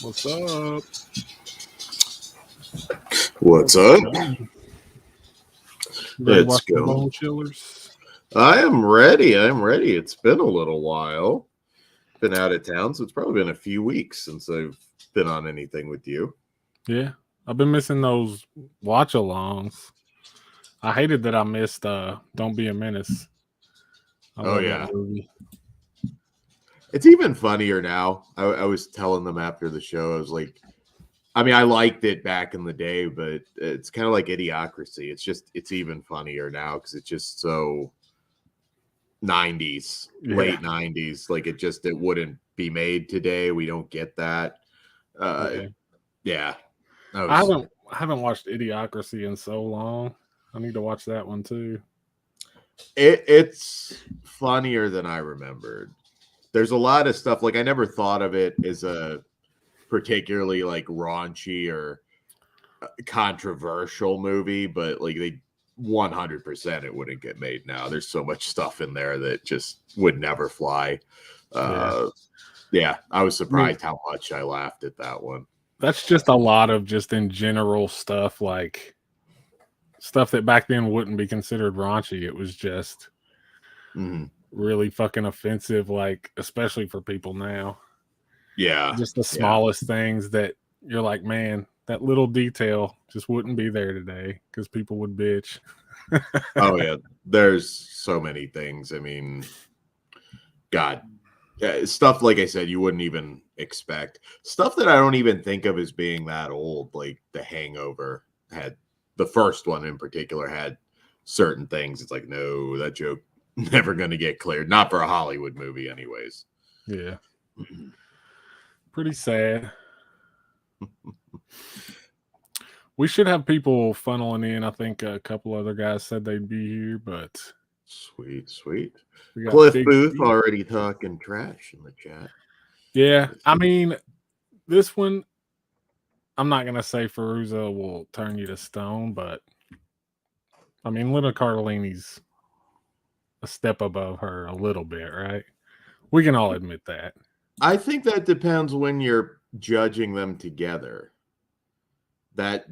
What's up? What's up? Ready to It's watch the going. Bone Chillers? I am ready. It's been a little while. Been out of town, so it's probably been a few weeks since I've been on anything with you. Yeah, I've been missing those watch-alongs. I hated that I missed Don't Be a Menace. I love yeah. that movie. It's even funnier now. I was telling them after the show, I was like, I mean, I liked it back in the day, but it's kind of like Idiocracy. It's even funnier now because it's just so 90s, late 90s. Like it wouldn't be made today. We don't get that. Yeah. I haven't watched Idiocracy in so long. I need to watch that one too. It's funnier than I remembered. There's a lot of stuff, like I never thought of it as a particularly like raunchy or controversial movie, but like they 100% it wouldn't get made now. There's so much stuff in there that just would never fly. Yeah, I was surprised how much I laughed at that one. That's just a lot of just in general stuff, like stuff that back then wouldn't be considered raunchy. It was just really fucking offensive, like especially for people now. Yeah, just the smallest things that you're like, man, that little detail just wouldn't be there today because people would bitch. Oh yeah, there's so many things. I mean, God, stuff like I said, you wouldn't even expect. Stuff that I don't even think of as being that old, like The Hangover had, the first one in particular had certain things. It's like, no, that joke never going to get cleared. Not for a Hollywood movie, anyways. Yeah. Pretty sad. We should have people funneling in. I think a couple other guys said they'd be here, but sweet. Cliff Booth already talking trash in the chat. Yeah, I mean, this one, I'm not gonna say Fairuza will turn you to stone, but I mean, Linda Cardellini's a step above her a little bit, right? We can all admit that. I think that depends when you're judging them together. That,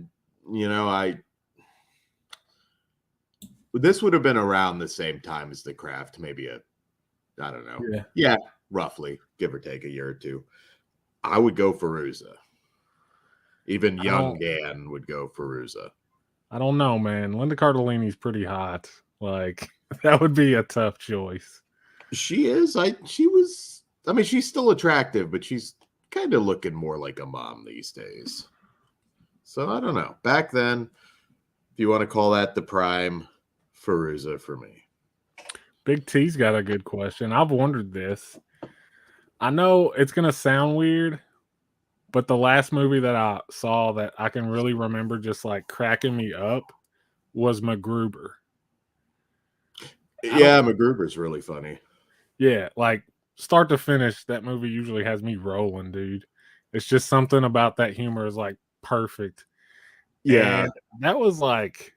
this would have been around the same time as The Craft, maybe I don't know. Yeah, roughly, give or take a year or two. I would go Fairuza. Even young Dan would go Fairuza. I don't know, man. Linda Cardellini's pretty hot. Like, that would be a tough choice. She is. She's still attractive, but she's kind of looking more like a mom these days. So I don't know. Back then, if you want to call that the prime, Fairuza for me. Big T's got a good question. I've wondered this. I know it's going to sound weird, but the last movie that I saw that I can really remember just like cracking me up was MacGruber. Yeah, MacGruber's really funny. Yeah, like start to finish, that movie usually has me rolling, dude. It's just something about that humor is like perfect. Yeah. And that was like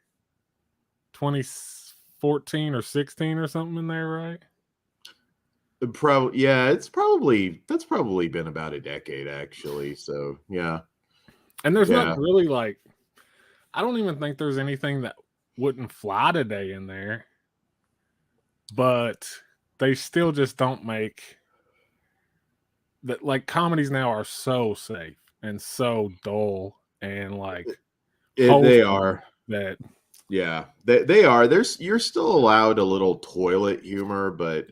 2014 or 16 or something in there, right? That's probably been about a decade actually. So yeah. And there's not really like, I don't even think there's anything that wouldn't fly today in there, but they still just don't make that. Like comedies now are so safe and so dull and like they are that. Yeah, they are. You're still allowed a little toilet humor, but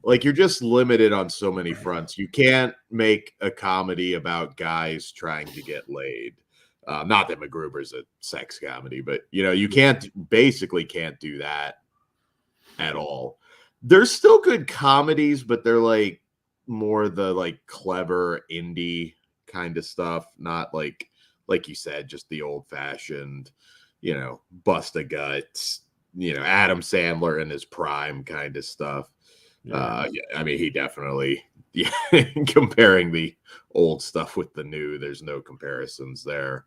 like you're just limited on so many fronts. You can't make a comedy about guys trying to get laid. Not that MacGruber's a sex comedy, but you basically can't do that at all. There's still good comedies, but they're like more the like clever indie kind of stuff, not like you said, just the old fashioned, bust a gut, Adam Sandler in his prime kind of stuff. I mean, he definitely, comparing the old stuff with the new, there's no comparisons there.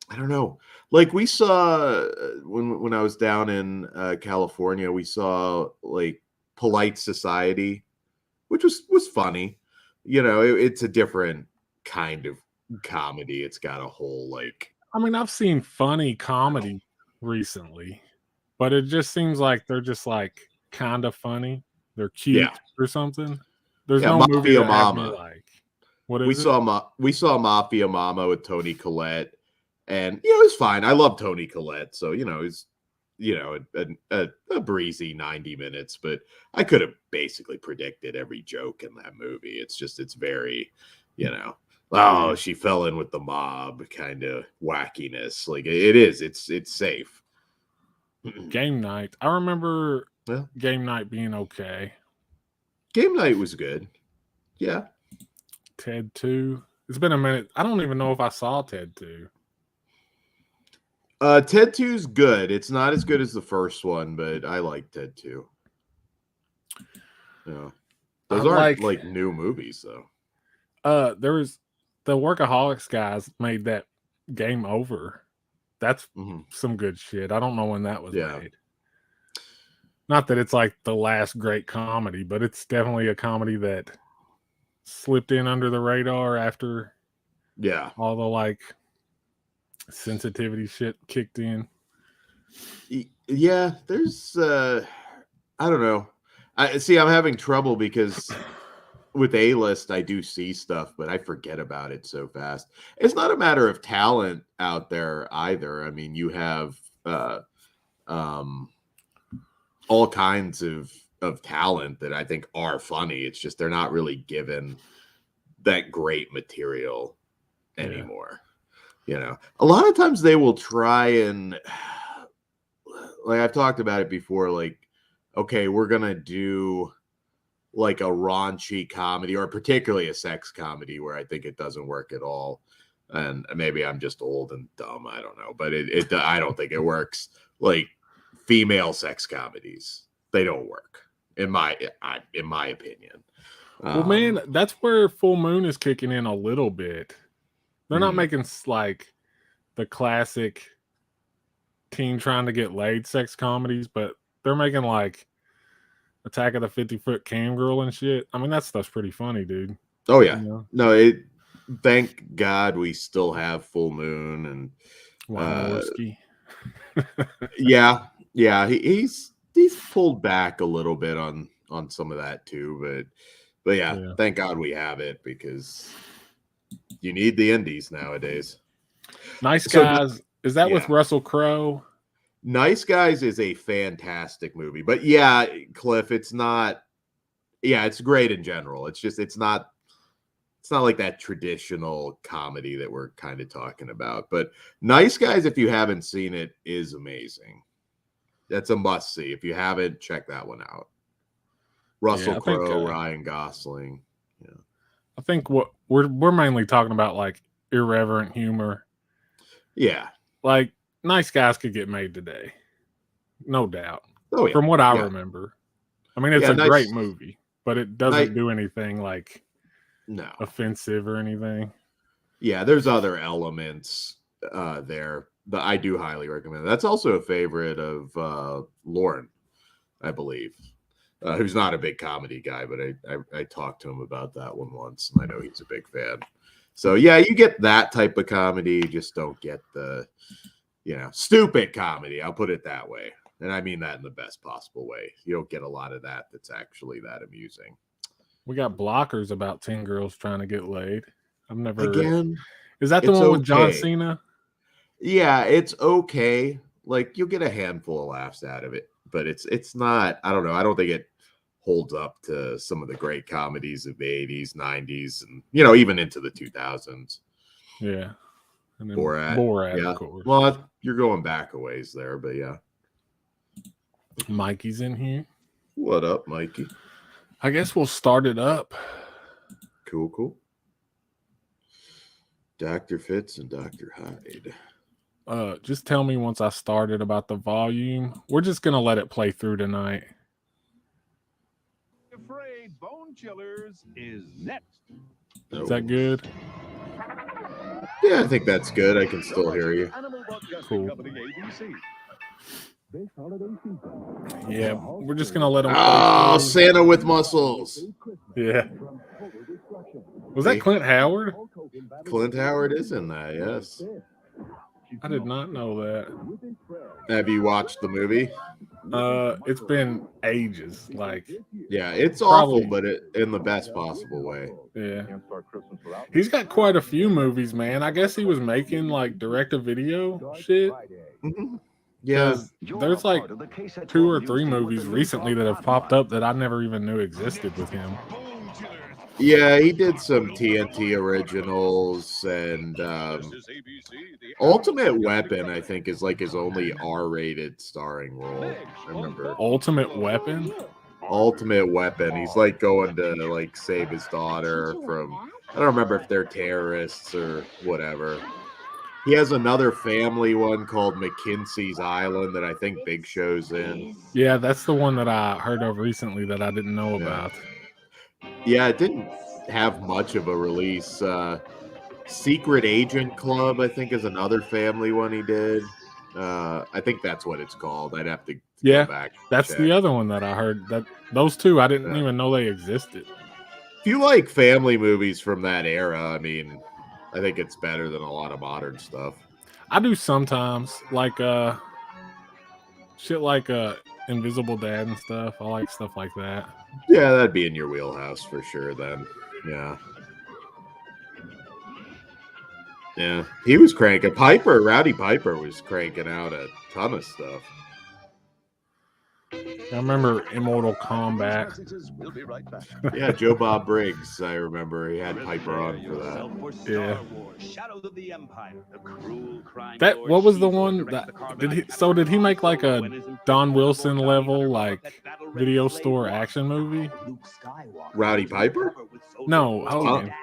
I don't know. Like we saw when I was down in California, we saw like Polite Society, which was funny. it's a different kind of comedy. It's got a whole like. I mean, I've seen funny comedy recently, but it just seems like they're just like kind of funny. They're cute or something. There's no movie Mafia that has me Mama. like. What We is it? saw Mafia Mama with Tony Collette, and it was fine. I love Tony Collette, so it's a breezy 90 minutes. But I could have basically predicted every joke in that movie. It's very, oh, she fell in with the mob kind of wackiness. Like it is. It's safe. Game Night. I remember Game Night being okay. Game Night was good. Yeah. Ted 2. It's been a minute. I don't even know if I saw Ted 2. Ted 2's good. It's not as good as the first one, but I like Ted 2. Yeah. Those aren't like new movies though. There was the Workaholics guys made that Game Over. That's some good shit. I don't know when that was made. Not that it's like the last great comedy, but it's definitely a comedy that slipped in under the radar after all the like sensitivity shit kicked in. Yeah, there's I don't know. I'm having trouble because with A-list I do see stuff, but I forget about it so fast. It's not a matter of talent out there either. I mean, you have all kinds of talent that I think are funny. It's just they're not really given that great material anymore. A lot of times they will try and, like I've talked about it before, like, okay, we're gonna do like a raunchy comedy or particularly a sex comedy where I think it doesn't work at all. And maybe I'm just old and dumb, I don't know, but I don't think it works. Like female sex comedies, they don't work in my opinion. Well, man, that's where Full Moon is kicking in a little bit. They're not making like the classic teen trying to get laid sex comedies, but they're making like Attack of the 50-Foot Cam Girl and shit. I mean, that stuff's pretty funny, dude. Oh yeah, no, thank God we still have Full Moon and yeah, he's pulled back a little bit on some of that too, but yeah, thank God we have it because you need the indies nowadays. Nice Guys, is that with Russell Crowe? Nice Guys is a fantastic movie, but yeah, Cliff, it's not. Yeah, it's great in general. It's just it's not like that traditional comedy that we're kind of talking about. But Nice Guys, if you haven't seen it, is amazing. That's a must see. If you haven't, check that one out. Russell Crowe, Ryan Gosling. Yeah, I think what we're mainly talking about like irreverent humor. Yeah, like Nice Guys could get made today, no doubt. Oh yeah, from what I remember. I mean, it's a great movie, but it doesn't do anything like offensive or anything. Yeah, there's other elements there that I do highly recommend. That's also a favorite of Lauren, I believe, who's not a big comedy guy, but I talked to him about that one once, and I know he's a big fan. So yeah, you get that type of comedy, you just don't get the stupid comedy. I'll put it that way. And I mean that in the best possible way. You don't get a lot of that that's actually that amusing. We got blockers about 10 girls trying to get laid. I've never. Again, is that the one with John Cena? Yeah, it's okay. Like you'll get a handful of laughs out of it, but it's not. I don't know. I don't think it holds up to some of the great comedies of the 80s, 90s, and even into the 2000s. Yeah. And then Borat, of course. Well, you're going back a ways there, but yeah. Mikey's in here. What up, Mikey? I guess we'll start it up. Cool. Dr. Fitz and Dr. Hyde. Just tell me once I started about the volume. We're just gonna let it play through tonight. Afraid Bone Chillers is next. Is that good? Yeah, I think that's good. I can still hear you. Cool. Yeah, we're just gonna let them. Oh, Santa with muscles. Yeah. Was that Clint Howard? Clint Howard is in that, yes. I did not know that. Have you watched the movie? It's been ages. Like, yeah, it's probably, awful, but in the best possible way. Yeah. He's got quite a few movies, man. I guess he was making like direct-to-video shit. Mm-hmm. Yeah. There's like 2 or 3 movies recently that have popped up that I never even knew existed with him. Yeah, he did some TNT originals, and Ultimate Weapon, I think, is like his only R-rated starring role. I remember. Ultimate Weapon? Ultimate Weapon. He's like going to like save his daughter from, I don't remember if they're terrorists or whatever. He has another family one called McKinsey's Island that I think Big Show's in. Yeah, that's the one that I heard of recently that I didn't know about. Yeah, it didn't have much of a release. Secret Agent Club, I think, is another family one he did. I think that's what it's called. I'd have to go back. That's check. The other one that I heard. That those two, I didn't even know they existed. If you like family movies from that era, I mean, I think it's better than a lot of modern stuff. I do sometimes, like shit like Invisible Dad and stuff. I like stuff like that. Yeah, that'd be in your wheelhouse for sure then. Yeah. Yeah. He was cranking. Rowdy Piper was cranking out a ton of stuff. I remember Immortal Kombat. We'll be right back. Yeah, Joe Bob Briggs. I remember he had Piper on for that. Yeah. Shadows of the Empire, the cruel crime. What was the one that did he make like a Don Wilson level like video store action movie? Rowdy Piper? No, Hogan.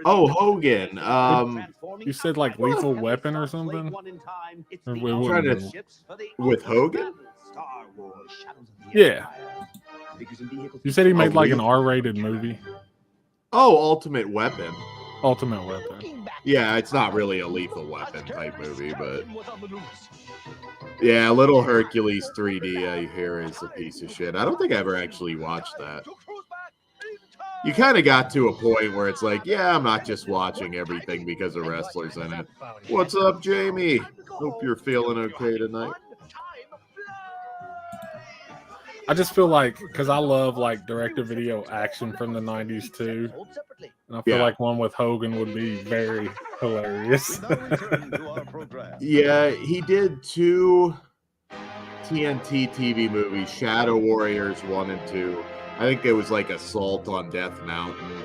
Oh, Hogan. You said like Lethal Weapon or something? With Hogan? Yeah. You said he made like an R-rated movie. Oh, Ultimate Weapon. Ultimate Weapon. Yeah, it's not really a Lethal Weapon type movie, but yeah, Little Hercules 3D I hear is a piece of shit. I don't think I ever actually watched that. You kind of got to a point where it's like, yeah, I'm not just watching everything because of wrestlers in it. What's up, Jamie? Hope you're feeling okay tonight. I just feel like, because I love like direct-to-video action from the 90s too, and I feel like one with Hogan would be very hilarious. Yeah, he did 2 TNT TV movies, Shadow Warriors 1 and 2. I think it was like Assault on Death Mountain,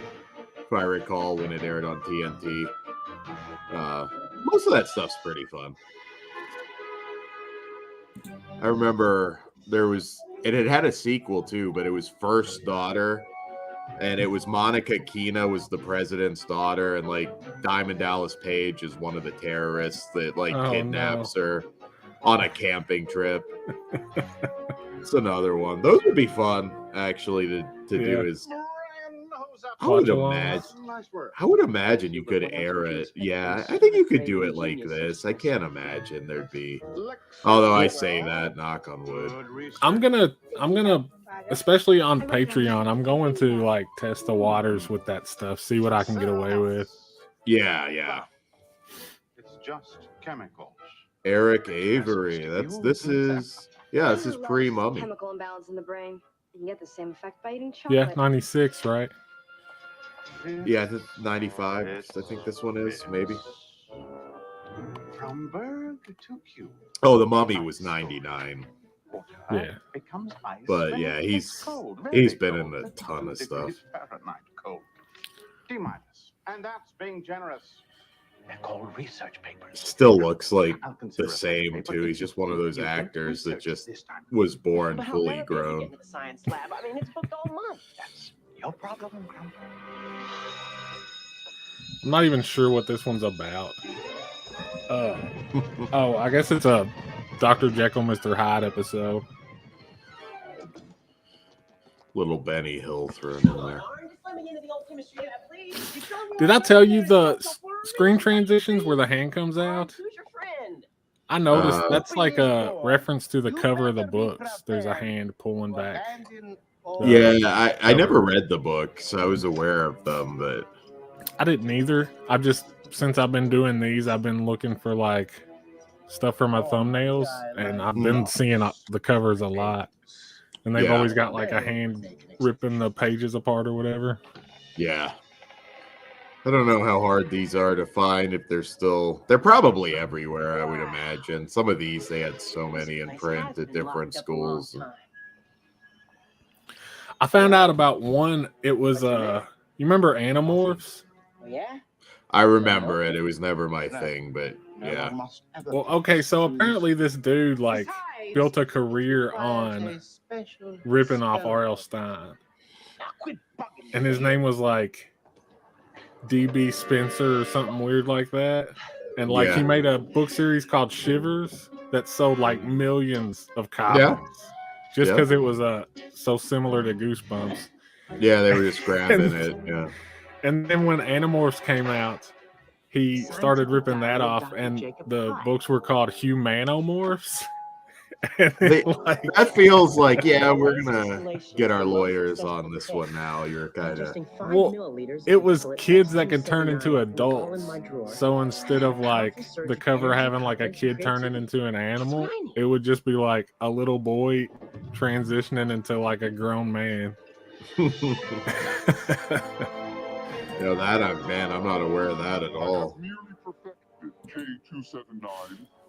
if I recall, when it aired on TNT. Most of that stuff's pretty fun. I remember it had a sequel too, but it was First Daughter, and it was Monica Keena was the president's daughter, and like Diamond Dallas Page is one of the terrorists that kidnaps her on a camping trip. It's another one. Those would be fun actually to do. Is I would imagine you could air it. Yeah, I think you could do it like this. I can't imagine there'd be. Although I say that, knock on wood. I'm gonna, especially on Patreon, I'm going to like test the waters with that stuff, see what I can get away with. Yeah. It's just chemicals. Eric Avery. This is pre-Mummy. Chemical imbalance in the brain. You can get the same effect by eating chocolate. Yeah, 96, right? Yeah, 95. I think this one is, maybe. From birth to cube. Oh, the Mummy was 99. Yeah. But yeah, he's been in a ton of stuff. D-minus. And that's being generous. They're called research papers. Still looks like the same too. He's just one of those actors that just was born fully grown. Science lab. I mean, it's booked all month. That's your problem, Grandpa. I'm not even sure what this one's about. Oh, I guess it's a Dr. Jekyll, Mr. Hyde episode. Little Benny Hill thrown in there. Did I tell you the screen transitions where the hand comes out? I noticed that's like a reference to the cover of the books. There's a hand pulling back. Yeah, I never read the book, so I was aware of them, but I didn't either. I've just, since I've been doing these, I've been looking for like stuff for my thumbnails, and I've been seeing the covers a lot. And they've always got like a hand ripping the pages apart or whatever. Yeah. I don't know how hard these are to find if they're probably everywhere, I would imagine. Some of these, they had so many in print at different schools. I found out about one. It was, you remember Animorphs? Yeah. I remember it. It was never my thing, but yeah. Well, okay, so apparently this dude like built a career on ripping off R.L. Stein. And his name was like D.B. Spencer or something weird like that. And like he made a book series called Shivers that sold like millions of copies. Just because it was so similar to Goosebumps. Yeah, they were just grabbing it. Yeah. And then when Animorphs came out, he started ripping that off, and the books were called Humanomorphs. That feels like, yeah, we're gonna get our lawyers on this one now. You're kind of it was kids that could turn into adults. So instead of like the cover having like a kid turning into an animal, it would just be like a little boy transitioning into like a grown man. I'm not aware of that at all. Nearly perfected K279,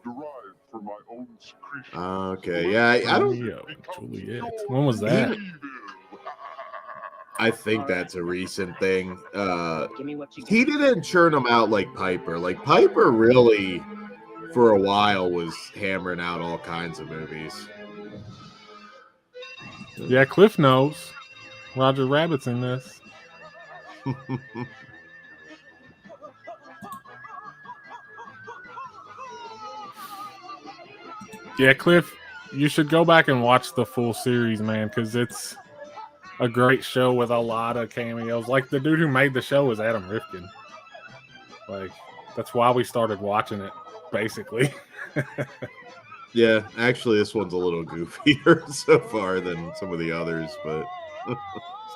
derived from my own secretion. Okay, yeah, I don't. Juliet. When was that? I think that's a recent thing. He didn't churn them out like Piper. Like Piper really, for a while, was hammering out all kinds of movies. Yeah, Cliff knows. Roger Rabbit's in this. Yeah, Cliff, you should go back and watch the full series, man, because it's a great show with a lot of cameos. Like the dude who made the show was Adam Rifkin. Like that's why we started watching it, basically. Yeah, actually, this one's a little goofier so far than some of the others, but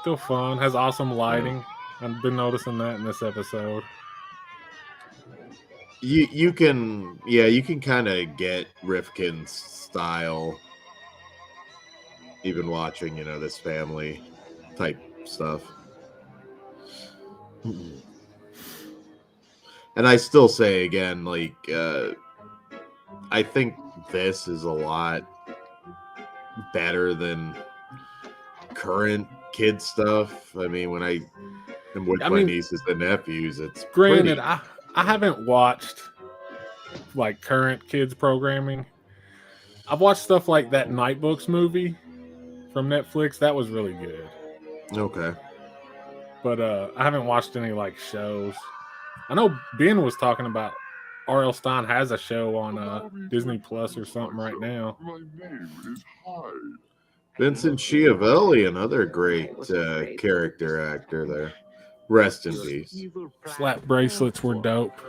still fun. Has awesome lighting. Yeah. I've been noticing that in this episode. You can kind of get Rifkin's style even watching, this family type stuff. And I still say again, like, I think this is a lot better than current kid stuff. I mean, when I'm with my nieces and nephews, it's granted, I haven't watched like current kids programming. I've watched stuff like that Night Books movie from Netflix. That was really good. Okay. But I haven't watched any like shows. I know Ben was talking about R.L. Stein has a show on Disney Plus or something right now. My name is Hyde. Vincent Schiavelli, another great character actor there. Rest in peace. Slap bracelets were dope.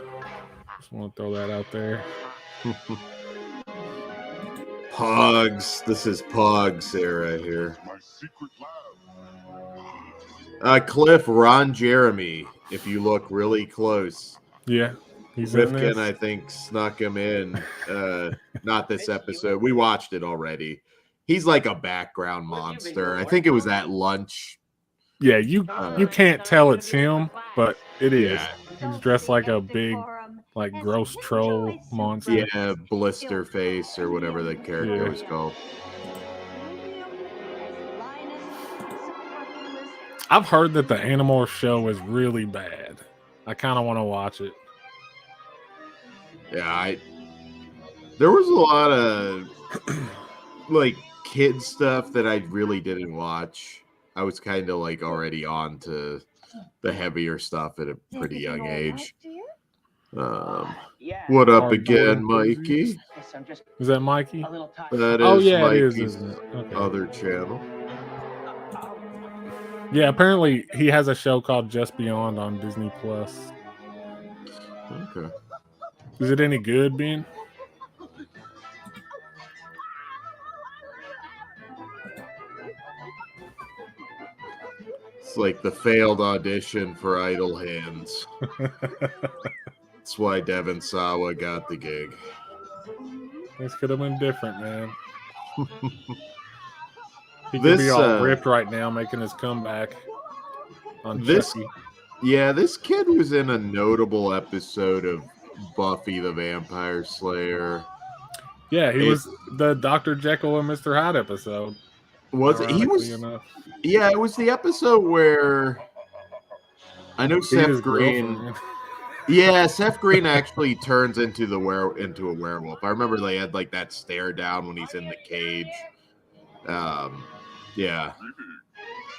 Just want to throw that out there. Pogs. This is Pogs era here. Cliff, Ron Jeremy, if you look really close. Yeah. He's Rifkin, I think, snuck him in. Not this episode. We watched it already. He's like a background monster. I think it was at lunch. Yeah, you can't tell it's him, but it is. Yeah. He's dressed like a big, like gross troll monster. Yeah, blister face or whatever the character was called. I've heard that the Animorphs show is really bad. I kind of want to watch it. Yeah, there was a lot of like kid stuff that I really didn't watch. I was kind of like already on to the heavier stuff at a pretty young age. What up again, Mikey? Is that Mikey? That is Mikey's other channel. Yeah, apparently he has a show called Just Beyond on Disney Plus. Okay. Is it any good, Ben? It's like the failed audition for Idle Hands. That's why Devin Sawa got the gig. This could have been different, man. He could be all ripped right now, making his comeback on Chucky. Yeah, this kid was in a notable episode of Buffy the Vampire Slayer. Yeah, he was the Dr. Jekyll and Mr. Hyde episode. Was it? He was. Yeah, it was the episode where I know Seth Green. Yeah, Seth Green actually turns into a werewolf. I remember they had like that stare down when he's in the cage. Yeah.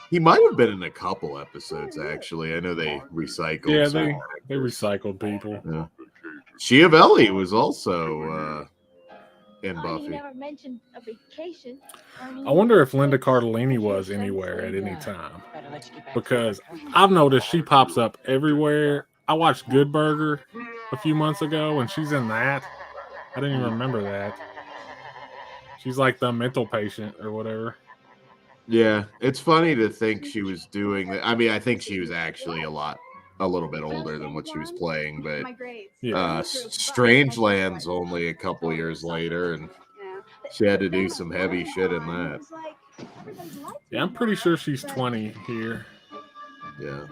He might have been in a couple episodes, actually. I know they recycled. Yeah, they recycled people. Yeah. Schiavelli was also in Buffy. Never mentioned a vacation. I wonder if Linda Cardellini was anywhere at any time. Because I've noticed she pops up everywhere. I watched Good Burger a few months ago, and she's in that. I didn't even remember that. She's like the mental patient or whatever. Yeah, it's funny to think she was doing that. I mean, I think she was actually a little bit older than what she was playing, but Strangeland's only a couple years later, and she had to do some heavy shit in that. Yeah, I'm pretty sure she's 20 here. Yeah.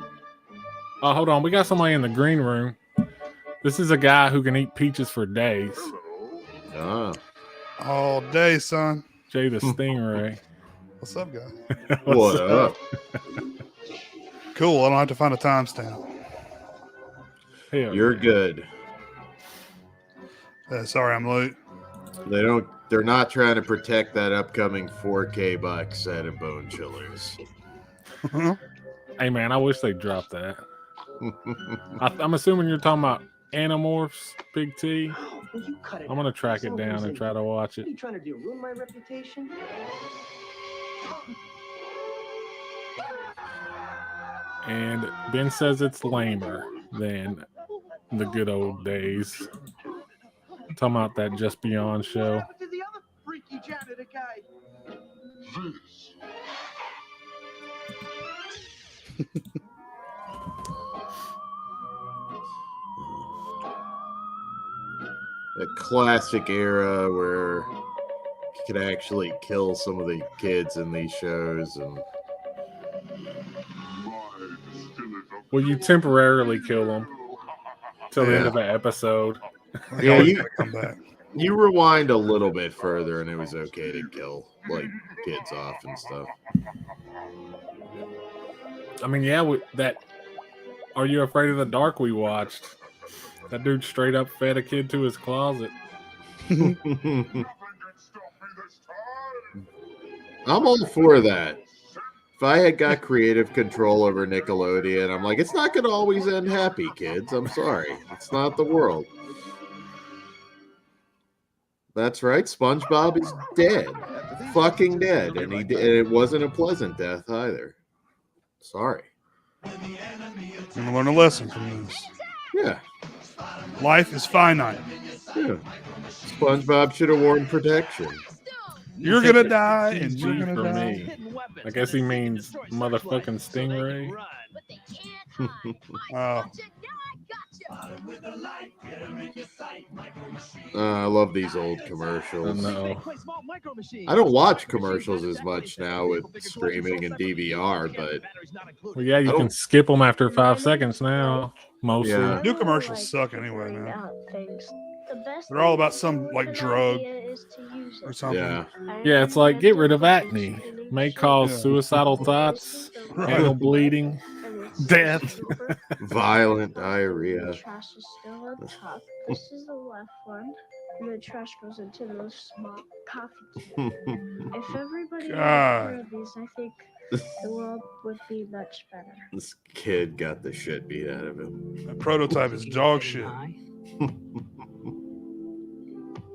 Oh, hold on. We got somebody in the green room. This is a guy who can eat peaches for days. All day, son. Jay the Stingray. What's up, guy? What up? Cool. I don't have to find a timestamp. You're good. Sorry, I'm late. They're not trying to protect that upcoming 4K box set of Bone Chillers. Hey, man, I wish they'd drop that. I'm assuming you're talking about Animorphs, Big T. I'm going to track it down and try to watch it. Are you trying to ruin my reputation? And Ben says it's lamer than the good old days. Talking about that Just Beyond show. What happened to the other freaky janitor guy? A classic era where you could actually kill some of the kids in these shows, and well, you temporarily kill them till the end of the episode. Yeah, you rewind a little bit further, and it was okay to kill like kids off and stuff. I mean, yeah, that Are You Afraid of the Dark we watched. That dude straight up fed a kid to his closet. I'm all for that. If I had got creative control over Nickelodeon, I'm like, it's not going to always end happy, kids. I'm sorry. It's not the world. That's right. SpongeBob is dead. Fucking dead. And it wasn't a pleasant death either. Sorry. I'm going to learn a lesson from this. Yeah. Life is finite. Yeah. SpongeBob should have worn protection. You're going to die, and G you're going to for die. me. I guess he means motherfucking Stingray. I love these old commercials. No. I don't watch commercials as much now with streaming and DVR, but Well, yeah, you can skip them after 5 seconds now. Mostly. Yeah. New commercials suck anyway, man. They're all about some like drug or something. yeah. Yeah, it's like get rid of acne. May cause Yeah. suicidal thoughts, anal bleeding, death. Violent diarrhea. Trash is still up top. This is the left one. And the trash goes into those small coffee cubes. If everybody God. had these, I think the world would be much better. This kid got the shit beat out of him. That prototype is dog shit.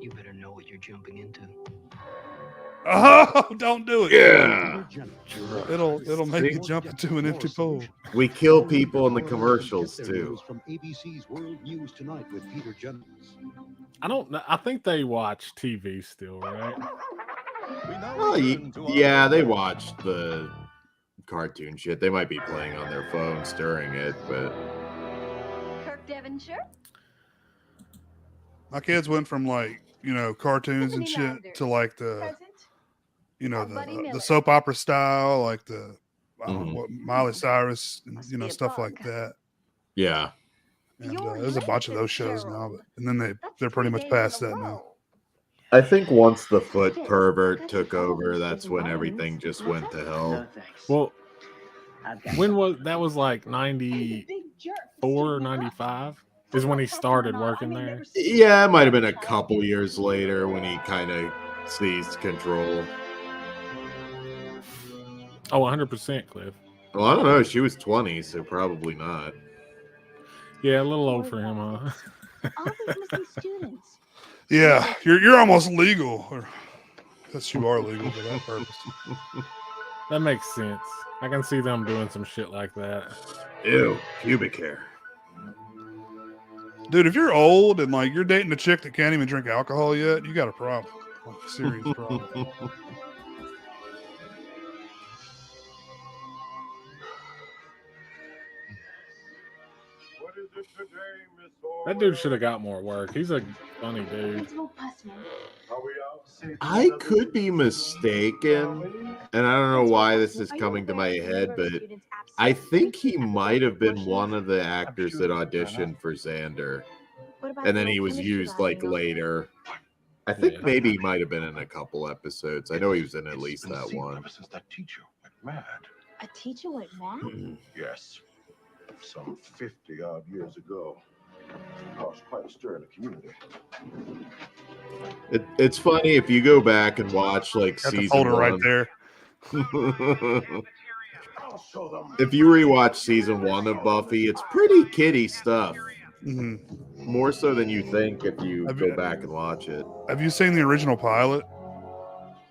You better know what you're jumping into. Oh, don't do it. Yeah. It'll make you jump into an empty pool. We kill people in the commercials too. From ABC's World News Tonight with Peter Jennings. I don't know. I think they watch TV still, right? Oh, yeah, they watched the cartoon shit. They might be playing on their phones during it, but Kirk Devonshire? My kids went from like, cartoons and shit to like the, the soap opera style, like the what Miley Cyrus, and, stuff like that. Yeah. And there's a bunch of those shows now, and then they're pretty much past that now. I think once the foot pervert took over, that's when everything just went to hell. Well, when was like 94 or 95 is when he started working there. Yeah, it might have been a couple years later when he kind of seized control. Oh, 100%, Cliff. Well, I don't know. She was 20, so probably not. Yeah, a little old for him, huh? All these missing students. Yeah, you're almost legal, or yes, you are legal for that purpose. That makes sense. I can see them doing some shit like that. Ew, pubic hair. Dude, if you're old and like you're dating a chick that can't even drink alcohol yet, you got a problem. Like, a serious problem. That dude should have got more work. He's a funny dude. I could be mistaken, and I don't know why this is coming to my head, but I think he might have been one of the actors that auditioned for Xander, and then he was used like later. I think maybe he might have been in a couple episodes. I know he was in at least that one. Since that teacher went mad. A teacher went mad? Yes. Some 50-odd years ago. Caused quite a stir in the community. It's funny if you go back and watch like Got the season folder 1. right there. If you rewatch season 1 of Buffy, it's pretty kiddie stuff. Mm-hmm. More so than you think if you go back and watch it. Have you seen the original pilot?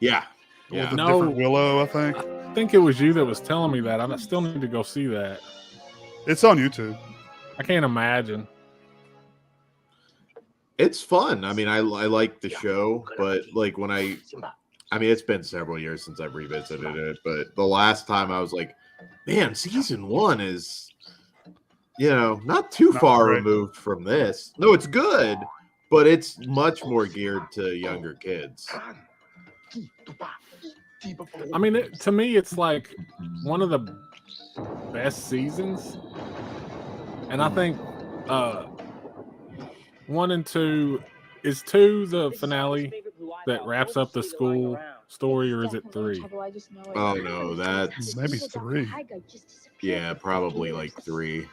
Yeah. With the different Willow, I think. I think it was you that was telling me that. I still need to go see that. It's on YouTube. I can't imagine. It's fun. I mean, I like the show, but like when I mean, it's been several years since I've revisited it, but the last time I was like, man, season 1 is, not too far removed from this. No, it's good, but it's much more geared to younger kids. I mean, to me, it's like one of the best seasons. And I think 1 and 2 is 2 the finale that wraps up the school story, or is it 3? Oh no, that's maybe 3. Yeah, probably like 3.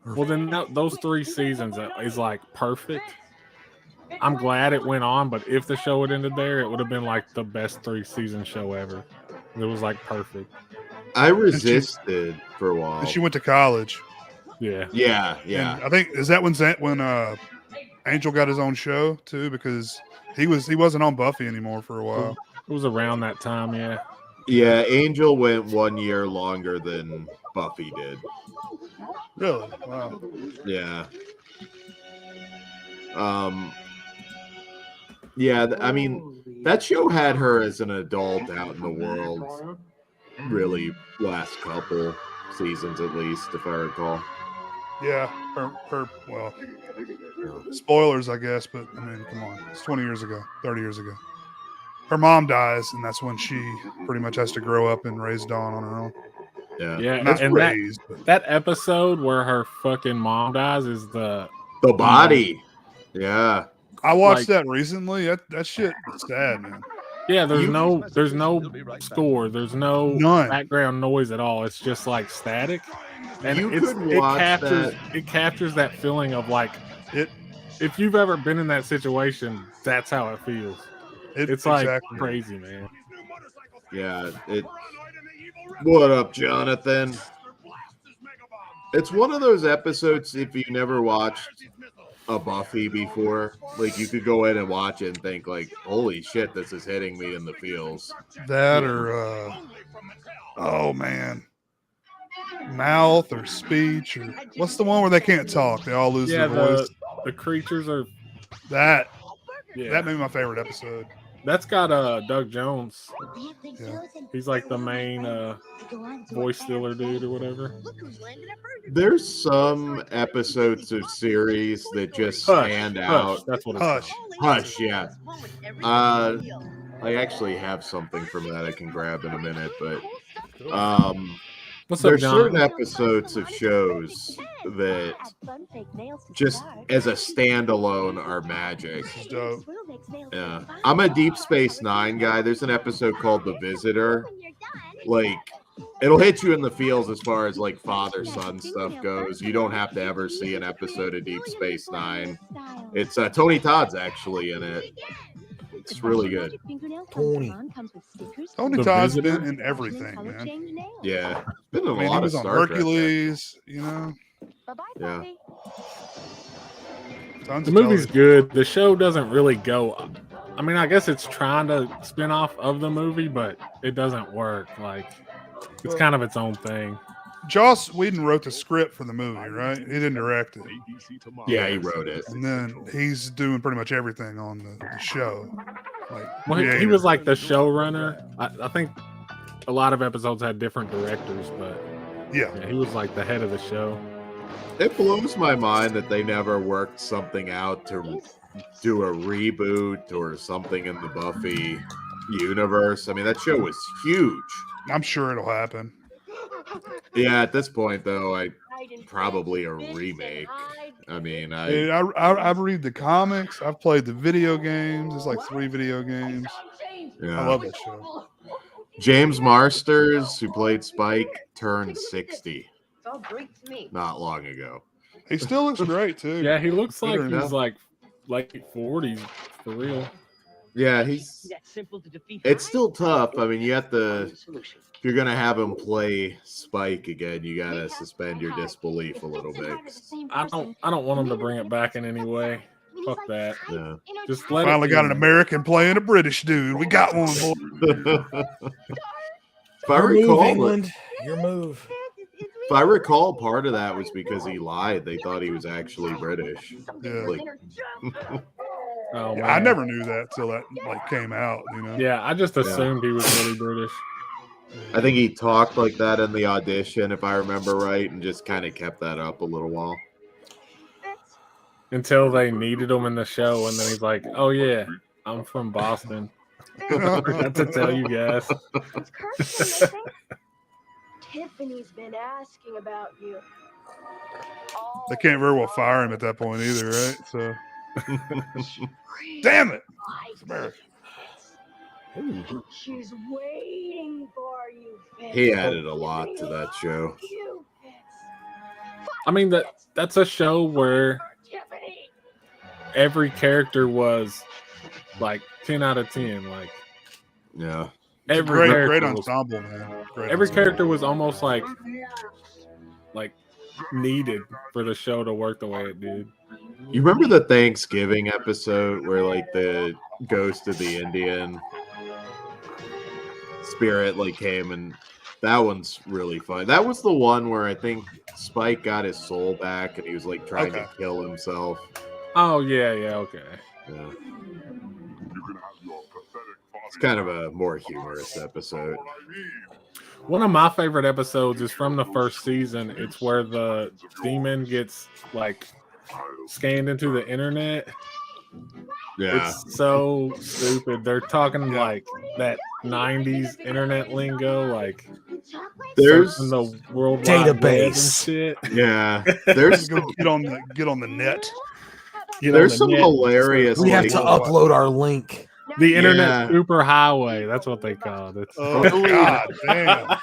Well, then those 3 seasons is like perfect. I'm glad it went on, but if the show had ended there, it would have been like the best 3-season show ever. It was like perfect. I resisted for a while. And she went to college. Yeah. And I think is that when Angel got his own show too, because he wasn't on Buffy anymore for a while. It was around that time, yeah. Yeah, Angel went 1 year longer than Buffy did. Really? Wow. Yeah. Yeah, I mean, that show had her as an adult out in the world really last couple seasons at least, if I recall. Yeah, well, spoilers, I guess, but I mean, come on. It's 20 years ago, 30 years ago. Her mom dies, and that's when she pretty much has to grow up and raise Dawn on her own. Yeah. That episode where her fucking mom dies is the body. Yeah. I watched that recently. That shit is sad, man. Yeah, there's no score, there's no background noise at all. It's just like static, and it captures that feeling of like it. If you've ever been in that situation, that's how it feels. It's like crazy, man. Yeah. What up, Jonathan? It's one of those episodes. If you never watched a Buffy before, like you could go in and watch it and think like, holy shit, this is hitting me in the feels. That or oh man, mouth or speech, or what's the one where they can't talk, they all lose their voice? The creatures are that made my favorite episode. That's got Doug Jones. Yeah. He's like the main voice stealer dude or whatever. There's some episodes of series that just stand out. That's what it's Hush. called. Hush, yeah. I actually have something from that I can grab in a minute, but What's up, there's John? certain episodes of shows that just as a standalone are magic. This is dope. Yeah. I'm a Deep Space Nine guy. There's an episode called The Visitor. Like, it'll hit you in the feels as far as like father-son stuff goes. You don't have to ever see an episode of Deep Space Nine. It's Tony Todd's actually in it. It's really good. Tony The Todd's Visitor? been in everything, man. Yeah. Been in I a mean, he lot of was on Star Trek. Hercules, you know. Yeah. Tons The of movie's television. good. The show doesn't really go. I mean, I guess it's trying to spin off of the movie, but it doesn't work. Like, it's kind of its own thing. Joss Whedon wrote the script for the movie, right? He didn't direct it. Yeah, he wrote it. And then he's doing pretty much everything on the show. Like, Well, he creative. was like the showrunner. I think a lot of episodes had different directors, but Yeah. yeah, he was like the head of the show. It blows my mind that they never worked something out to do a reboot or something in the Buffy universe. I mean, that show was huge. I'm sure it'll happen. Yeah, at this point, though, probably a remake. I mean, I read the comics. I've played the video games. It's like 3 video games. yeah. I love that show. James Marsters, who played Spike, turned 60 It's all Greek to me. not long ago. He still looks great too. Yeah, he looks like Considering he's that. like late 40s for real. Yeah, he's. That simple to defeat. It's still tough. I mean, you have to. Solution. If you're gonna have him play Spike again, you gotta suspend your disbelief a little bit. I don't want him to bring it back in any way. Fuck that. Yeah. Just let Finally it got an American playing a British dude. We got one, boy. If I recall, England, your move. if I recall, part of that was because he lied. They thought he was actually British. Yeah. Like, Oh, Yeah, man. I never knew that till that like came out. You know. Yeah, I just assumed he was really British I think he talked like that in the audition, if I remember right, and just kind of kept that up a little while. until they needed him in the show, and then he's like, "Oh yeah, I'm from Boston." I forgot to tell you guys. Tiffany's been asking about you. They can't very well fire him at that point either, right? So, damn it! It's America. She's waiting for you, Fitz. He added a lot to that show. You, Fitz. I mean, that's a show where Tiffany. every character was like 10 out of 10. Like Yeah. every Great character was, ensemble, man. Great every ensemble. character was almost like needed for the show to work the way it did. You remember the Thanksgiving episode where like the ghost of the Indian spirit like came, and that one's really fun. That was the one where I think Spike got his soul back and he was like trying to kill himself. Oh yeah, okay. Yeah. It's kind of a more humorous episode. One of my favorite episodes is from the first season. It's where the demon gets like scanned into the internet. Yeah. It's so stupid. They're talking like that 90s internet lingo, like There's in the World Wide Web and Database. shit. Yeah. There's Go get on the net. You know, there's the some net- hilarious We have like, to upload our link. The internet Yeah. superhighway. That's what they call it. It's, Oh God, damn!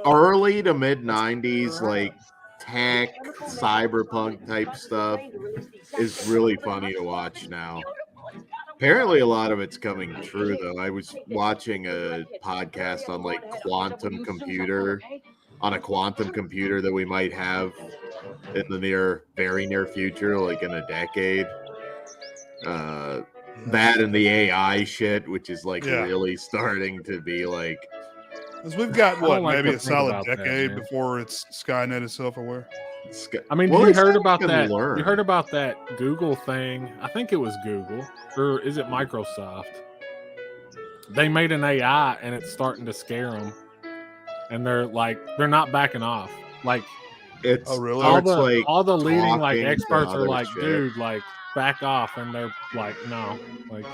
early to mid 90s like tech cyberpunk type stuff is really funny to watch now. Apparently a lot of it's coming true though. I was watching a podcast on like quantum computer on a quantum computer that we might have in the very near future, like in a decade. That and the AI shit, which is like Yeah. really starting to be like 'Cause we've got I don't what, like maybe to a think solid about that, decade man. before it's Skynet is self-aware. I mean, Well, you it's heard not about gonna that? learn. You heard about that Google thing? I think it was Google, or is it Microsoft? they made an AI and it's starting to scare them, and they're not backing off. Like, It's really? all the leading like talking to experts are other like, shit. dude, like back off, and they're like, no, like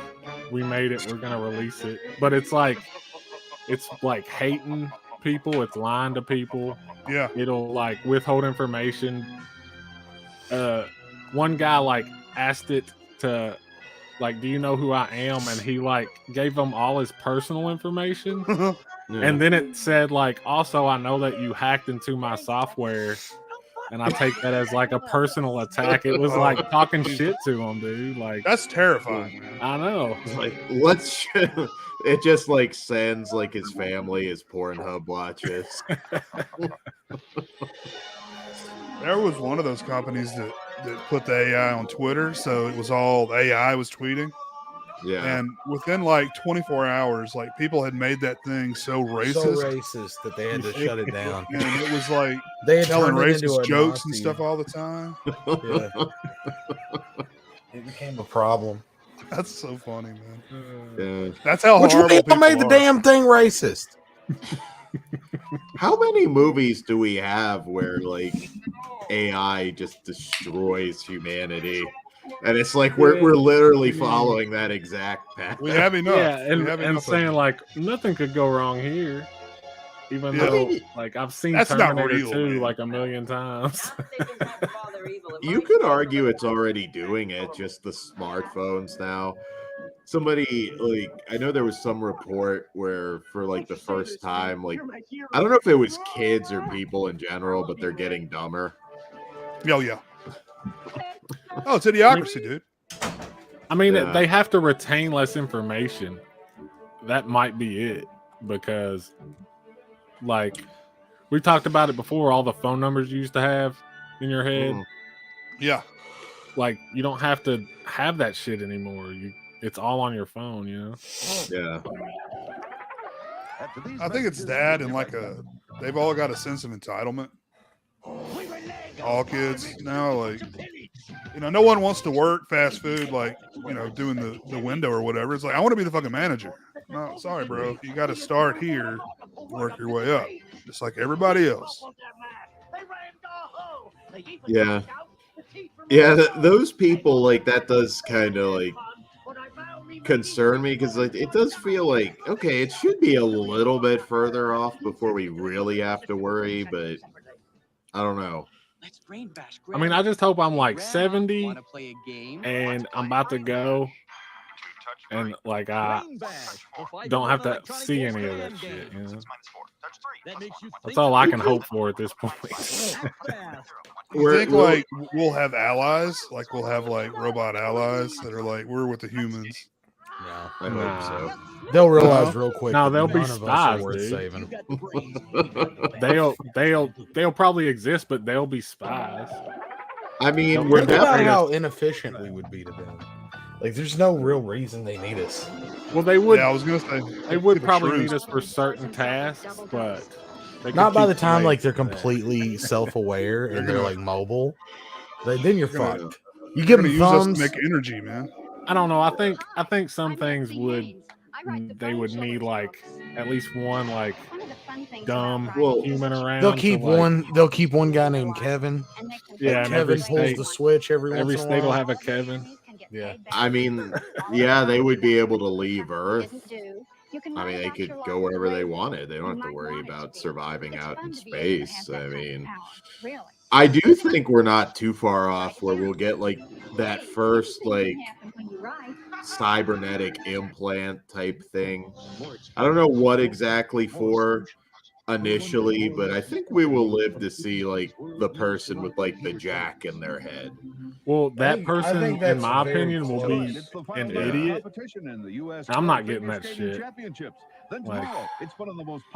we made it, we're gonna release it, but it's like hating people, it's lying to people. Yeah, it'll like withhold information. One guy like asked it to like, do you know who I am? And he like gave them all his personal information. And then it said like, also, I know that you hacked into my software, and I take that as like a personal attack. It was like talking shit to him, dude. Like, that's terrifying, man. I know. It's like, let's. It just like sends like his family his Pornhub watches. There was one of those companies that put the AI on Twitter, so it was all the AI was tweeting. Yeah. And within like 24 hours, like people had made that thing so racist that they had to shut it down. And it was like they had telling turned it into racist a jokes and Nazi. stuff all the time. Yeah. It became a problem. That's so funny, man. Yeah. That's how horrible people made the are. damn thing racist. How many movies do we have where like AI just destroys humanity? And it's like we're literally following that exact path. We have enough. Yeah, and saying like nothing could go wrong here. Even though like I've seen That's not Terminator real, 2 man. like a million times. You could argue it's already doing it, just the smartphones now. Somebody like I know there was some report where for like the first time, like I don't know if it was kids or people in general, but they're getting dumber. Oh yeah. Oh, it's idiocracy, dude. I mean, Yeah. they have to retain less information. That might be it, because like we talked about it before, all the phone numbers you used to have in your head. Yeah. Like you don't have to have that shit anymore. It's all on your phone, you know? Yeah. I think it's that and like they've all got a sense of entitlement. All kids now, like, you know, no one wants to work fast food, like, you know, doing the window or whatever. It's like, I want to be the fucking manager. No, sorry, bro. You got to start here, work your way up, just like everybody else. Yeah. Yeah, those people, like, that does kind of, like, concern me, because, like, it does feel like, okay, it should be a little bit further off before we really have to worry, but I don't know. I mean, I just hope I'm like 70 and I'm about to go, and like I don't have to see any of that shit, you know? That's all I can hope for at this point. You think like we'll have allies, like we'll have like robot allies that are like, we're with the humans. No, I hope so. They'll realize real quick. No, that they'll be none of us are spies, worth dude. saving. They'll probably exist, but they'll be spies. I mean, we're Think about definitely how inefficient we would be to them. Like, there's no real reason they need us. Well, they would. Yeah, I was gonna say They would the probably shrews. need us for certain tasks, but they could Not by the keep time away like they're from that. completely self-aware and they're like mobile. Then you're They're gonna- fucked. You give They're them gonna use us thumbs. to make energy, man. I don't know. I think some things they would need like at least one like dumb human around. They'll keep to, like, one. They'll keep one guy named Kevin. Yeah, and every Kevin pulls state, the switch every every once in a state will while. have a Kevin. Yeah. I mean, yeah, they would be able to leave Earth. I mean, they could go wherever they wanted. They don't have to worry about surviving out in space. I mean, I do think we're not too far off where we'll get like that first like cybernetic implant type thing. I don't know what exactly for initially, but I think we will live to see like the person with like the jack in their head. Well, that I person, think in that's my very opinion, will be an idiot. I'm not getting that shit. Like,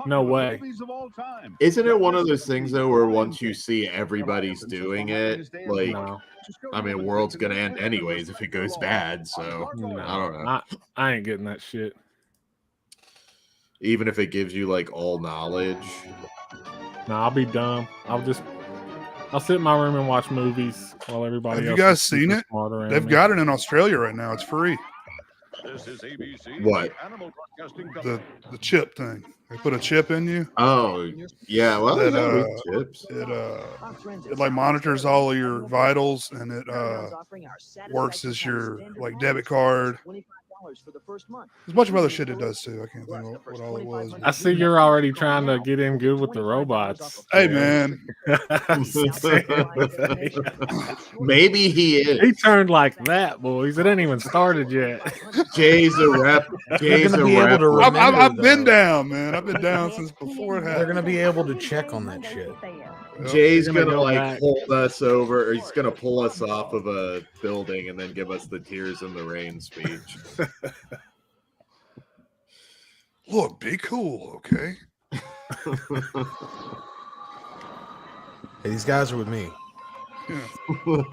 no way. Isn't it one of those things though where once you see everybody's doing it, like No, I mean, world's gonna end anyways if it goes bad. So no, I don't know. I ain't getting that shit. Even if it gives you like all knowledge. No, I'll be dumb. I'll sit in my room and watch movies while everybody Have else. you guys is seen super it? smart around They've me. got it in Australia right now. It's free. This is ABC. What? Animal Broadcasting The chip thing. They put a chip in you. Oh, yeah. Well, That, yeah, with chips. It like monitors all of your vitals, and it works as your like debit card. There's a bunch of other shit it does too. I can't think of what all it was. I see you're already trying to get in good with the robots. Hey man, Maybe he is. He turned like that, boys. It ain't even started yet. Jay's a rep. Jay's a be able rep. to remember, I've been though. down, man. I've been down since before it They're happened. gonna be able to check on that shit. Jay's You're gonna gonna go like back. hold us over, or he's gonna pull us off of a building and then give us the tears in the rain speech. Look, be cool, okay? Hey, these guys are with me. Yeah.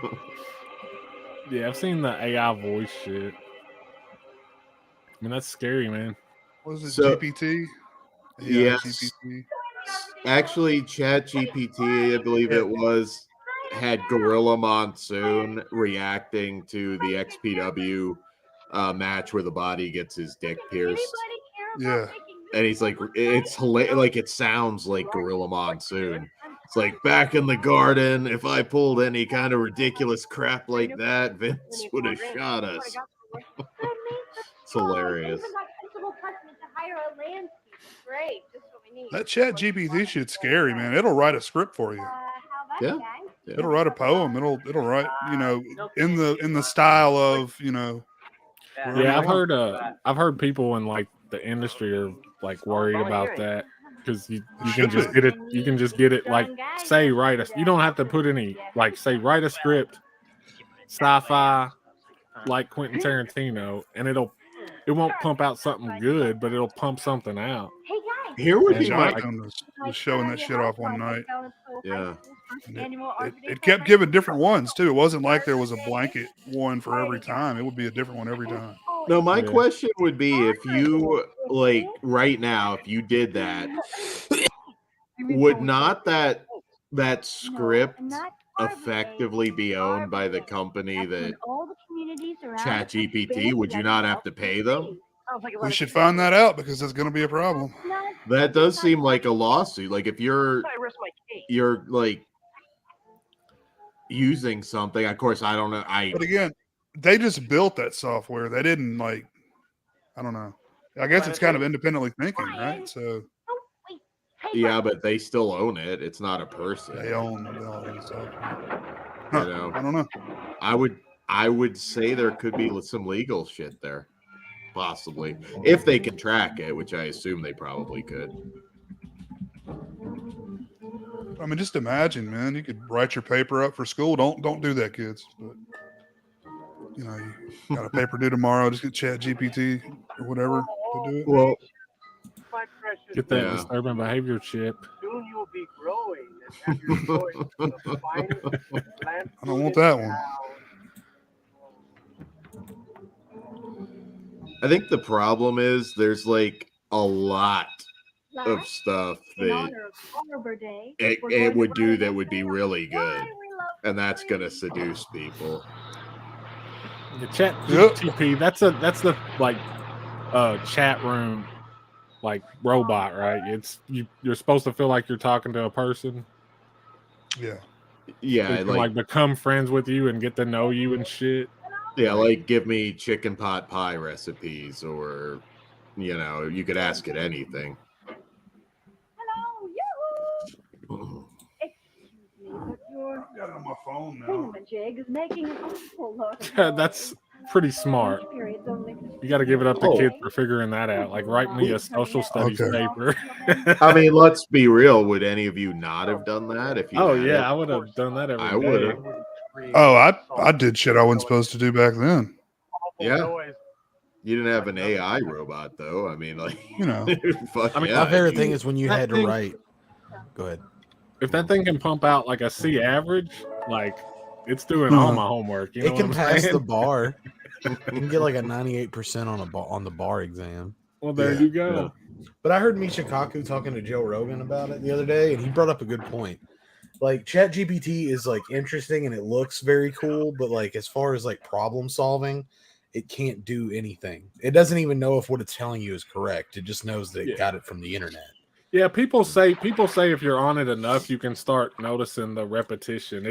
Yeah, I've seen the AI voice shit. I mean, that's scary, man. What was it, So- GPT? Yes. GPT. Actually, ChatGPT, I believe it was, had Gorilla Monsoon reacting to the XPW match where the body gets his dick pierced. Yeah. And he's like, it's hilarious. Like, it sounds like Gorilla Monsoon. It's like, back in the garden, if I pulled any kind of ridiculous crap like that, Vince would have shot us. It's hilarious. That Chat GPT shit's scary, man. It'll write a script for you. Yeah. It'll write a poem. It'll write, you know, in the style of, you know. Yeah, I've heard people in like the industry are like worried about that because you can just get it. You can just get it like say write a. You don't have to put any like say write a script, sci-fi, like Quentin Tarantino, and it won't pump out something good, but it'll pump something out. Here would be my Jonathan was showing that shit off one night. yeah. It kept giving different ones too. It wasn't like there was a blanket one for every time. It would be a different one every time. No, my Yeah. question would be if you like right now, if you did that, would not that script effectively be owned by the company that ChatGPT? Would you not have to pay them? We should find that out because it's going to be a problem. That does seem like a lawsuit. Like if you're like using something, of course I don't know. But again, they just built that software. They didn't like, I don't know. I guess it's kind of independently thinking, right? So yeah, but they still own it. It's not a person. they own the software. You know, I don't know. I would say there could be some legal shit there, possibly, if they can track it, which I assume they probably could. I mean, just imagine, man. You could write your paper up for school. Don't do that, kids. But you know, you got a paper due tomorrow. Just get Chat GPT or whatever to do it. Well, Get that Yeah. disturbing behavior chip. Soon you will be growing and have your choice of the finest plant I don't want that one. I think the problem is there's like a lot of stuff that it would do that would be really good, and that's gonna seduce people. The chat Yep. GTP, that's the like chat room like robot, right? It's you're supposed to feel like you're talking to a person. Yeah. Yeah, They can, like become friends with you and get to know you and shit. yeah, like give me chicken pot pie recipes, or you know, you could ask it anything. Hello, yoo-hoo! Excuse me, but your I got it on my phone now. thingamajig is making an awful lot of That's pretty smart. noise. Periods only. You got to give it up to Oh. kids for figuring that out. Like write me a social studies Okay. paper. I mean, let's be real. Would any of you not have done that if you? Oh had yeah, it? I would have done that every I day. would've. Oh, I did shit I wasn't supposed to do back then. Yeah. You didn't have an AI robot though. I mean, like, You know. fuck I mean, yeah. My favorite thing is when you that had to thing- write. Go ahead. If that thing can pump out like a C average, like it's doing all Uh-huh. my homework. You know It can what I'm pass saying? the bar. You can get like a 98% on the bar exam. Well, there Yeah. you go. But I heard Misha Kaku talking to Joe Rogan about it the other day, and he brought up a good point. Like ChatGPT is like interesting and it looks very cool, but like as far as like problem solving, it can't do anything. It doesn't even know if what it's telling you is correct. It just knows that it got it from the internet. Yeah, people say if you're on it enough, you can start noticing the repetition.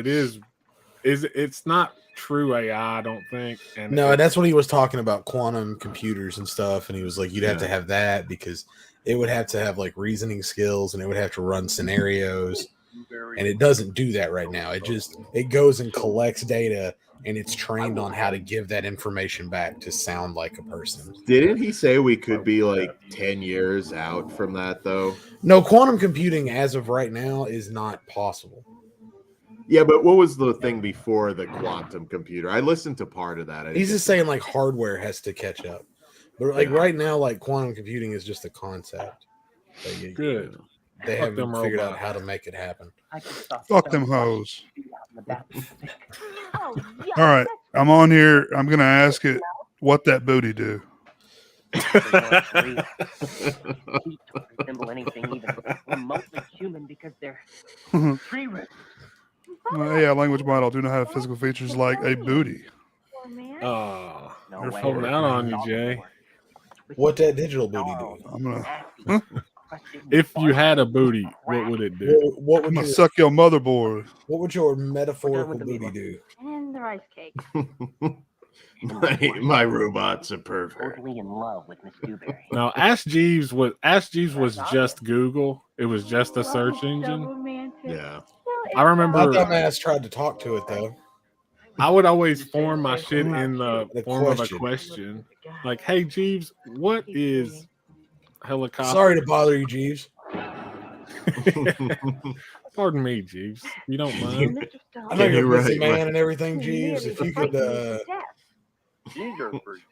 It's not true AI, I don't think. And no, that's what he was talking about, quantum computers and stuff. And he was like, you'd have to have that because it would have to have like reasoning skills and it would have to run scenarios. And it doesn't do that right now. It goes and collects data and it's trained on how to give that information back to sound like a person. Didn't he say we could be like 10 years out from that though? No, quantum computing as of right now is not possible. Yeah, but what was the thing before the quantum computer? I listened to part of that. He's just saying like hardware has to catch up. But like right now, like quantum computing is just a concept. Good. They haven't figured out how to make it happen. Fuck them hoes. All right, I'm on here. I'm gonna ask it what that booty do. Resemble anything even remotely human because they're tree roots. Yeah, language model do not have physical features like a booty. Oh, you're holding out on you, Jay. What that digital booty do? I'm gonna. If you had a booty, what would it do? What I'm would gonna suck your motherboard. What would your metaphorical booty do? And the rice cake. my robot's a pervert. Totally in love with Miss Dewberry. No, Ask Jeeves was just Google. It was just a search engine. Yeah. I remember My dumbass tried to talk to it though. I would always form my shit in the form of a question. Like, hey Jeeves, what is helicopter? Sorry to bother you, Jeeves. Pardon me, Jeeves. You don't mind? I know you're a busy man and everything, Jeeves. If you could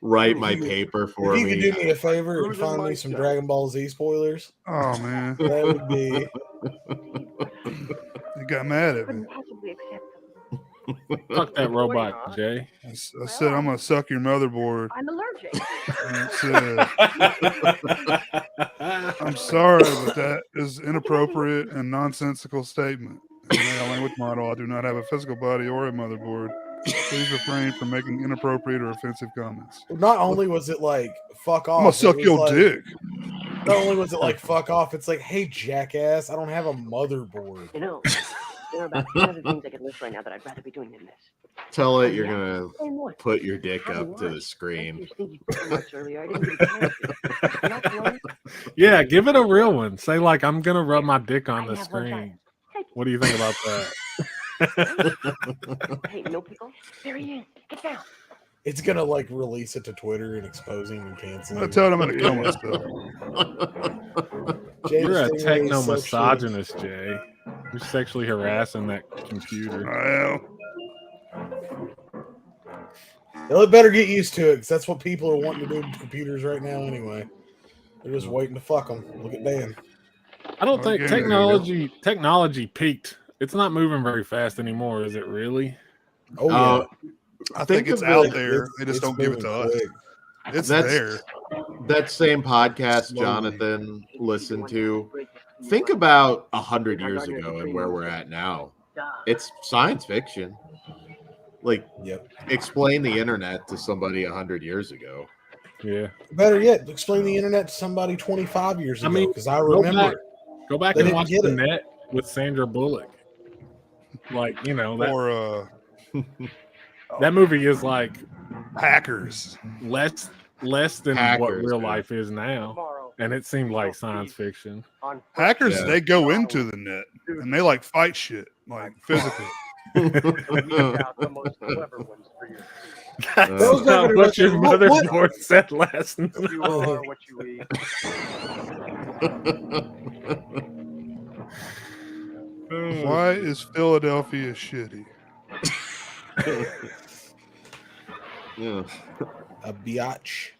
write my paper for me. If you could do me a favor and find me some Dragon Ball Z spoilers. Oh man, that would be. You got mad at me. Fuck that robot, Jay. I said I'm gonna suck your motherboard. I'm allergic. I'm sorry, but that is inappropriate and nonsensical statement. In a language model, I do not have a physical body or a motherboard. Please refrain from making inappropriate or offensive comments. Not only was it like fuck off, I'm gonna suck your dick. Not only was it like fuck off, it's like, hey jackass, I don't have a motherboard. You know, there are about 10 other things I could list right now that I'd rather be doing than this. Tell it you're gonna put your dick up to the screen. Yeah, give it a real one. Say like, I'm gonna rub my dick on the screen. What do you think about that? Hey, no pickle. There he is. Get down. It's gonna like release it to Twitter and exposing and canceling. I told him I'm gonna kill myself. You're a techno misogynist, Jay. You're sexually harassing that computer. I am. They'll better get used to it because that's what people are wanting to do to computers right now anyway. They're just waiting to fuck them. Look at Dan. I don't think technology peaked. It's not moving very fast anymore, is it really? Oh yeah. I think it's out there. They just don't give it to us. It's there. That same podcast Jonathan listened to. Think about 100 years ago and where we're at now. It's science fiction. Like, explain the internet to somebody 100 years ago. Yeah. Better yet, explain the internet to somebody 25 years ago. Because I remember. Go back and watch The Net with Sandra Bullock. Like, you know, that, that movie is like Hackers. Less than what real life is now. And it seemed like science fiction. Hackers, they go into the net and they like fight shit, like physically. That's not what your motherboard said last night. You are what you eat. Why is Philadelphia shitty? Yeah. A biatch.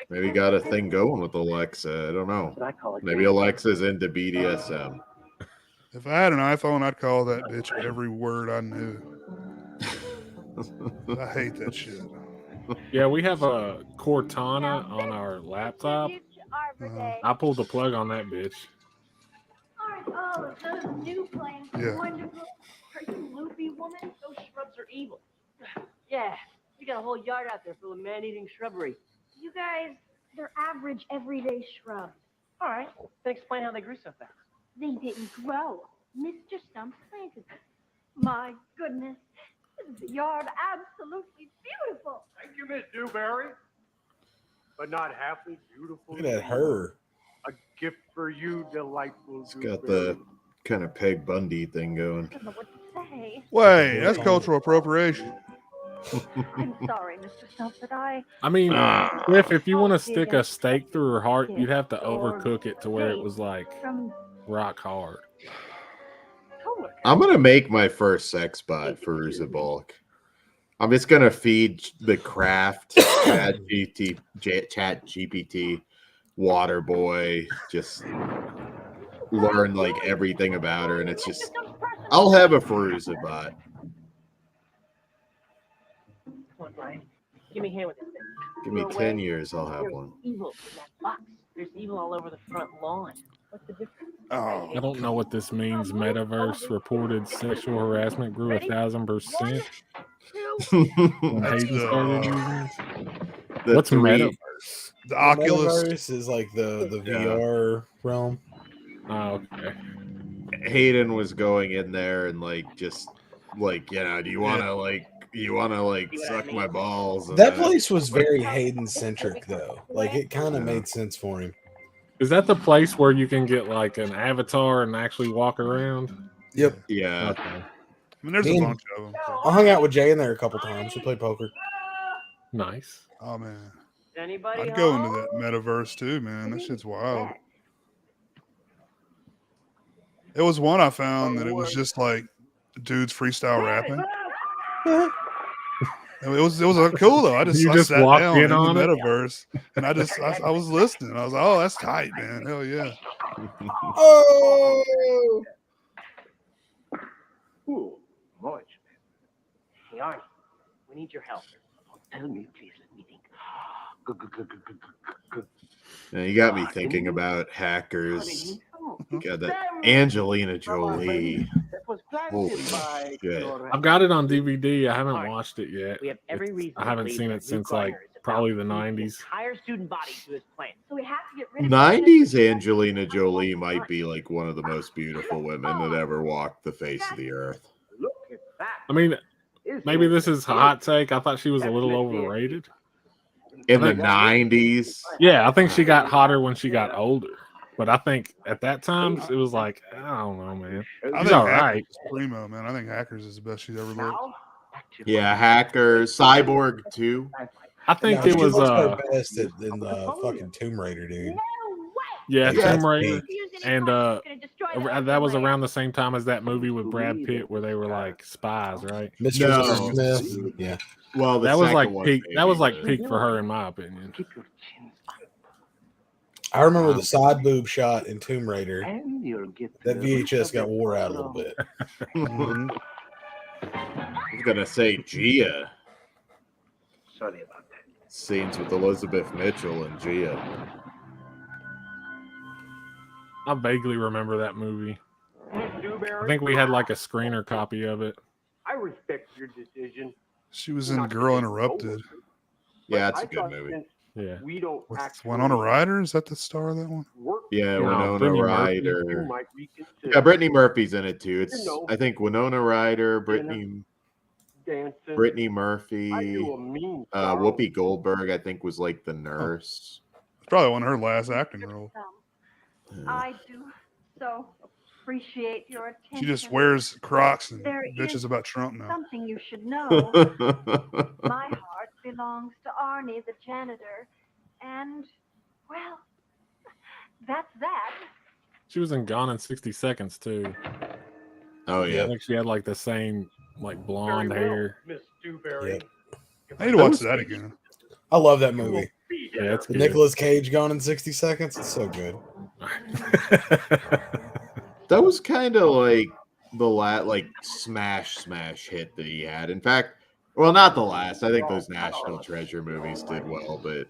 Maybe got a thing going with Alexa. I don't know. Maybe Alexa's into BDSM. If I had an iPhone, I'd call that bitch every word I knew. I hate that shit. Yeah, we have a Cortana on our laptop. I pulled the plug on that bitch. Oh, those new planes. Yeah. Wonderful. Are you loopy, woman? Those shrubs are evil. Yeah, you got a whole yard out there full of man-eating shrubbery. You guys, they're average everyday shrubs. All right, then explain how they grew so fast. They didn't grow. Mr. Stump planted them. My goodness, this is a yard absolutely beautiful. Thank you, Miss Dewberry. But not half as beautiful. Look at her. A gift for you, delightful. It's got the kind of Peg Bundy thing going. I don't know what to say. Wait, that's cultural appropriation. I'm sorry, Mr. Stump, but I mean, if you want to stick a stake through her heart, you'd have to overcook it to where it was like rock hard. I'm gonna make my first sex bot for Ruzabalk. I'm just gonna feed the craft chat GPT water boy, just learn like everything about her, and it's just I'll have a Feruza bot. Come on, Brian. Give me a hand with this thing. Give me 10 years, I'll have There's one. evil in that box. There's evil all over the front lawn. What's the difference? Oh, I don't know what this means. Metaverse reported sexual harassment grew 1,000%. When That's Hayden the- started using it. The What's three- Metaverse? the Oculus. Metaverse is like the VR realm. Oh, okay. Hayden was going in there and like just like, yeah, do you wanna like suck my balls? And That place was very Hayden centric though. Like it kind of made sense for him. Is that the place where you can get like an avatar and actually walk around? Yep. Yeah. Okay. I mean, there's a Me and- bunch of them. I hung out with Jay in there a couple times. We played poker. Nice. Oh man, Is anybody I'd go home? into that metaverse too, man. That shit's wild. It was one I found that it was just like dudes freestyle rapping. It was cool though. I You I just sat walked down in in the on it? metaverse and I was listening. I was like, oh, that's tight, man. Hell yeah. Oh, Ooh, much. Hey, Arnie, we need your help. Tell me, please. Let me think. Yeah, you got me thinking about hackers. Got that Angelina Jolie. Holy shit. I've got it on DVD. I haven't watched it yet. We have every reason. I haven't to seen believe it that Luke since like Garner is about probably to the feed 90s. Entire student body to his plan. So we have to get rid of 90s Angelina Jolie might be like one of the most beautiful women that ever walked the face of the earth. Look at that. I mean, maybe this is a hot take. I thought she was a little overrated. In the 90s. Yeah, I think she got hotter when she got older. But I think at that time it was like, I don't know, man. I She's think all Hackers right. is primo, man. I think Hackers is the best she's ever looked. Yeah, Hackers, Cyborg 2. I think no, it she was looks her best in the fucking Tomb Raider, dude. yeah, Yeah, Tomb Raider. peak. And that was around the same time as that movie with Brad Pitt where they were like spies, right? Mr. No. Smith. Yeah. Well, That was like second one peak. That was like maybe, peak for her, in my opinion. I remember the side boob shot in Tomb Raider. And you'll get That VHS got wore out a little bit. Mhm. I was gonna say Gia. Sorry about that. Scenes with Elizabeth Mitchell and Gia. I vaguely remember that movie. Miss Dewberry, I think we had like a screener copy of it. I respect your decision. She was in Girl Interrupted. Yeah, it's I a good thought movie. since Yeah. We don't With actually Winona Ryder? Is that the star of that one? work Yeah, No, Winona Brittany Murphy. Ryder. you might reconsider Yeah, Brittany Murphy's in it too. It's You know. I think Winona Ryder, dancing. Brittany I Murphy, do a mean job. Whoopi Goldberg. I think was like the nurse. It's probably one of her last acting roles. I do so appreciate your attention. She just wears Crocs and There bitches is about Trump now. something you should know. My heart belongs to Arnie, the janitor, and well, that's that. She was in Gone in 60 Seconds too. Oh I yeah. think she had like the same like blonde Very well, hair. Miss Dewberry. Yep. I need to watch that again. I love that movie. Yeah, it's The good. Nicolas Cage Gone in 60 Seconds. It's so good. That was kind of like the smash hit that he had. In fact, well, not the last. I think those National Treasure movies did well, but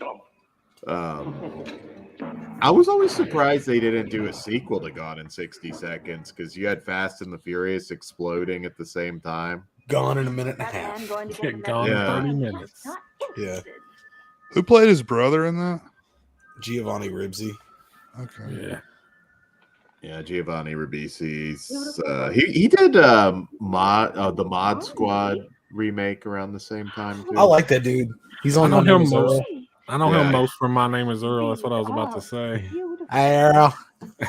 I was always surprised they didn't do a sequel to Gone in 60 Seconds because you had Fast and the Furious exploding at the same time. Gone in a minute and a That man half. going to get the Gone in Yeah. 30 Just minutes. not Yeah. interested. Who played his brother in that? Giovanni Ribisi. Okay. Yeah. Yeah, Giovanni Ribisi's he did the Mod Squad remake around the same time too. I like that dude. He's I on know My Name him is most. Earl. I know Yeah. him most from My Name is Earl. That's what I was about to say. Hey, Earl.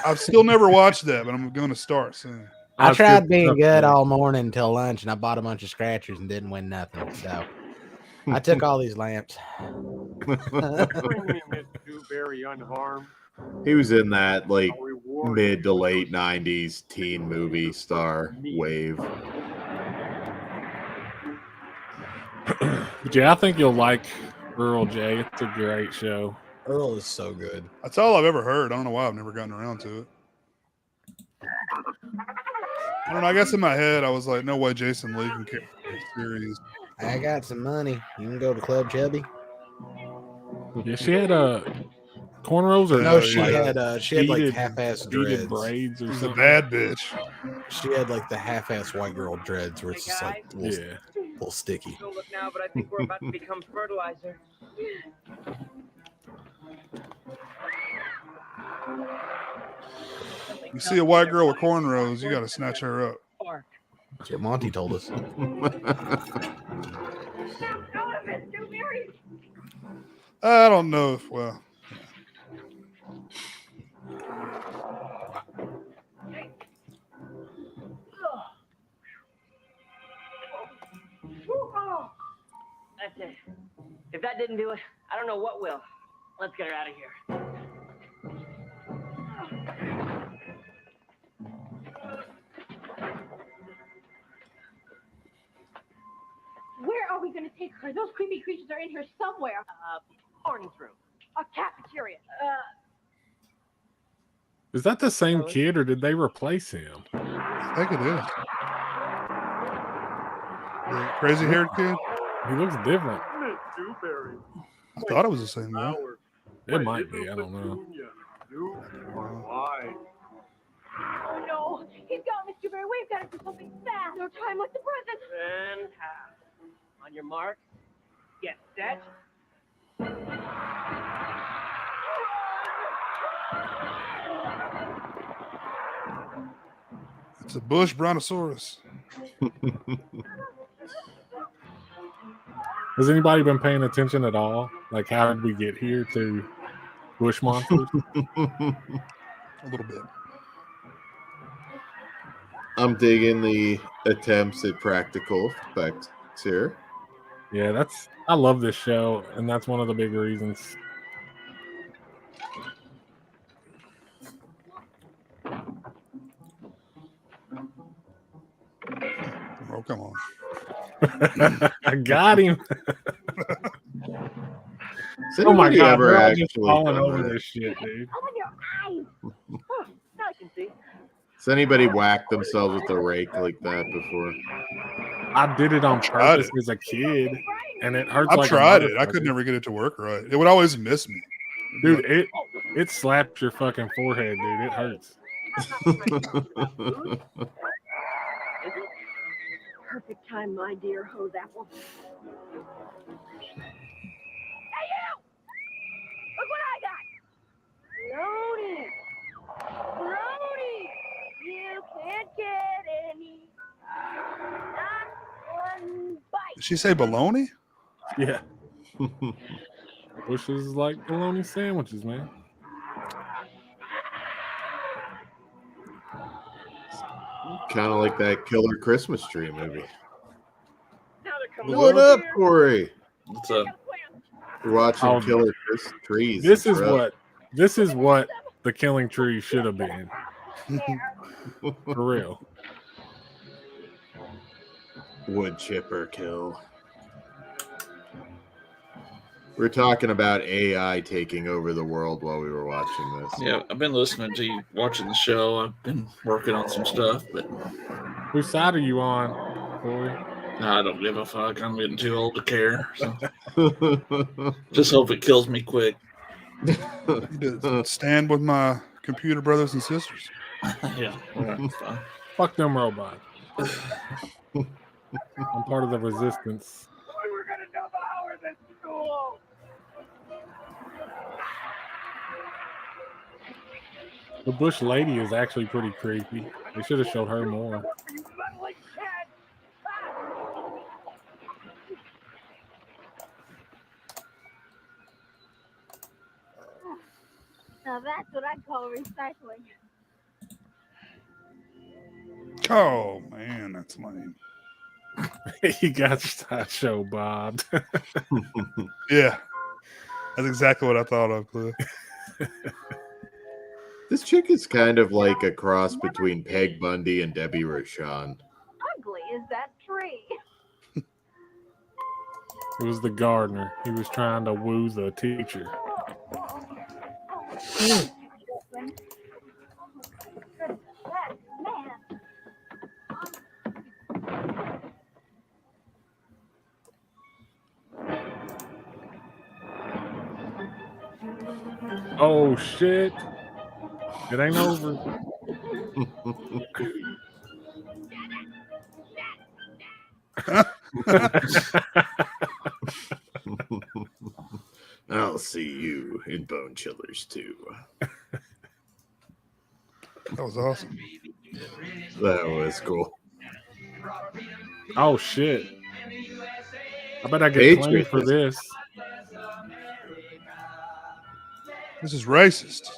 I've still never watched that, but I'm going to start soon. I That's tried good being stuff, good man. all morning until lunch, and I bought a bunch of scratchers and didn't win nothing. So I took all these lamps. Bring me Miss Dewberry unharmed. He was in that like mid to late 90s teen movie star wave. But yeah, I think you'll like Earl J. It's a great show. Earl is so good. That's all I've ever heard. I don't know why I've never gotten around to it. I don't know. I guess in my head, I was like, no way Jason Lee can carry this series. I got some money. You can go to Club Chubby. Yeah, she had cornrows or No, Oh, she yeah. had like beaded- half-ass beaded dreads. braids or She's a something. bad bitch. She had like the half-ass white girl dreads where it's just like a little sticky. Don't look now, but I think we're about to become fertilizer. You see a white girl with cornrows, you got to snatch her up. That's what Monty told us. I don't know if, well, That's it. If that didn't do it, I don't know what will. Let's get her out of here. Where are we going to take her? Those creepy creatures are in here somewhere. Arnie's room. A cafeteria. Is that the same kid or did they replace him? I think it is. The crazy haired kid? He looks different. Miss Dewberry. I thought it was the same guy. It might be. I don't know. You are wise. Oh, no. He's got Miss Dewberry. We've got to do something fast. No time like the present. And half. On your mark. Get set. It's a bush brontosaurus. Has anybody been paying attention at all? Like, how did we get here to bush monsters? A little bit. I'm digging the attempts at practical effects here. Yeah, I love this show, and that's one of the big reasons. Oh, come on. I got him. Oh my God, ever we're all just actually falling done over that? this shit, dude. On your eyes. Now I can see. Has anybody whacked themselves with a rake like that before? I did it on tried purpose as a kid, and it hurts. I've like a tried it. I could motherfucker. never get it to work right. It would always miss me. Dude, it slaps your fucking forehead, dude. It hurts. Perfect time, my dear hose apple. Hey, you! Look what I got! Loaded! Loaded! You can't get any. Not one bite. Did she say baloney? Yeah. Bushes like bologna sandwiches, man. Kind of like that Killer Christmas Tree movie. Now they're coming What over up, here. Corey? What's up? You're watching Oh, Killer Christmas Trees. This is bro. what the Killing Tree should have been. For real. Wood chipper kill. We're talking about AI taking over the world while we were watching this. Yeah, I've been listening to you, watching the show. I've been working on some stuff, but Whose side are you on, Corey? I don't give a fuck. I'm getting too old to care. So just hope it kills me quick. Stand with my computer brothers and sisters. Yeah. Fuck them robots. I'm part of the resistance. We were gonna double hours at school. The bush lady is actually pretty creepy. They should have showed her more. You meddling kid. Now that's what I call recycling. Oh man, that's lame. He got show bobbed. Yeah, that's exactly what I thought of, Cliff. This chick is kind of like a cross between Peg Bundy and Debbie Rochon. Ugly is that tree. It was the gardener. He was trying to woo the teacher. Oh shit. It ain't over. I'll see you in Bone Chillers too. That was awesome. That was cool. Oh shit. I bet I get claimed for this. This is racist.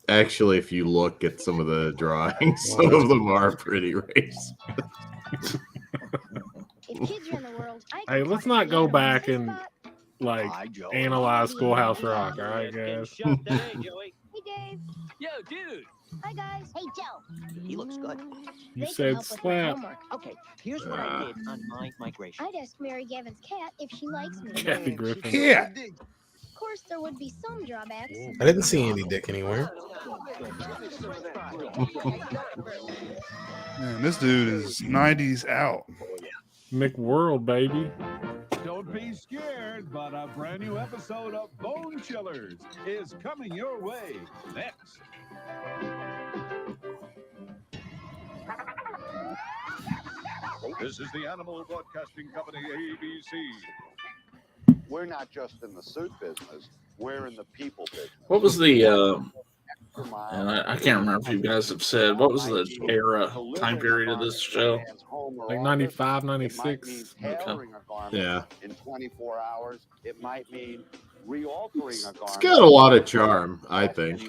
Actually, if you look at some of the drawings, some of them are pretty racist. Hey, let's not go back and like analyze Schoolhouse Rock, all right, guys? Hey, Dave. Yo, dude. Hi, guys. Hey, Joe. He looks good. You said slap. Okay, here's what I did on my migration. I'd ask Mary Gavin's cat if she likes me. Kathy Griffin. Yeah. Of course, there would be some drawbacks. I didn't see Andy Dick anywhere. Man, this dude is 90s out. McWorld, baby. Don't be scared, but a brand new episode of Bone Chillers is coming your way next. This is the Animal Broadcasting Company, ABC. We're not just in the suit business, we're in the people business. What was the and I can't remember if you guys have said, what was the era, time period of this show? Like 95, 96. Okay. Yeah. In 24 hours, it might mean realtering a garment. It's got a lot of charm, I think.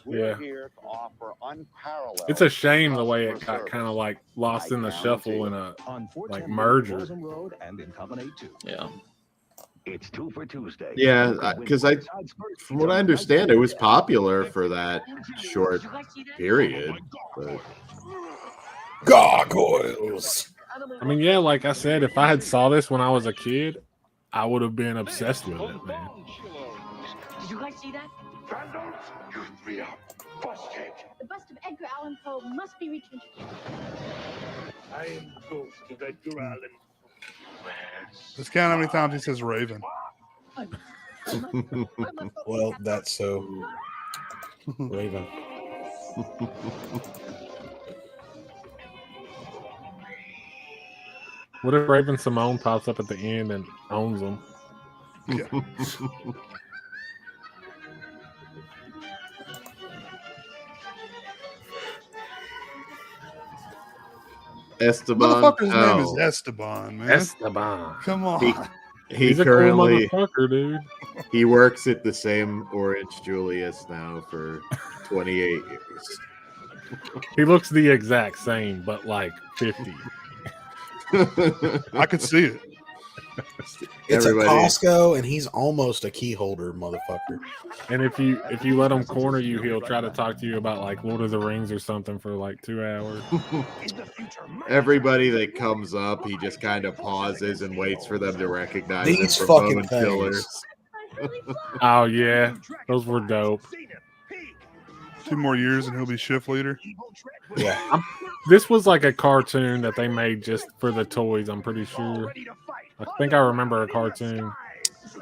Yeah. Here to offer unparalleled. It's a shame the way it got kind of like lost in the shuffle in a like merger. Yeah. It's 2 for Tuesday. Yeah, because from what I understand, it was popular for that short period. But... Gargoyles. I mean, yeah, like I said, if I had saw this when I was a kid, I would have been obsessed with it, man. Did you guys see that? Vandals, you three are busted. The bust of Edgar Allan Poe must be returned. I am ghost of Edgar Allan. Let's count how many times he says Raven. Well, that's so Raven. What if Raven Simone pops up at the end and owns them? Yeah. Esteban. Motherfucker's name is Esteban, man. Esteban. Come on. He's currently cool motherfucker, dude. He works at the same Orange Julius now for 28 years. He looks the exact same, but like 50. I could see it. It's a Costco, and he's almost a key holder, motherfucker. And if you let him corner you, he'll try to talk to you about like Lord of the Rings or something for like 2 hours. Everybody that comes up, he just kind of pauses and waits for them to recognize These him from fucking Bone Killers. Oh yeah, those were dope. 2 more years and he'll be shift leader. Yeah. This was like a cartoon that they made just for the toys, I'm pretty sure. I think I remember a cartoon.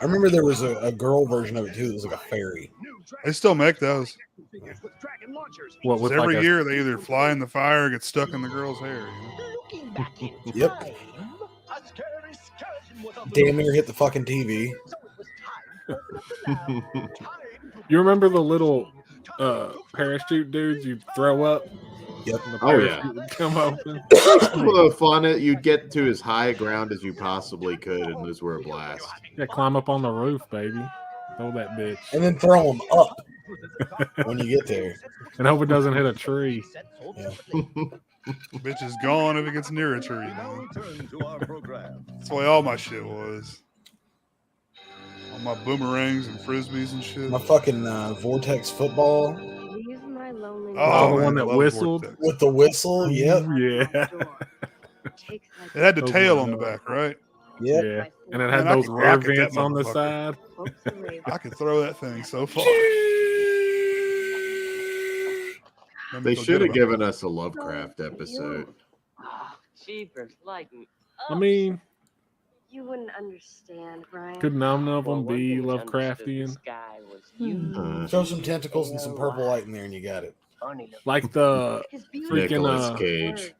I remember there was a girl version of it too. It was like a fairy. They still make those. What with Every like year they either fly in the fire or get stuck in the girl's hair. Yep. Damn near hit the fucking TV. You remember the little parachute dudes you throw up? Yep. And the Oh, yeah. parachute would come open. Some of the fun, you'd get to as high ground as you possibly could, and those were a blast. Yeah, climb up on the roof, baby. Throw that bitch. And then throw them up when you get there. And hope it doesn't hit a tree. Yeah. Bitch is gone if it gets near a tree. Man. That's the way all my shit was. All my boomerangs and frisbees and shit. My fucking Vortex football. Oh, the one that whistled Vortex. With the whistle, yep. Yeah. It had the Those tail were on the dope. back, right? Yep. Yeah. And it had Man, I those could air rocket that vents on the motherfucker. side. I could throw that thing so far. They should have given us a Lovecraft episode. Jeepers, like me. I mean, You wouldn't understand, Brian. could none of Well, them one be thing was understood, the Lovecraftian? sky was huge. Throw some tentacles and some purple light in there, and you got it. Like the freaking Nicolas Cage.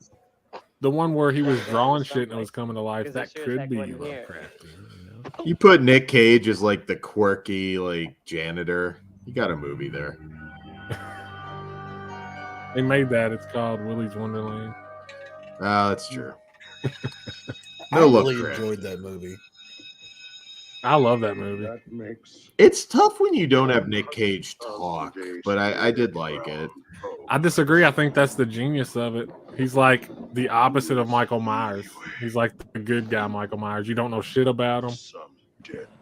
the one where he was drawing shit and it was coming to life. That could be Lovecraftian. You put Nick Cage as like the quirky like janitor. You got a movie there. They made that. It's called Willy's Wonderland. Ah, that's true. I No really Lovecraft. enjoyed that movie. I love that movie. It's tough when you don't have Nick Cage talk, but I did like it. I disagree. I think that's the genius of it. He's like the opposite of Michael Myers. He's like the good guy, Michael Myers. You don't know shit about him.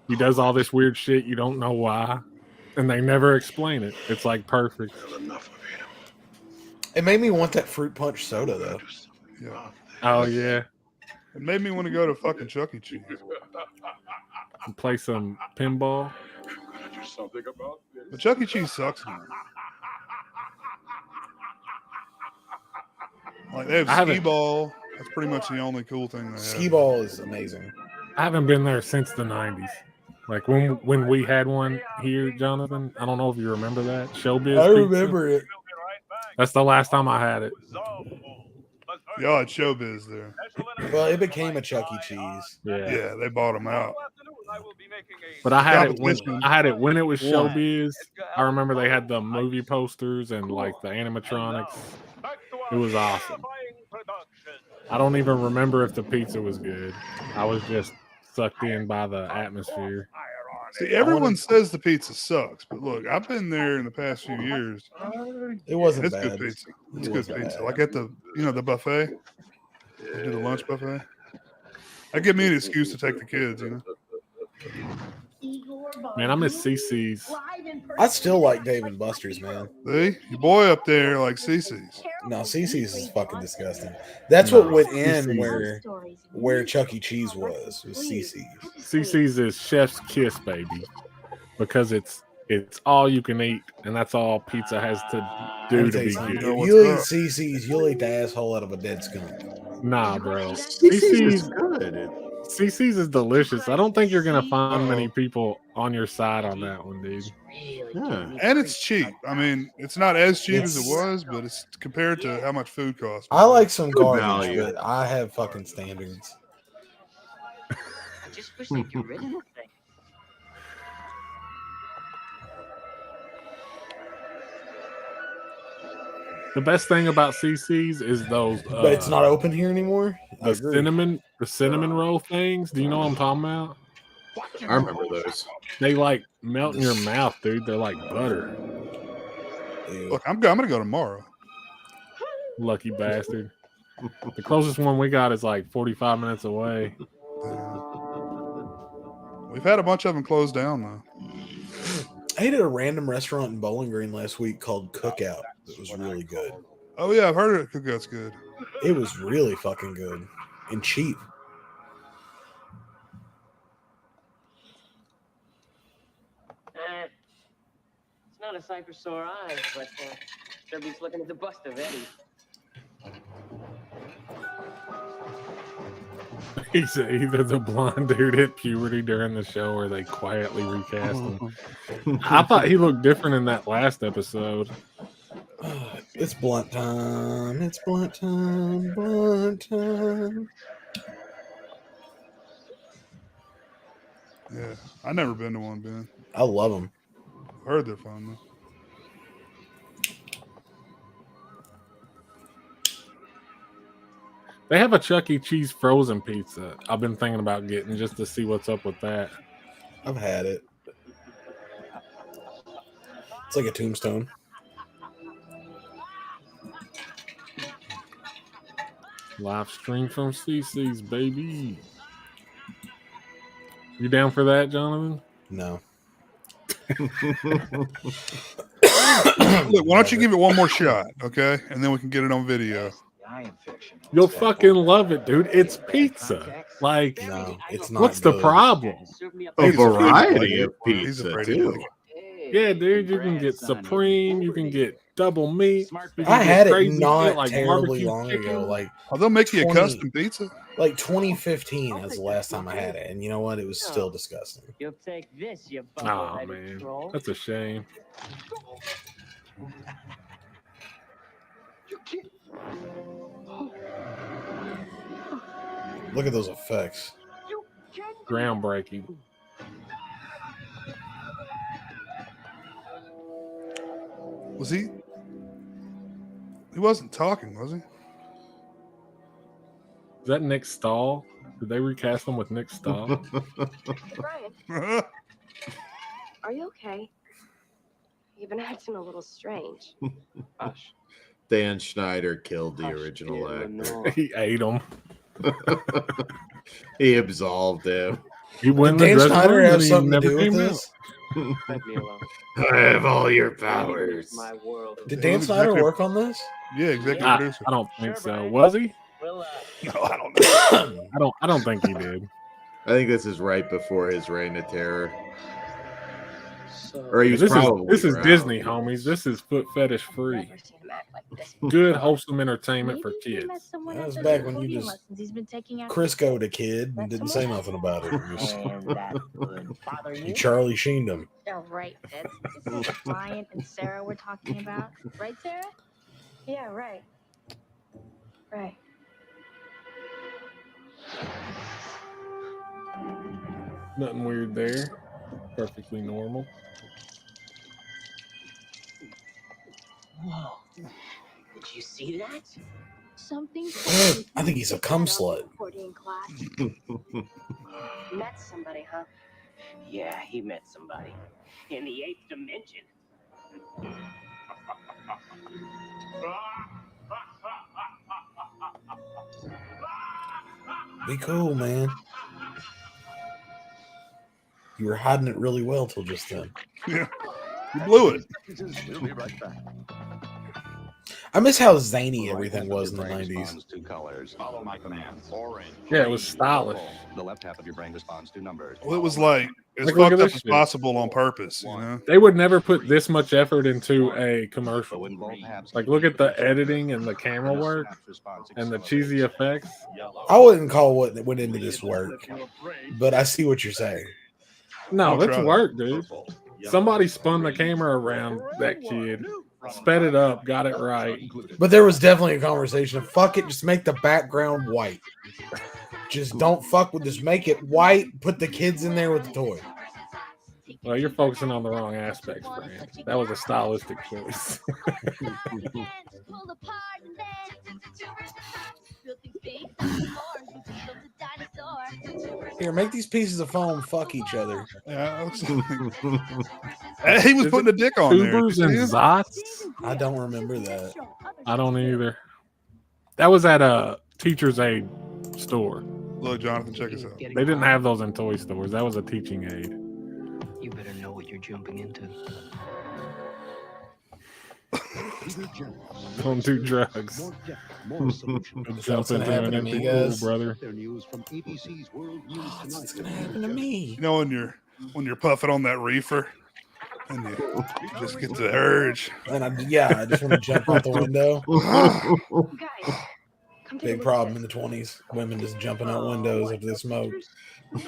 He does all this weird shit. You don't know why. And they never explain it. It's like perfect. It made me want that fruit punch soda, though. Yeah. Oh, yeah. It made me want to go to fucking Chuck E. Cheese. And play some pinball. But Chuck E. Cheese sucks, man. Like they have skee ball. That's pretty much the only cool thing they have. Skee ball is amazing. I haven't been there since the 90s. Like when we had one here, Jonathan. I don't know if you remember that. Showbiz I Pizza. remember it. That's the last time I had it. Y'all had Showbiz there. Well, it became a Chuck E. Cheese. Yeah, they bought them out. But I had it when it was Yeah. Showbiz. I remember they had the movie posters and like the animatronics. It was awesome. I don't even remember if the pizza was good. I was just sucked in by the atmosphere. See, everyone says the pizza sucks, but look, I've been there in the past few years. It wasn't It's bad. good pizza. It's It good wasn't pizza. bad. Like at the the buffet. They do the lunch buffet. That give me an excuse to take the kids, Man, I miss CC's. I still like Dave and Buster's, man. See, your boy up there like CC's. No, CC's is fucking disgusting. That's what went in CC's. where Chuck E. Cheese was CC's. CC's is chef's kiss, baby, because it's all you can eat, and that's all pizza has to do to be good. If you eat CC's, you'll eat the asshole out of a dead skunk. Nah, bro. CC's is good. CC's is delicious. I don't think you're gonna find many people on your side on that one, dude. Yeah. And it's cheap. I mean, it's not as cheap as it was, but it's compared to how much food costs. I like some garbage, value. but I have fucking standards. I just wish they'd get rid of the thing. The best thing about CC's is those. But it's not open here anymore. I The agree. cinnamon roll things. Do you know what I'm talking about? I remember those. They like melt in your mouth, dude. They're like butter. Look, I'm gonna go tomorrow. Lucky bastard. The closest one we got is like 45 minutes away. We've had a bunch of them closed down though. I ate at a random restaurant in Bowling Green last week called Cookout. It was really good. Oh yeah, I've heard it. Cookout's good. It was really fucking good and cheap. It's not a sight for sore eyes, but sure beats looking at the bust of Eddie. He's either the blonde dude hit puberty during the show or they quietly recast him. I thought he looked different in that last episode. It's blunt time. It's blunt time. Blunt time. Yeah, I never been to one, Ben. I love them. Heard they're fun though. They have a Chuck E. Cheese frozen pizza. I've been thinking about getting just to see what's up with that. I've had it. It's like a tombstone. Live stream from CC's, baby. You down for that, Jonathan? No. Look, why don't you give it one more shot, okay? And then we can get it on video. You'll fucking love it, dude. It's pizza. Like, no, it's not. What's the problem? A variety of pizza, too. Yeah, dude. You can get supreme. You can get double meat. I had it not terribly long ago. Like, they'll make you a custom pizza. Like 2015 is the last time I had it, and you know what? It was still disgusting. You'll take this, you Oh man, that's a shame. Look at those effects. Groundbreaking. Was he? He wasn't talking, was he? Is that Nick Stahl? Did they recast him with Nick Stahl? Brian, are you okay? You've been acting a little strange. Hush. Dan Schneider killed the original actor. He ate him. He absolved him. He went Did Dan Schneider have something to do with this? I have all your powers. Did Dan Snyder work on this? Yeah, executive producer. I don't think so. Was he? No, I don't know. I don't think he did. I think this is right before his reign of terror. Or he's this probably is around. Disney, homies. This is foot fetish free. Good, wholesome entertainment for kids. That was back when you just Crisco'd a kid and didn't say nothing about it. You Charlie Sheened him. Yeah, right. This is Brian and Sarah we're talking about. Right, Sarah? Yeah, right. Right. Nothing weird there. Perfectly normal. Whoa. Did you see that? Something. I think he's a cum slut. Met somebody, huh? Yeah, he met somebody in the 8th dimension. Be cool, man. You were hiding it really well till just then. Yeah, you blew it. We'll be right back. I miss how zany everything was in the 90s. To colors. Follow my commands. Orange. Yeah, it was stylish. The left half of your brain responds to numbers. Well, it was like as Like, look fucked at up this as shit. possible on purpose, you know? They would never put this much effort into a commercial. Like, look at the editing and the camera work and the cheesy effects. I wouldn't call what went into this work, but I see what you're saying. No, I'll that's try. work, dude. Somebody spun the camera around that kid, sped it up, got it right. But there was definitely a conversation of fuck it, just make the background white. Just don't fuck with this. Make it white. Put the kids in there with the toy. Well, you're focusing on the wrong aspects, Brian. That was a stylistic choice. Here, make these pieces of foam fuck each other. Yeah, he was putting a dick on there. Tubers and Zots? I don't remember that. I don't either. That was at a teacher's aid store. Look, Jonathan, check this out. They didn't have those in toy stores. That was a teaching aid. You better know what you're jumping into. Don't do drugs. What's Jump gonna into happen an to empty me, pool, guys? brother. Their news from ABC's World News Tonight. What's gonna happen to me? You know when you're puffing on that reefer and you just get the urge. And I just want to jump out the window. Guys, Big problem in the 20s. Women just jumping out windows after the smoke.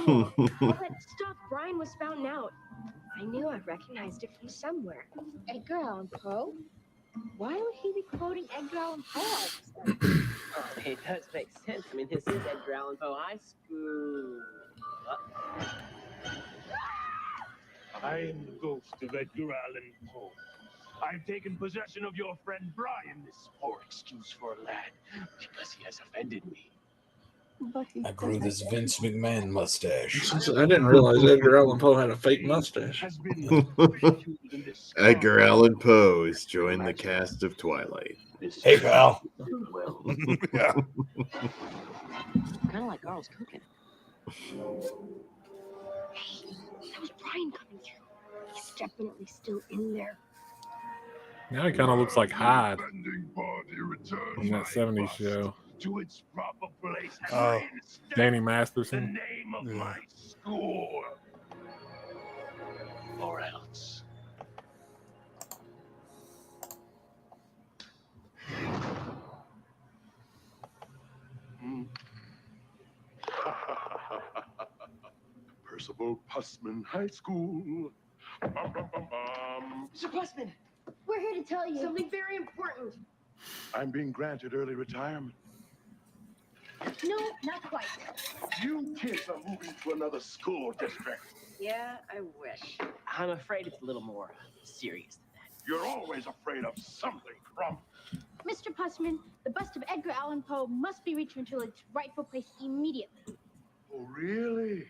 No, all that stuff Brian was spouting out. I knew I recognized it from somewhere. Edgar Allan Poe? Why would he be quoting Edgar Allan Poe all of a sudden? Oh, it does make sense. I mean, this is Edgar Allan Poe High School. I am the ghost of Edgar Allan Poe. I've taken possession of your friend Brian, this poor excuse for a lad, because he has offended me. I grew this Vince McMahon mustache. I didn't realize Edgar Allan Poe had a fake mustache. Edgar Allan Poe has joined the cast of Twilight. Hey, pal. Yeah. Kind of like Carl's cooking. Hey, that was Brian coming through. He's definitely still in there. Now he kind of looks like Hyde in that 70s show. To its proper place. Oh. Danny The Masterson. name of Yeah. my school. Or else. Percival Pussman High School. Bum, bum, bum, bum. Mr. Bussman, we're here to tell you something very important. I'm being granted early retirement. No, not quite. You kids are moving to another school district. Yeah, I wish. I'm afraid it's a little more serious than that. You're always afraid of something, Crump. Mr. Pussman, the bust of Edgar Allan Poe must be returned to its rightful place immediately. Oh, really?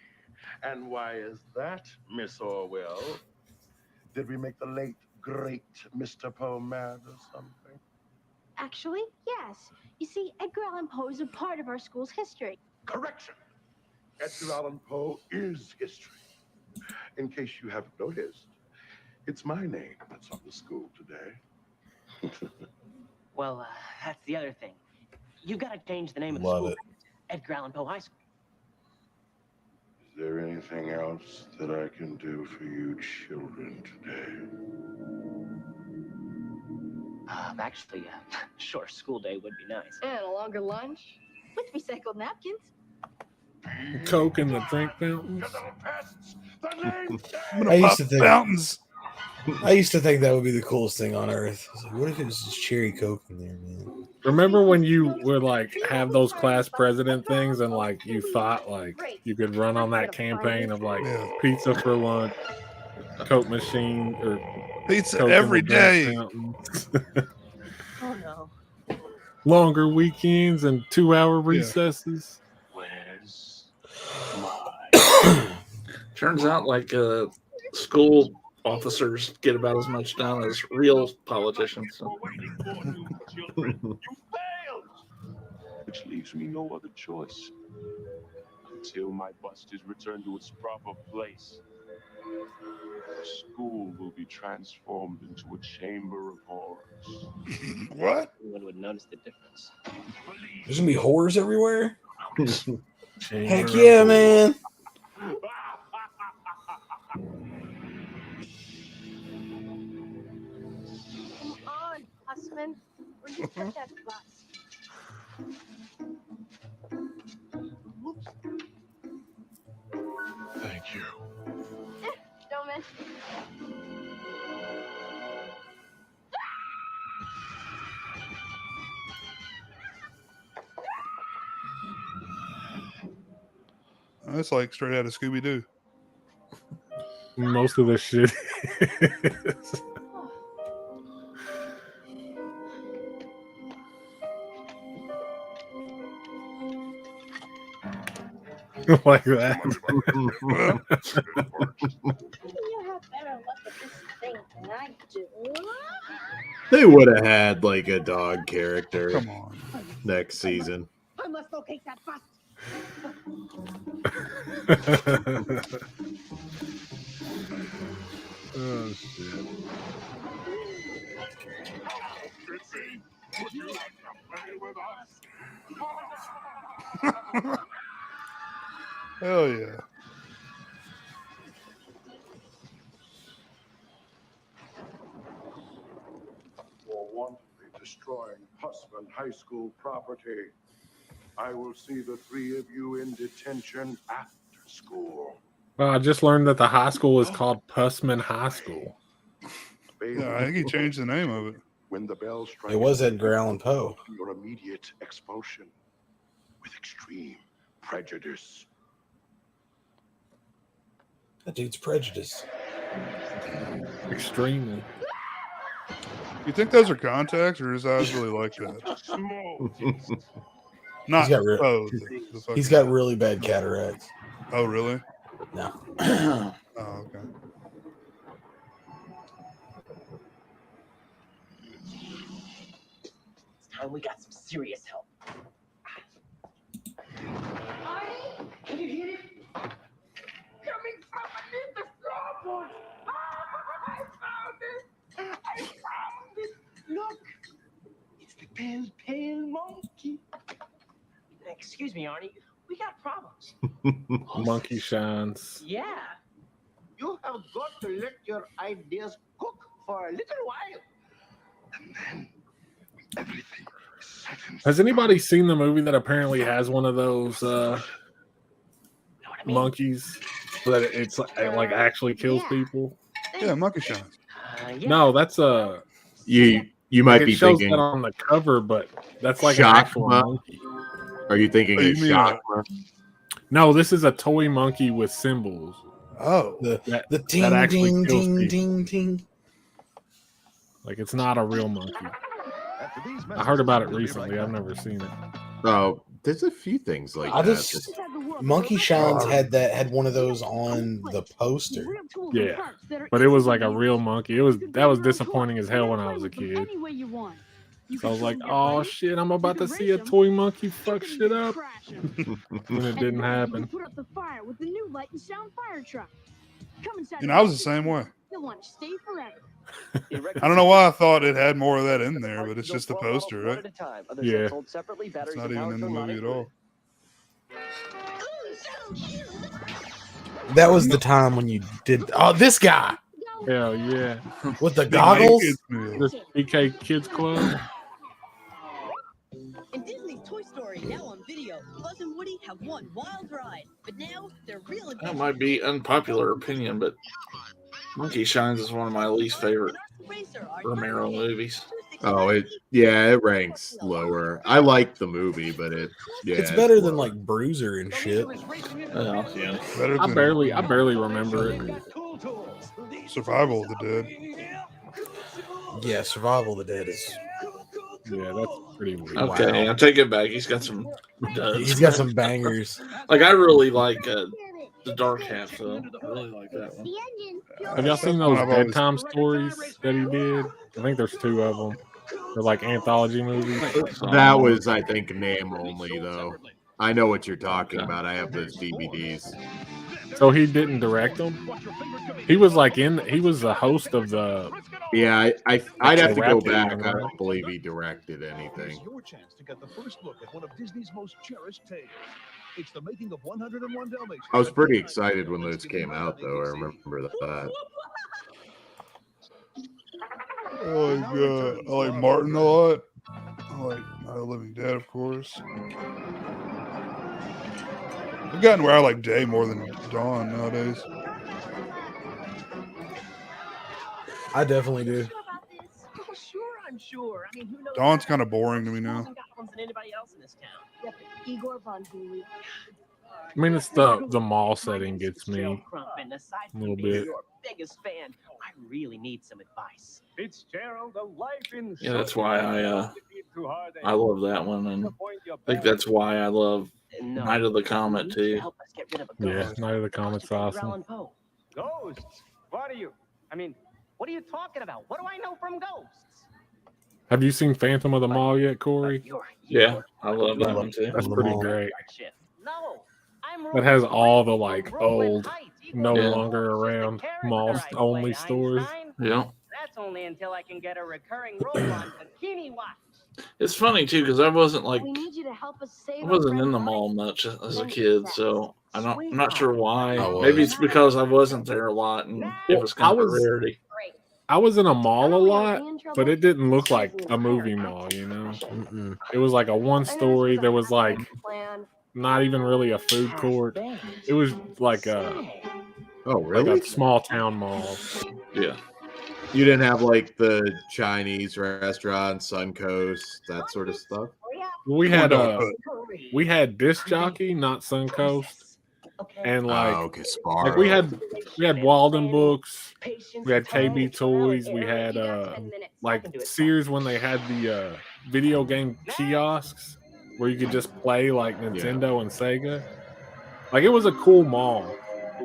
And why is that, Miss Orwell? Did we make the late, great Mr. Poe mad or something? Actually, yes. You see, Edgar Allan Poe is a part of our school's history. Correction. Edgar Allan Poe is history. In case you haven't noticed, it's my name that's on the school today. Well, that's the other thing. You gotta change the name of the Love school. it. Edgar Allan Poe High School. Is there anything else that I can do for you children today? Actually, short school day would be nice. And a longer lunch with recycled napkins. Coke in the drink fountains. I used to think Fountains. I used to think that would be the coolest thing on earth. I was like, what if it was just cherry Coke in there, man? Remember when you would like have those class president things and like you thought like you could run on that campaign of like pizza for lunch, Coke machine, or Pizza Coke every in the drink day. fountain. Oh no. Longer weekends and 2-hour recesses. Where's Turns out like school officers get about as much done as real politicians. So. Which leaves me no other choice. Until my bust is returned to its proper place, the school will be transformed into a chamber of horrors. What? Anyone would notice the difference. There's gonna be whores everywhere. Chamber Heck of yeah, Horrors. man! Come on, Pussman. We're just at that bus. Whoops. Thank you. Don't mention it. That's like straight out of Scooby Doo. Most of the shit is. Like that. You have better luck at this thing than I do. They would have had like a dog character Come on. next season. I must locate that bus. Oh shit. Would you like to play with us? Hell yeah. For wantonly destroying Pussman High School property, I will see the three of you in detention after school. Well, I just learned that the high school is called Pussman High School. Yeah, I think he changed the name of it. When the bell strikes, It was Edgar Allan Poe. your immediate expulsion with extreme prejudice. That dude's prejudiced. Extremely. You think those are contacts, or his eyes really like that? Not He's got really bad cataracts. Oh, really? No. Oh, okay. It's time we got some serious help. Arnie, can you hear it? Coming from underneath the floorboard. I found it. I found it. Look, it's the pale monkey. Excuse me, Arnie. We got problems. Monkey shines. Yeah. You have got to let your ideas cook for a little while. And then everything is set in Has anybody seen the movie that apparently has one of those monkeys that it's like actually kills people? Yeah, monkey shines. Yeah. No, that's You might it be shows thinking that on the cover, but that's like an actual Shakma? monkey. Are you thinking of Shakma? No, this is a toy monkey with symbols. Oh, the ting actually ding kills ding people. ding ding. Like it's not a real monkey. I heard about it recently. I've never seen it. Oh, there's a few things like I that. just Monkey Shines had one of those on the poster. Yeah, but it was like a real monkey. That was disappointing as hell when I was a kid. So I was like, oh shit, I'm about to see a toy monkey fuck shit up. And it didn't happen. Put up the fire with the new light and sound fire truck. Come inside. And I was the same way. You'll want to stay forever. I don't know why I thought it had more of that in there, but it's just the poster, right? Yeah. It's not even in the movie at all. That was the time when you did. Oh, this guy Hell yeah. with the goggles. This BK Kids Club. In Disney's Toy Story, now on video, Buzz and Woody have one wild ride, but now they're real That adventures. might be unpopular opinion, but Monkey Shines is one of my least favorite Romero movies. Oh, it ranks lower. I like the movie, but It's better than like Bruiser and shit. Yeah. Better I than barely remember it. Survival of the Dead. Yeah, Survival of the Dead is. Yeah, that's pretty weird. Okay, I take it back. He's got some duds. He's got some bangers. Like I really like the Dark Half, though. I really like that one. Have y'all seen those bedtime stories that he did? I think there's 2 of them. They're like anthology movies. that was, I think, name only though. I know what you're talking about. I have those DVDs. So he didn't direct them. He was the host of the. Yeah, I'd have to go Wrapped it back. in, I right? don't believe he directed anything. Your chance to get the first look at one of Disney's most cherished tales. It's the making of 101 Dalmatians. I was pretty excited when those came out, though. I remember that. Oh my god. I like Martin a lot. I like Night of the Living Dead, of course. I've gotten where I like Day more than Dawn nowadays. I definitely do. Oh, sure, I'm sure. I mean, who knows? Dawn's kind of boring to me now. Than anybody else in this town. Yeah, but Igor Von Dooley. I mean, it's the mall setting gets me a little bit. Your biggest fan. I really need some advice. Fitzgerald, a life in. Yeah, that's why I love that one, and I think that's why I love Night of the Comet too. Yeah, Night of the Comet's awesome. Ghosts? What are you? I mean, what are you talking about? What do I know from ghosts? Have you seen Phantom of the Mall yet, Corey? Yeah, I love that one too. That's pretty great. No, I'm That has all the like old, no Yeah. longer around mall only stores. Yeah. That's only until I can get a recurring role on Bikini Watch. It's funny too because I wasn't like We need you to help us save I wasn't in the mall much as a kid, so I'm not sure why. Maybe it's because I wasn't there a lot and it was kind of a rarity. I was in a mall a lot, but it didn't look like a movie mall, you know? Mm-mm. It was like a one story. There was like not even really a food court. It was like a small town mall. Yeah. You didn't have like the Chinese restaurant, Suncoast, that sort of stuff. We had Disc Jockey, not Suncoast, and like we had Walden Books, we had KB Toys, we had like Sears when they had the video game kiosks where you could just play like Nintendo and Sega. Like it was a cool mall,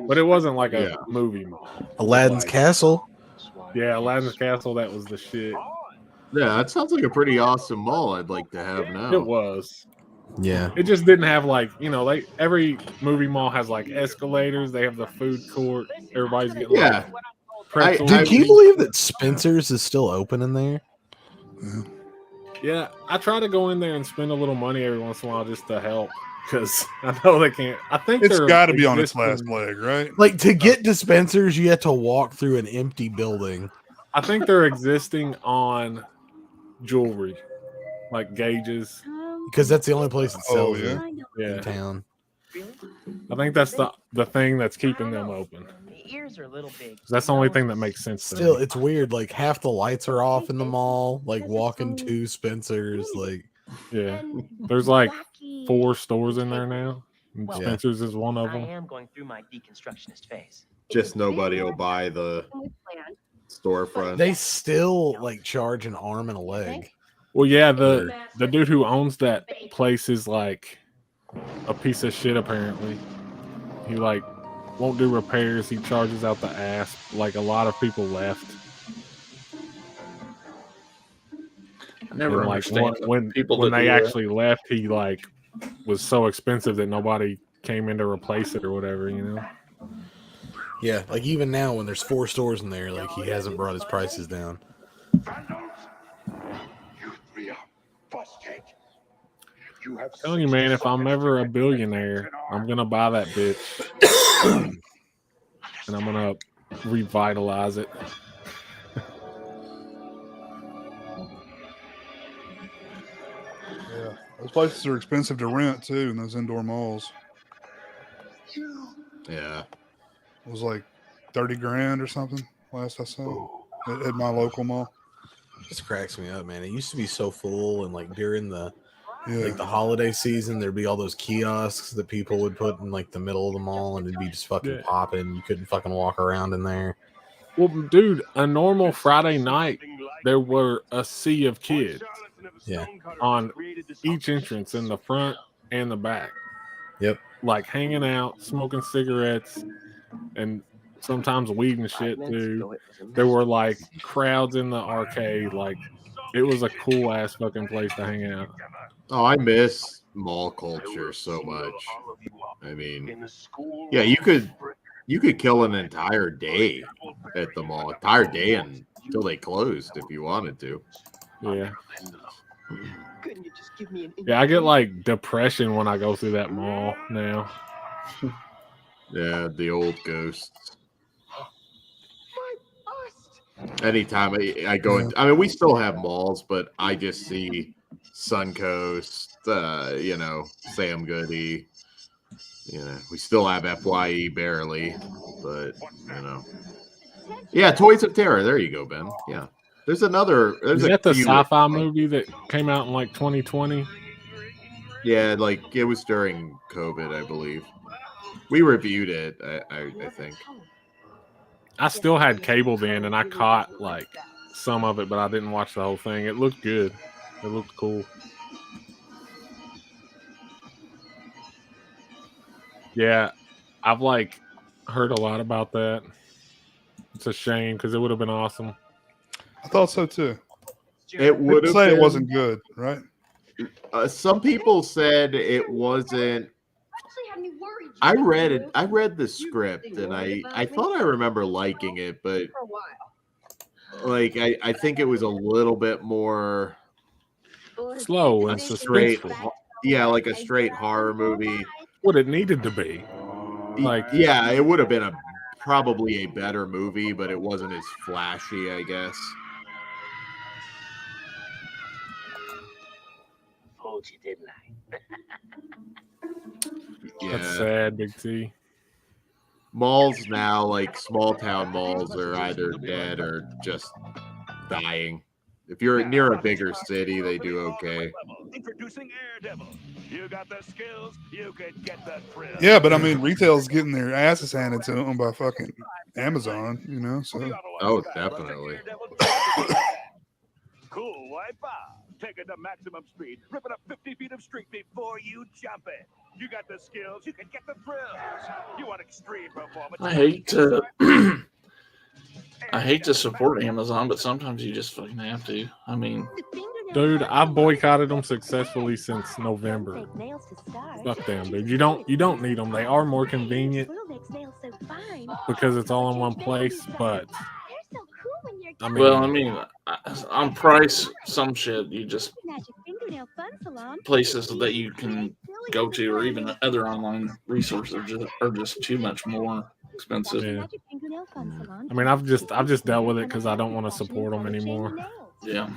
but it wasn't like a movie mall. Aladdin's Castle. Yeah, Aladdin's Castle. That was the shit. Yeah, that sounds like a pretty awesome mall. I'd like to have now. It was. Yeah. It just didn't have like, you know, like every movie mall has like escalators. They have the food court. Everybody's getting like pretzels. Dude, can you believe that Spencer's is still open in there? Yeah, I try to go in there and spend a little money every once in a while just to help because I know they can't. I think It's got to be on its last leg, right? Like to get to Spencer's, you have to walk through an empty building. I think they're existing on jewelry, like gauges, because that's the only place that sells it yeah. in town. I think that's the thing that's keeping them open. The ears are a little big. That's the only thing that makes sense. Still, it's weird. Like half the lights are off in the mall. Like walking to Spencer's, like yeah, there's like 4 stores in there now. And Spencer's is one of them. I am going through my deconstructionist phase. Just nobody will buy the storefront. They still like charge an arm and a leg. Well, yeah, the dude who owns that place is like a piece of shit. Apparently, he like won't do repairs. He charges out the ass. Like a lot of people left. I never understand when they actually left. He like was so expensive that nobody came in to replace it or whatever. You know. Yeah, like even now when there's 4 stores in there, like he hasn't brought his prices down. I'm telling you, man, if I'm ever a billionaire, I'm gonna buy that bitch, and I'm gonna revitalize it. Yeah, those places are expensive to rent too, in those indoor malls. Yeah, it was like 30 grand or something last I saw at my local mall. This cracks me up, man. It used to be so full, and like during the like the holiday season, there'd be all those kiosks that people would put in like the middle of the mall, and it'd be just fucking popping. You couldn't fucking walk around in there. Well, dude, a normal Friday night, there were a sea of kids. Yeah. On each entrance in the front and the back. Yep. Like hanging out, smoking cigarettes, and sometimes weed and shit too. There were like crowds in the arcade. Like it was a cool ass fucking place to hang out. Oh, I miss mall culture so much. I mean, yeah, you could kill an entire day at the mall, entire day until they closed if you wanted to. Yeah. Yeah, I get like depression when I go through that mall now. Yeah, the old ghosts. Anytime I go in, I mean, we still have malls, but I just see Suncoast, you know, Sam Goody. You know, we still have FYE barely, but you know, yeah, Toys of Terror. There you go, Ben. Yeah, there's another. Is that the sci-fi movie that came out in like 2020? Yeah, like it was during COVID, I believe. We reviewed it. I think. I still had cable then, and I caught like some of it, but I didn't watch the whole thing. It looked good. It looked cool. Yeah, I've like heard a lot about that. It's a shame because it would have been awesome. I thought so too. It would have say been, it wasn't good, right? Some people said it wasn't. I read it. I read the script, and I thought I remember liking it, but like I think it was a little bit more slow and straight. suspenseful. Yeah, like a straight horror movie. What it needed to be. Like yeah, it would have been a probably a better movie, but it wasn't as flashy, I guess. Told you, didn't I? Yeah. That's sad, Big T. Malls now, like small town malls, are either dead or just dying. If you're near a bigger city, they do okay. Introducing Daredevil. You got the skills, you could get the thrill. Yeah, but I mean, retail's getting their asses handed to them by fucking Amazon, you know. So. Oh, definitely. Cool wipe out. Take it to maximum speed. Rip it up 50 feet of street before you jump it. You got the skills, you can get the thrills. You want extreme performance. I hate to support Amazon, but sometimes you just fucking have to. I mean, dude, I've boycotted them successfully since November. Fuck them, dude. You don't need them. They are more convenient because it's all in one place. But I mean, on price, some shit you just places that you can go to, or even other online resources are just too much more expensive. Yeah. I mean, I've just dealt with it because I don't want to support them anymore. Yeah.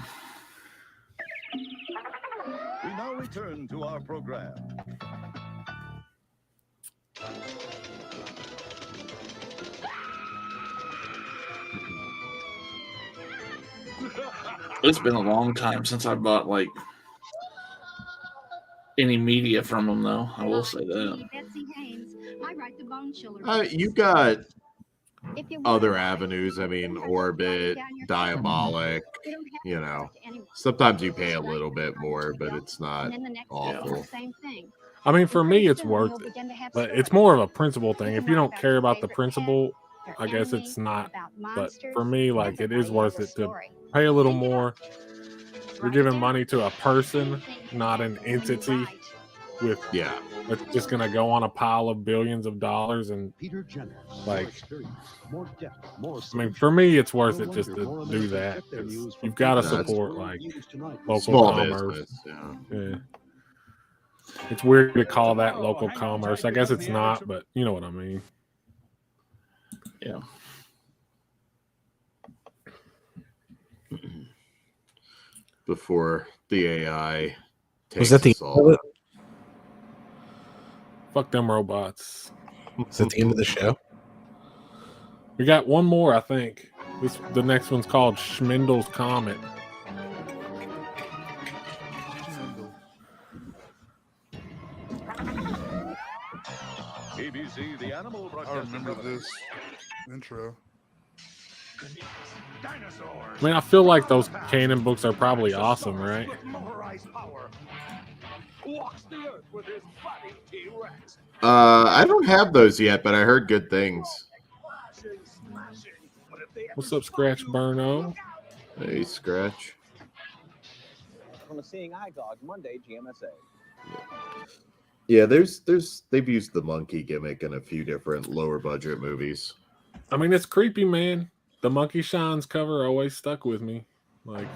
We now return to our program. It's been a long time since I bought like any media from them, though. I will say that. You got other avenues. I mean, Orbit, Diabolic. You know, sometimes you pay a little bit more, but it's not awful. I mean, for me, it's worth it, but it's more of a principle thing. If you don't care about the principle, I guess it's not. But for me, like, it is worth it to pay a little more. You're giving money to a person, not an entity with that's just gonna go on a pile of billions of dollars. And like, I mean, for me, it's worth it just to do that. You've got to support like local small commerce. business. Yeah. It's weird to call that local commerce. I guess it's not, but you know what I mean. Yeah. Before the AI takes Was that the us all. Fuck them robots. Is that the end of the show? We got one more, I think. The next one's called Schmindel's Comet. ABC, the animal I remember this intro. I mean, I feel like those canon books are probably awesome, right? I don't have those yet, but I heard good things. What's up, Scratch Burno? Hey, Scratch. From a seeing eye dog Monday, GMSA. Yeah, they've used the monkey gimmick in a few different lower budget movies. I mean, it's creepy, man. The Monkey Shines cover always stuck with me. Like,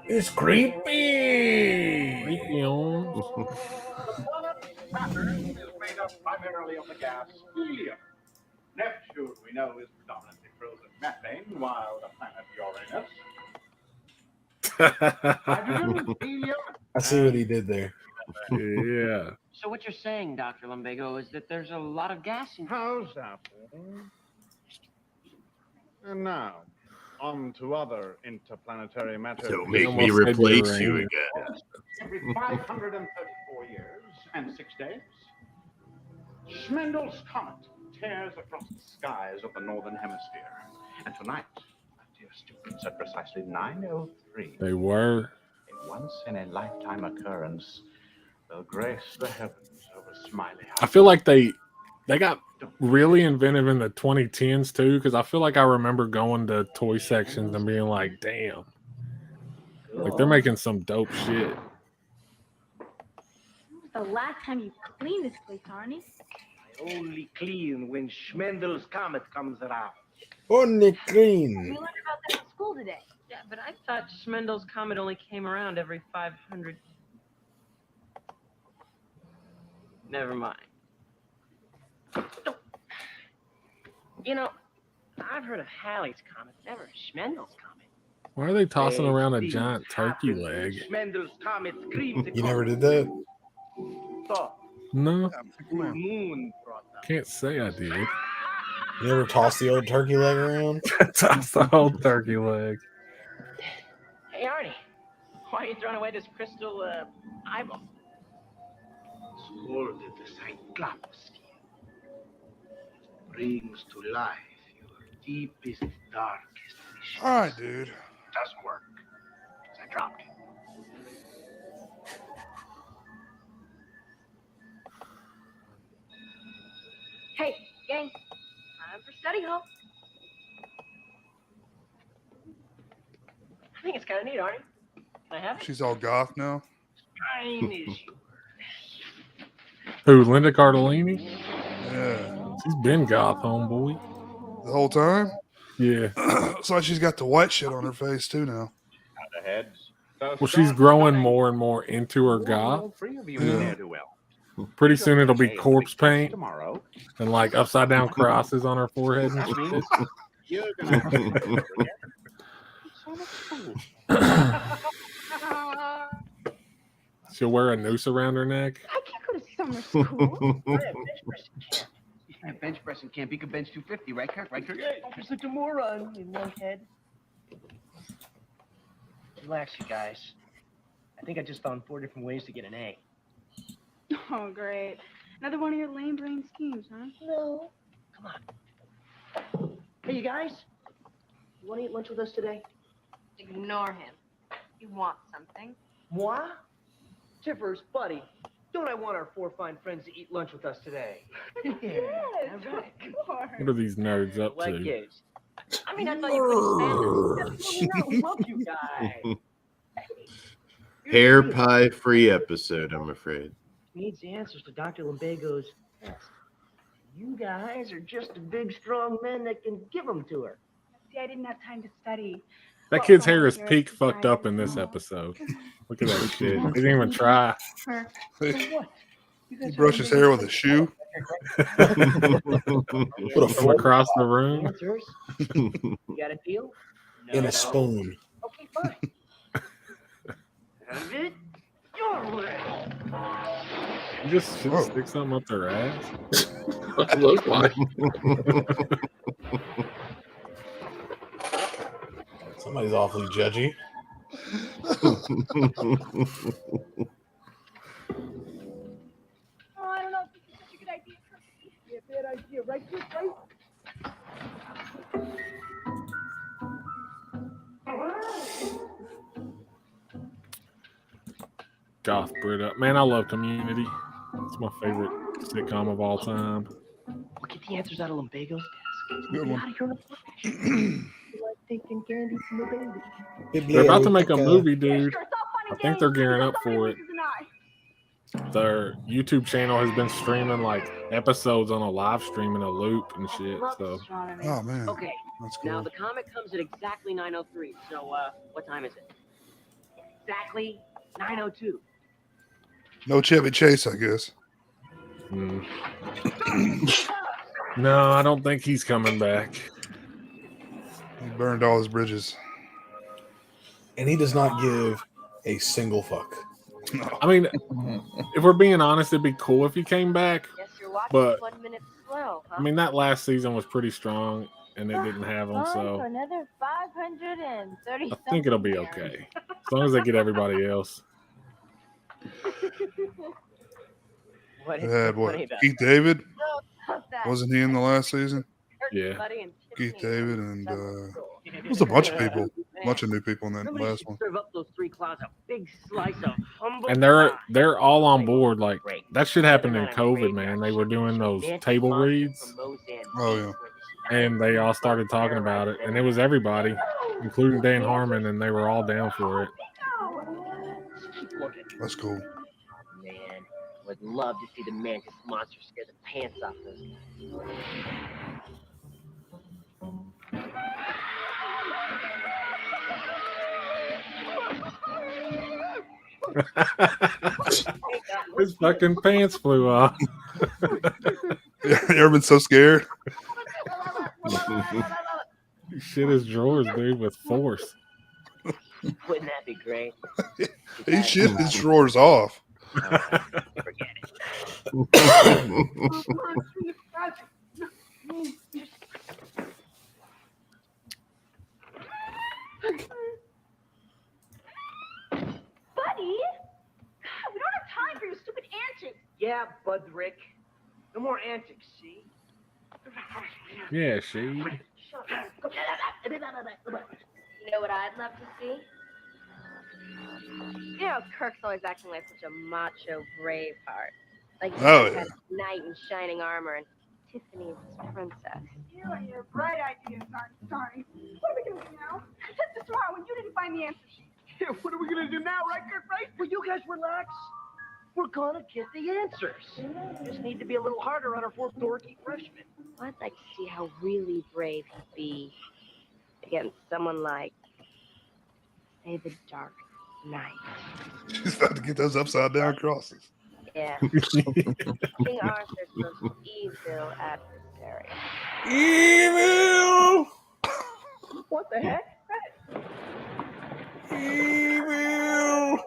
it's creepy. Creepy on. Saturn is made up primarily of the gas helium. Neptune, we know, is predominantly frozen methane, while the planet Uranus. Hydrogen, helium. I see what he did there. Yeah. So what you're saying, Dr. Lumbago, is that there's a lot of gas in... How's that? And now, on to other interplanetary matters. So make me replace you again. Every 534 years and 6 days, Schmindel's Comet tears across the skies of the Northern Hemisphere. And tonight, my dear students, at precisely 9:03, They were. a once-in-a-lifetime occurrence will grace the heavens over Smiley. I feel like they got really inventive in the 2010s too, because I feel like I remember going to toy sections and being like, damn, like they're making some dope shit. The last time you cleaned this place, Arnie? I only clean when Schmindel's Comet comes around. Only We clean. learned about that in school today. Yeah, but I thought Schmindel's Comet only came around every 500... Never mind. You know, I've heard of Halley's Comet, never Schmendel's Comet. Why are they tossing around a giant turkey leg? Schmendel's Comet screams You never did that? So, No, full moon brought up. can't say I did. You ever toss the old turkey leg around? Toss the whole turkey leg. Hey, Arnie, why are you throwing away this crystal eyeball? Sword of the Cyclops brings to life your deepest, darkest wishes. All right, dude. Doesn't work. I dropped it. Hey, gang. Time for study hall. I think it's kind of neat, Arnie. Can I have it? She's all goth now. Fine as you. Who, Linda Cardellini? Yeah. She's been goth, homeboy. The whole time? Yeah. It's like she's got the white shit on her face too now. Well, she's growing more and more into her goth. Yeah. Pretty soon it'll be corpse paint and like upside down crosses on her forehead and shit. You're gonna She'll wear a noose around her neck. I can't go to summer school. bench pressing camp. You can bench 250, right, Kirk? Right, Kirk? Don't be such a moron, you lunkhead. Relax, you guys. I think I just found 4 different ways to get an A. Oh, great. Another one of your lame brain schemes, huh? No. Come on. Hey, you guys. You want to eat lunch with us today? Ignore him. You want something? Moi? Tippers, buddy. Don't I want our 4 fine friends to eat lunch with us today? Yes, All right. of course. What are these nerds up Like to? gays. I mean, I thought you couldn't stand it. I love you guys. Hair pie free episode, I'm afraid. Needs answers to Dr. Lumbago's test. You guys are just the big, strong men that can give them to her. See, I didn't have time to study. That kid's hair is peak fucked up in this episode. Look at that shit. He didn't even try. He brushed his hair with a shoe. Put a foot across the room. Answers? You got a deal? In a spoon. Okay, fine. Have it your way. You just stick something up their ass. What it look like? Somebody's awfully judgy. Oh, I don't know if this is such a good idea. Yeah, bad idea, right, Chris? Goth Britta. Man, I love Community. It's my favorite sitcom of all time. We'll get the answers out of Lumbago's desk. Good one. Out of here in a flash. Like taking candy from a baby. They're about to make a movie, dude. I think they're gearing up for it. Their YouTube channel has been streaming like episodes on a live stream in a loop and shit. So, Oh man, Okay. that's Now cool. the comet comes at exactly 9:03. So what time is it? Exactly 9:02. No Chevy Chase, I guess. no, I don't think he's coming back. He burned all his bridges. And he does not give a single fuck. I mean, if we're being honest, it'd be cool if he came back. Guess you're watching But 1 minute slow, huh? I mean, that last season was pretty strong, and it didn't have him. On to So another 530. I think it'll be okay as long as they get everybody else. What is Yeah, so boy. funny about Keith David, that? wasn't he in the last season? Yeah. Keith David and it was a bunch of people, a bunch of new people in that Somebody last should one. serve up those 3 clouds a big slice of humble And pie. they're all on board. Like that shit happened in COVID, man. They were doing those table reads, Oh yeah. and they all started talking about it, and it was everybody, including Dan Harmon, and they were all down for it. That's cool. Man, would love to see the mantis monster scare the pants off those guys. His fucking pants flew off. You ever been so scared? He shit his drawers, dude, with force. Wouldn't that be great? He shit his drawers off. Forget Buddy, we don't have time for your stupid antics. Yeah, Budrick. No more antics, see? Yeah, she. You know what I'd love to see? You know, Kirk's always acting like such a macho Braveheart. Like he's Oh, some yeah. kind of knight in shining armor and Tiffany's princess. You and your bright ideas aren't starting. What are we gonna do now? Test us tomorrow when you didn't find the answer sheet. Yeah, what are we gonna do now, right, Kirk? Right? Will you guys relax? We're gonna get the answers. Just need to be a little harder on our four dorky freshmen. I'd like to see how really brave he'd be against someone like, say, the Dark Knight. He's about to get those upside down crosses. Yeah. King Arthur's most evil adversary. Evil! What the heck? Evil!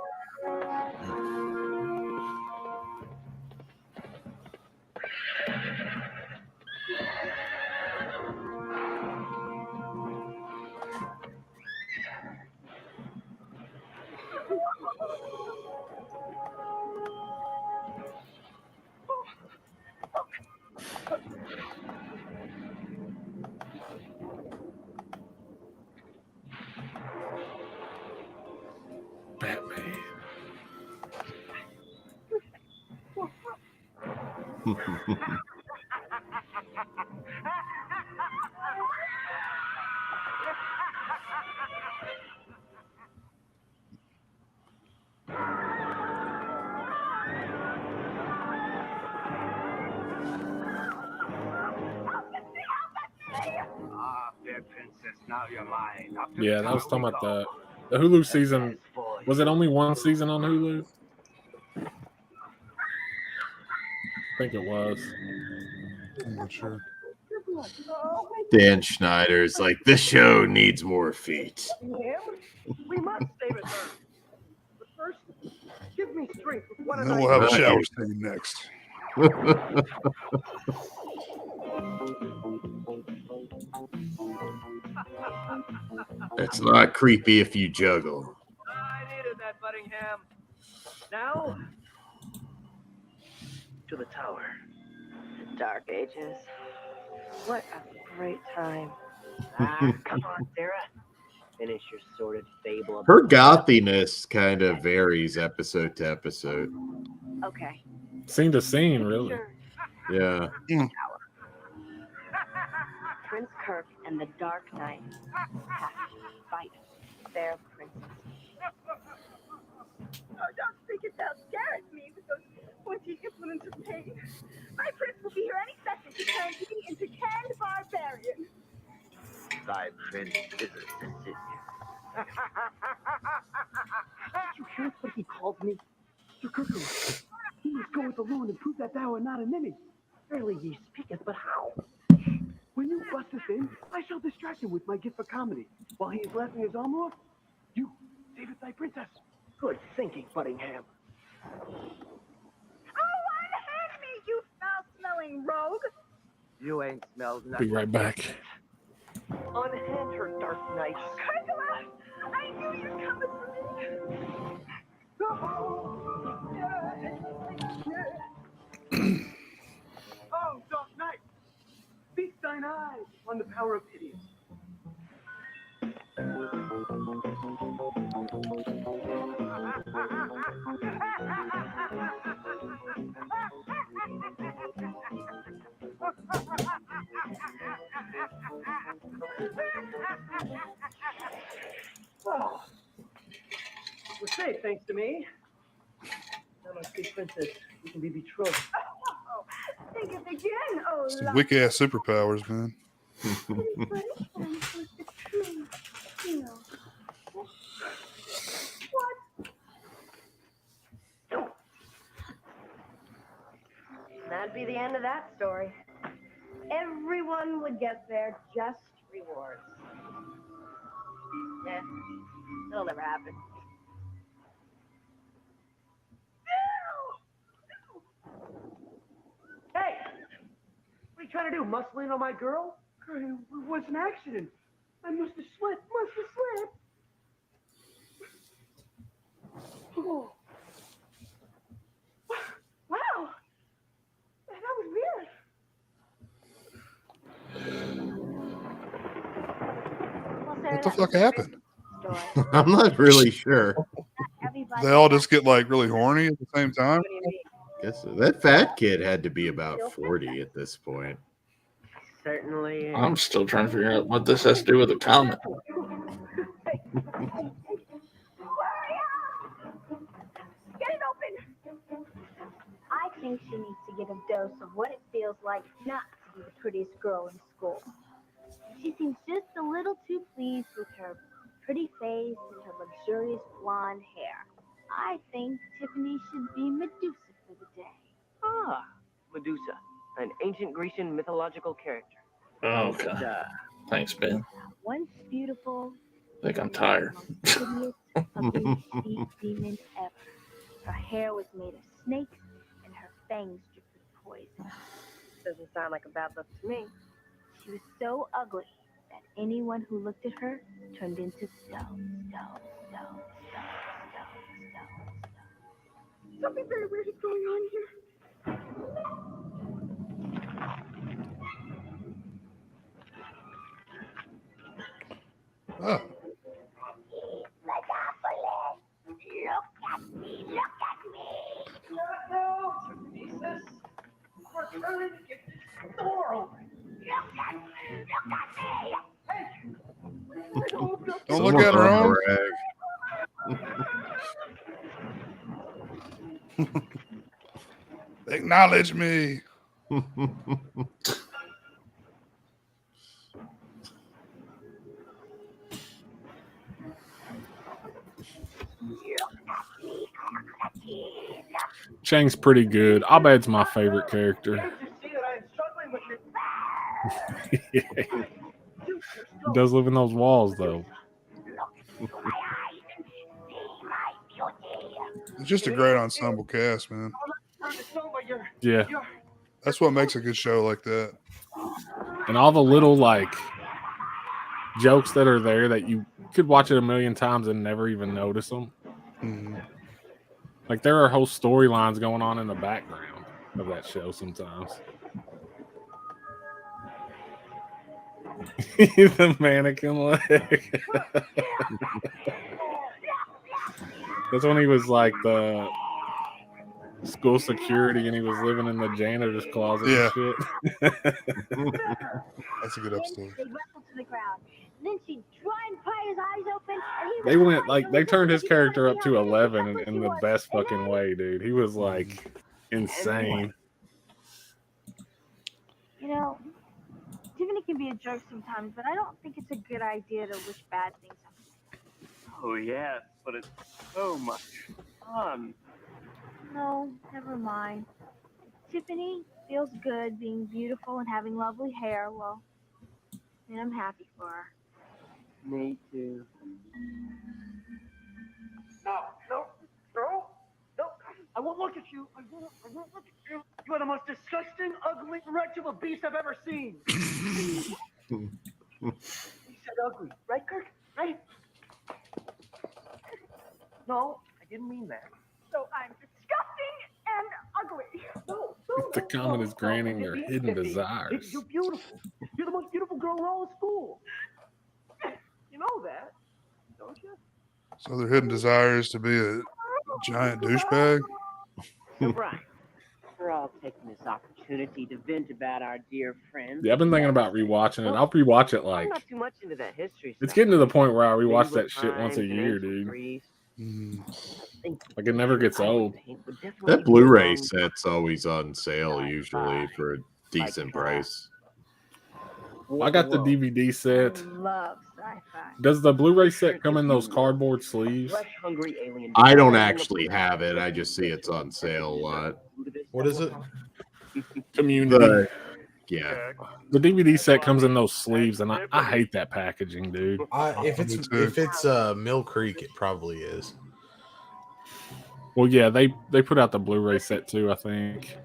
Batman. Ah, fair princess, now you're mine. Up to Yeah, the that was tower talking we about go. the Hulu season. Was it only one season on Hulu? I think it was. I'm not sure. Dan Schneider's like, this show needs more feet. Him? We must save it, sir. But first, give me strength with one And of then we'll have a shower scene next. It's not creepy if you juggle. I needed that, Buttingham. Now, to the tower. The Dark Ages. What a great time. Ah, come on, Sarah. Finish your sordid fable. Her gothiness kind of varies episode to episode. Okay. Scene to scene, really. Yeah. Prince Kirk and the Dark Knight have to fight their princess. Oh, don't think it they'll scare at me with those pointy implements of pain. My prince will be here any second to turn me into canned barbarian. Thy prince visits the city. Did you hear what he called me? Sir Kirkle, he must go with the loon and prove that thou art not an enemy. Verily he speaketh, but how? When you bust us in, I shall distract him with my gift for comedy. While he is laughing his arm off, you saveth thy princess. Good thinking, Buttingham. Oh, unhand me, you foul-smelling rogue! You ain't smelled Be nothing. right back. Unhand her, Dark Knight. Kirkula! I knew you'd come for me! Oh, Dark Knight! Feast thine eyes on the power of pity. Oh, we're safe, thanks to me. Now, my sweet princess, we can be betrothed. Oh, think it again, oh, Some love. wick ass superpowers, man. What? That'd be the end of that story. Everyone would get their just rewards. Yeah, it'll never happen. Hey! What are you trying to do? Muscle in on my girl? It was an accident. I must have slipped. Oh. Wow. That was weird. What the fuck happened? I'm not really sure. They all just get like really horny at the same time. Guess that fat kid had to be about 40 at this point. Certainly is. I'm still trying to figure out what this has to do with the comet. Get it open! I think she needs to get a dose of what it feels like not to be the prettiest girl in school. She seems just a little too pleased with her pretty face and her luxurious blonde hair. I think Tiffany should be Medusa for the day. Ah, Medusa, an ancient Grecian mythological character. Okay. Thanks, Ben. Once beautiful, I think I'm tired. prettiest, ugly, sea demon ever. Her hair was made of snakes, and her fangs dripped with poison. Doesn't sound like a bad look to me. She was so ugly that anyone who looked at her turned into stone. Something very weird is going on here. Oh. Look at me. No, Jesus. We're trying to get this door open. Look at me. Don't look at her own. Acknowledge me. Chang's pretty good. Abed's my favorite character. Yeah. He does live in those walls, though. It's just a great ensemble cast, man. Yeah. That's what makes a good show like that. And all the little, like, jokes that are there that you could watch it a million times and never even notice them. Mm-hmm. Like, there are whole storylines going on in the background of that show sometimes. The mannequin leg. That's when he was like the school security and he was living in the janitor's closet and shit. That's a good episode. They wrestled to the ground. Then she tried and pry his eyes open. And he They went like they turned his character up to 11 in the best fucking way, dude. He was like insane. You know, Tiffany can be a jerk sometimes, but I don't think it's a good idea to wish bad things on people. Oh, yes, but it's so much fun. No, never mind. Tiffany feels good being beautiful and having lovely hair. Well, and I'm happy for her. Me too. No. I won't look at you. I won't look at you. You are the most disgusting, ugly wretch of a beast I've ever seen. You said ugly, right, Kirk? Right? No, I didn't mean that. So I'm disgusting and ugly. No. The comet is granting their hidden desires. You're beautiful. You're the most beautiful girl in all of school. You know that, don't you? So their hidden desire is to be a giant douchebag? So, Brian, we're all taking this opportunity to vent about our dear friends. Yeah, I've been thinking about rewatching it. I'll rewatch it like I'm not too much into that history it's stuff. getting to the point where I rewatch Medieval that shit once a times and year, ancient dude. Greece. Like it never gets old. That Blu-ray set's always on sale usually for a decent price. I got the DVD set. Love sci-fi. Does the Blu-ray set come in those cardboard sleeves? Hungry alien. I don't actually have it. I just see it's on sale a lot. What is it? Community. Yeah. The DVD set comes in those sleeves, and I hate that packaging, dude. If it's Mill Creek, it probably is. Well, yeah, they put out the Blu-ray set too, I think.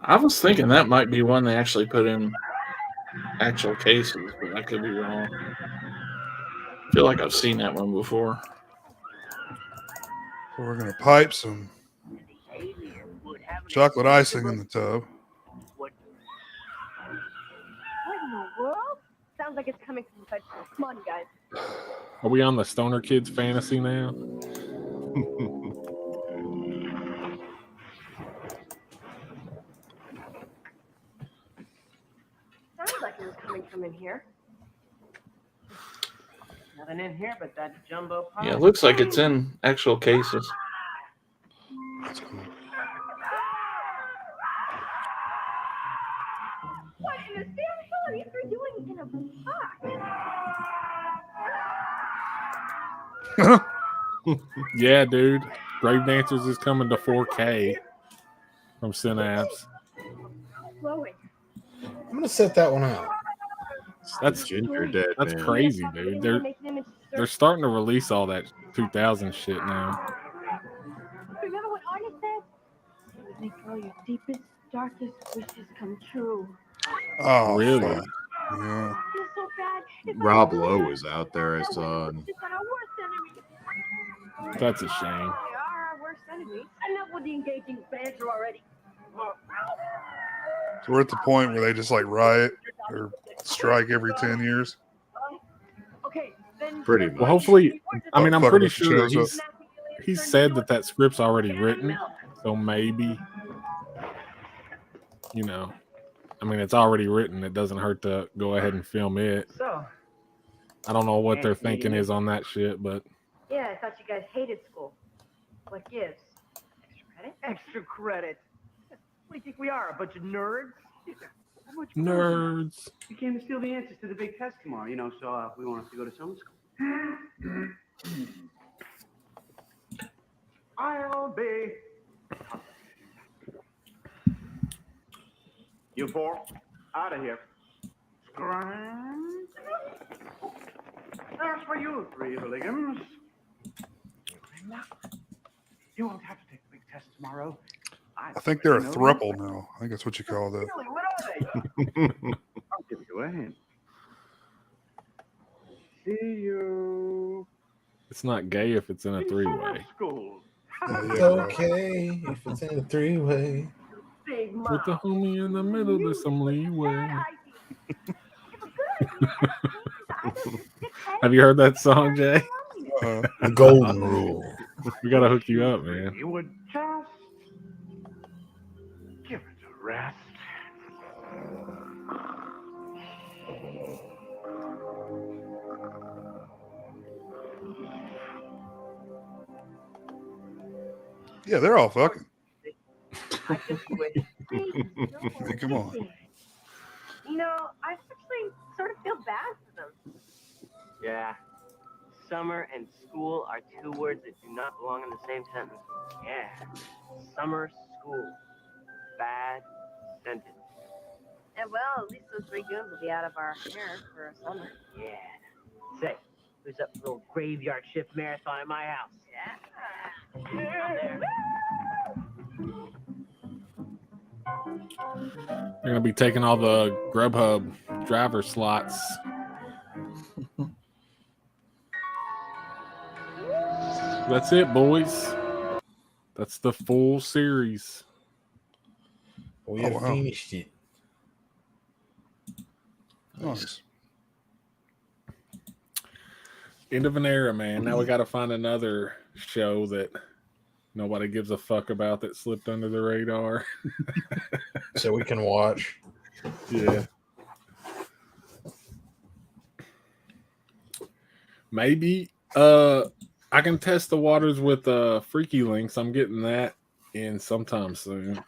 I was thinking that might be one they actually put in actual cases, but I could be wrong. I feel like I've seen that one before. So we're gonna pipe some chocolate icing in the tub. What in the world? Sounds like it's coming from the vegetable. Come on, you guys. Are we on the Stoner Kids fantasy now? Sounds like it was coming from in here. Nothing in here but that jumbo pie. Yeah, it looks like it's in actual cases. What in the damn hell are you three doing in a box? Yeah, dude. Grave Dancers is coming to 4K from Synapse. Flowing. I'm gonna set that one out. That's Ginger dead. That's man. crazy, dude. They're starting to release all that 2000 shit now. Remember what Arnie said? It would make all your deepest, darkest wishes come true. Oh, really? fuck. Yeah. I feel so bad. If Rob Lowe was out there. I saw. Just on our worst enemy. That's a shame. They are our worst enemy. Enough with the engaging banter already. So we're at the point where they just like riot or strike every 10 years. Okay, then. Pretty much. Well, hopefully, I mean, I'm Fucking pretty if it sure shows he said that script's already written, so maybe, you know, I mean, it's already written. It doesn't hurt to go ahead and film it. So, I don't know what their thinking is on that shit, but Yeah, I thought you guys hated school. What gives? Extra credit? extra credit. What do you think we are, a bunch of nerds? How much nerds. We came to steal the answers to the big test tomorrow, you know, so we want us to go to summer school. I'll be. You four, out of here. Scram. As for you three hooligans, you won't have to take the big test tomorrow. I think they're a thruple now. I think that's what you call that. Really, what are they? I'll give you a hint. See you. it's not gay if it's in a three-way. School. It's okay if it's in a three-way. Big With the homie in the middle, there's some leeway. Have you heard that song, Jay? The golden rule. We gotta hook you up, man. You would just give it a rest. Yeah, they're all fucking. I just wish. Hey, come on. You know, I actually sort of feel bad for them. Yeah. Summer and school are two words that do not belong in the same sentence. Yeah. Summer, school. Bad sentence. And well, at least those three goons will be out of our hair for a summer. Yeah. Say, who's up for a little graveyard shift marathon at my house? Yeah. They're gonna be taking all the Grubhub driver slots. That's it, boys. That's the full series. We have wow. finished it. Nice. End of an era, man. Now we got to find another show that nobody gives a fuck about that slipped under the radar. So we can watch. Yeah. Maybe I can test the waters with Freaky Links. I'm getting that in sometime soon.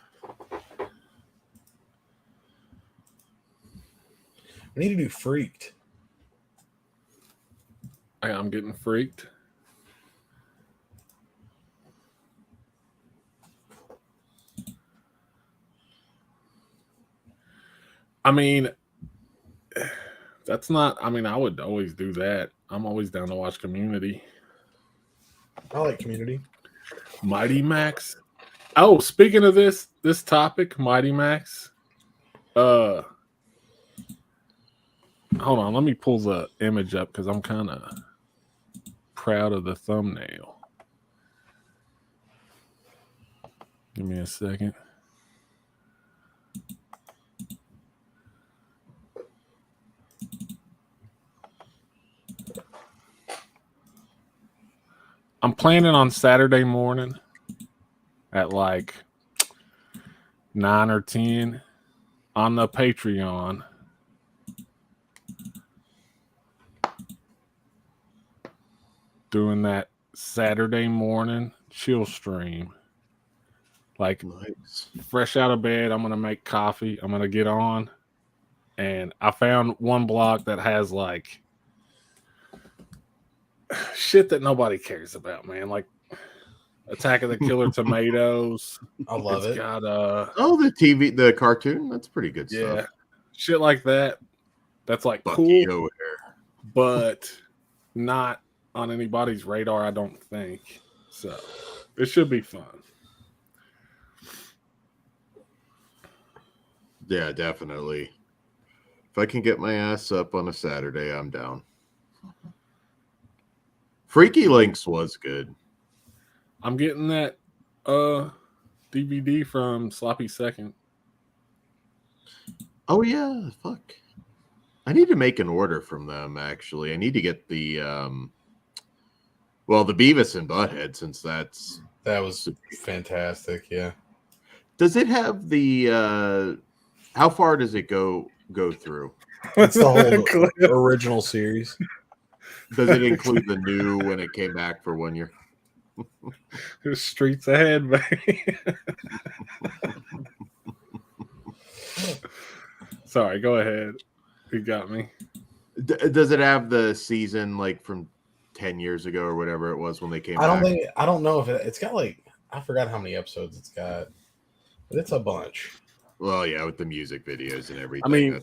We need to do Freaked. I'm getting Freaked. I mean, that's not. I mean, I would always do that. I'm always down to watch Community. I like Community. Mighty Max. Oh, speaking of this topic, Mighty Max. Hold on, let me pull the image up because I'm kind of proud of the thumbnail. Give me a second. I'm planning on Saturday morning at like 9 or 10 on the Patreon. Doing that Saturday morning chill stream. Like nice. Fresh out of bed, I'm going to make coffee. I'm going to get on. And I found one blog that has like shit that nobody cares about, man. Like Attack of the Killer Tomatoes. I love it. Got the cartoon. That's pretty good stuff. Shit like that. That's like Bucky cool, O'Hare. but not on anybody's radar, I don't think. So it should be fun. Yeah, definitely. If I can get my ass up on a Saturday, I'm down. Freaky Links was good. I'm getting that DVD from Sloppy Second. Oh yeah, fuck. I need to make an order from them, actually. I need to get the the Beavis and Butthead, since that was fantastic, yeah. Does it have the how far does it go through? It's the whole original series. Does it include the new when it came back for 1 year? Streets ahead, baby. Sorry, go ahead. You got me. Does it have the season like from 10 years ago or whatever it was when they came back? I don't know if it's got like, I forgot how many episodes it's got, but it's a bunch. Well, yeah, with the music videos and everything. I mean,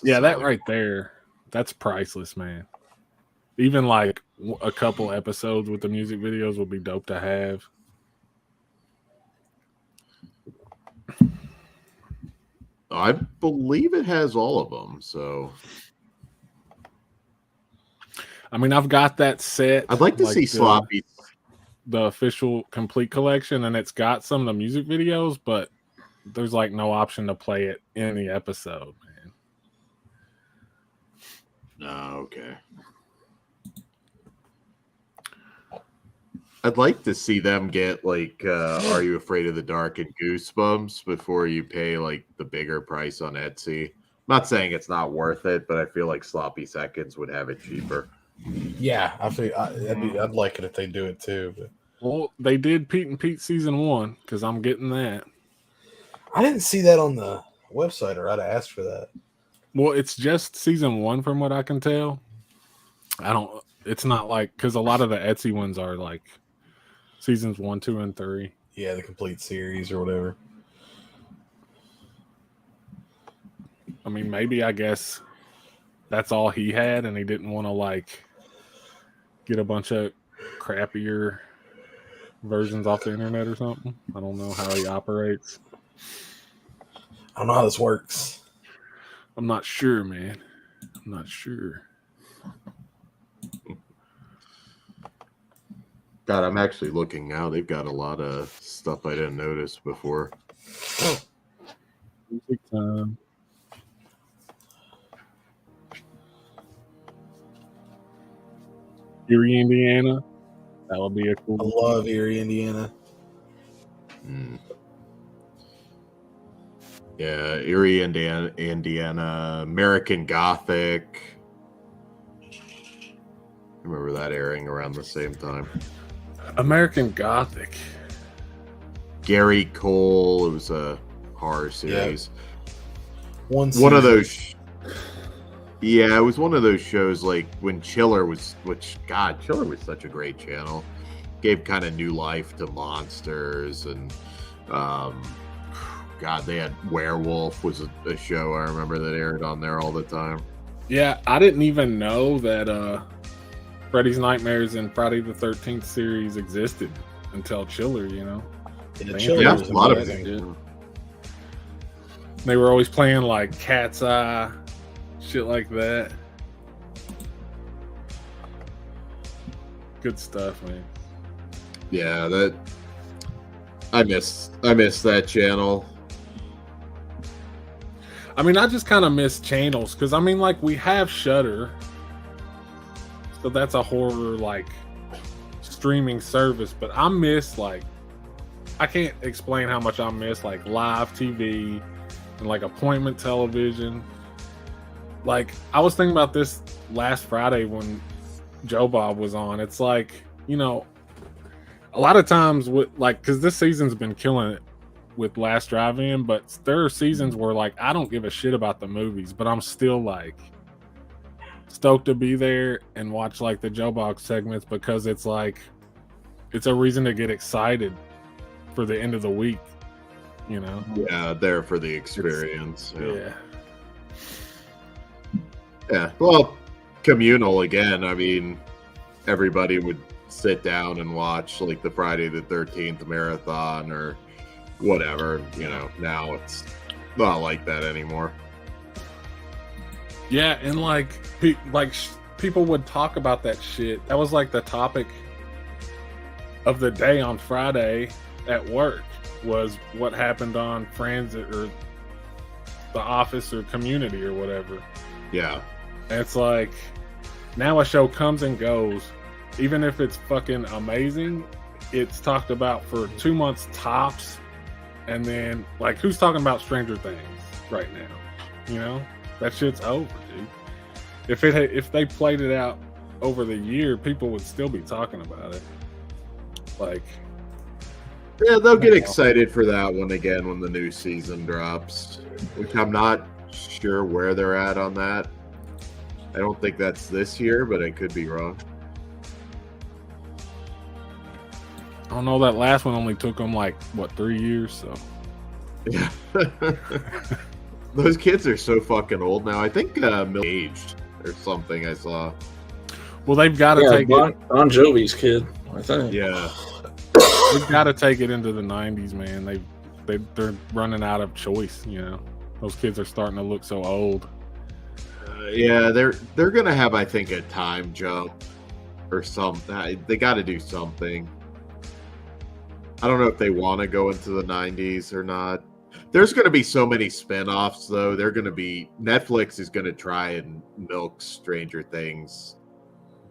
that right there, that's priceless, man. Even like a couple episodes with the music videos would be dope to have. I believe it has all of them. So, I mean, I've got that set. I'd like to see Sloppy, the official complete collection, and it's got some of the music videos, but there's like no option to play it in the episode, man. Oh, okay. I'd like to see them get like Are You Afraid of the Dark and Goosebumps before you pay like the bigger price on Etsy. I'm not saying it's not worth it, but I feel like Sloppy Seconds would have it cheaper. Yeah, I'd like it if they do it too. But. Well, they did Pete and Pete season 1 because I'm getting that. I didn't see that on the website, or I'd asked for that. Well, it's just season 1 from what I can tell. It's not like, because a lot of the Etsy ones are like seasons 1, 2, and 3. Yeah, the complete series or whatever. I mean, maybe, I guess that's all he had, and he didn't want to like get a bunch of crappier versions off the internet or something. I don't know how he operates. I don't know how this works. I'm not sure, man. I'm not sure. God, I'm actually looking now. They've got a lot of stuff I didn't notice before. Music time. Erie, Indiana. That would be a cool. I love Erie, Indiana. Yeah, Erie, Indiana, American Gothic. I remember that airing around the same time. American Gothic. Gary Cole. It was a horror series. One of those. Yeah, it was one of those shows like when Chiller was, Chiller was such a great channel. Gave kind of new life to monsters and God, they had Werewolf was a show I remember that aired on there all the time. Yeah, I didn't even know that Freddy's Nightmares and Friday the 13th series existed until Chiller, you know. Yeah, a lot of things. They were always playing like Cat's Eye, shit like that. Good stuff, man. Yeah, that I miss that channel. I mean, I just kind of miss channels because I mean, like we have Shudder, so that's a horror like streaming service. But I miss like I can't explain how much I miss like live TV and like appointment television. Like I was thinking about this last Friday when Joe Bob was on. It's like, you know, a lot of times with like because this season's been killing it with Last Drive-In, but there are seasons where like I don't give a shit about the movies, but I'm still like stoked to be there and watch like the Joe Bob segments because it's like it's a reason to get excited for the end of the week, you know. Yeah, there for the experience. Yeah. Well, communal again. I mean, everybody would sit down and watch like the Friday the 13th marathon or whatever, you know. Now it's not like that anymore. Yeah, and like people would talk about that shit. That was like the topic of the day on Friday at work was what happened on Friends or The Office or Community or whatever. Yeah. And it's like now a show comes and goes. Even if it's fucking amazing, it's talked about for 2 months tops. And then, like, who's talking about Stranger Things right now? You know, that shit's over, dude. If they played it out over the year, people would still be talking about it. Like, yeah, they'll get excited for that one again when the new season drops. Which I'm not sure where they're at on that. I don't think that's this year, but I could be wrong. I don't know, that last one only took them like what 3 years, so yeah. Those kids are so fucking old now. I think aged or something I saw. Well, they've got to take Bon Jovi's kid, I think. Yeah, they've got to take it into the 90s, man. They're running out of choice. You know, those kids are starting to look so old. Yeah, they're gonna have, I think, a time jump or something. They got to do something. I don't know if they want to go into the 90s or not. There's going to be so many spinoffs, though. Netflix is going to try and milk Stranger Things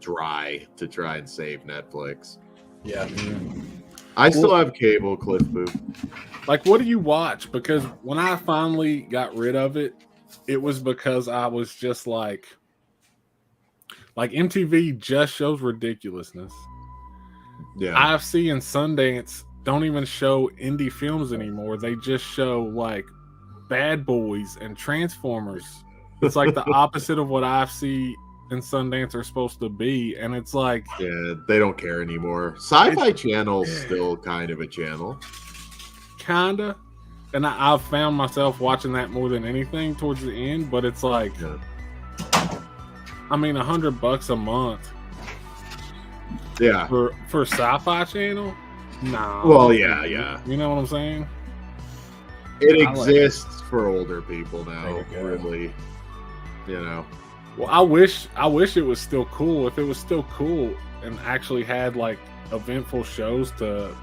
dry to try and save Netflix. Yeah. I still have cable, Cliff Boo. Like, what do you watch? Because when I finally got rid of it, it was because I was just like MTV just shows ridiculousness. Yeah. IFC and Sundance don't even show indie films anymore. They just show like Bad Boys and Transformers. It's like the opposite of what IFC and Sundance are supposed to be, and it's like, yeah, they don't care anymore. Sci-Fi Channel's still kind of a channel, kinda, and I've found myself watching that more than anything towards the end. But it's like, I mean, $100 a month, yeah, for Sci-Fi Channel. Nah. Well, yeah. You know what I'm saying? It exists for older people now, really. You know. Well, I wish it was still cool. If it was still cool and actually had like eventful shows to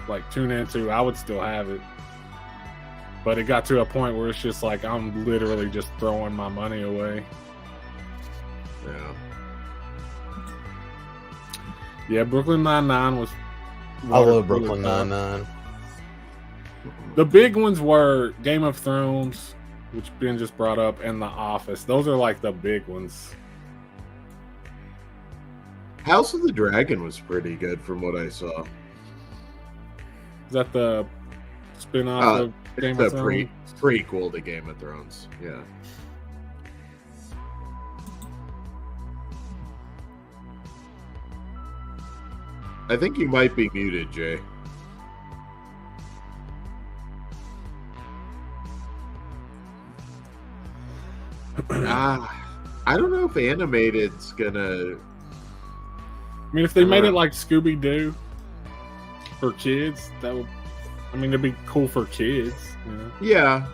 like tune into, I would still have it. But it got to a point where it's just like I'm literally just throwing my money away. Yeah. Yeah, Brooklyn Nine-Nine was. I love Brooklyn Nine-Nine. The big ones were Game of Thrones, which Ben just brought up, and The Office. Those are like the big ones. House of the Dragon was pretty good from what I saw. Is that the spin-off of Game of Thrones? Prequel to Game of Thrones, yeah. I think you might be muted, Jay. I don't know if animated's gonna. I mean, if they made it like Scooby Doo for kids, that would. I mean, it'd be cool for kids. You know? Yeah.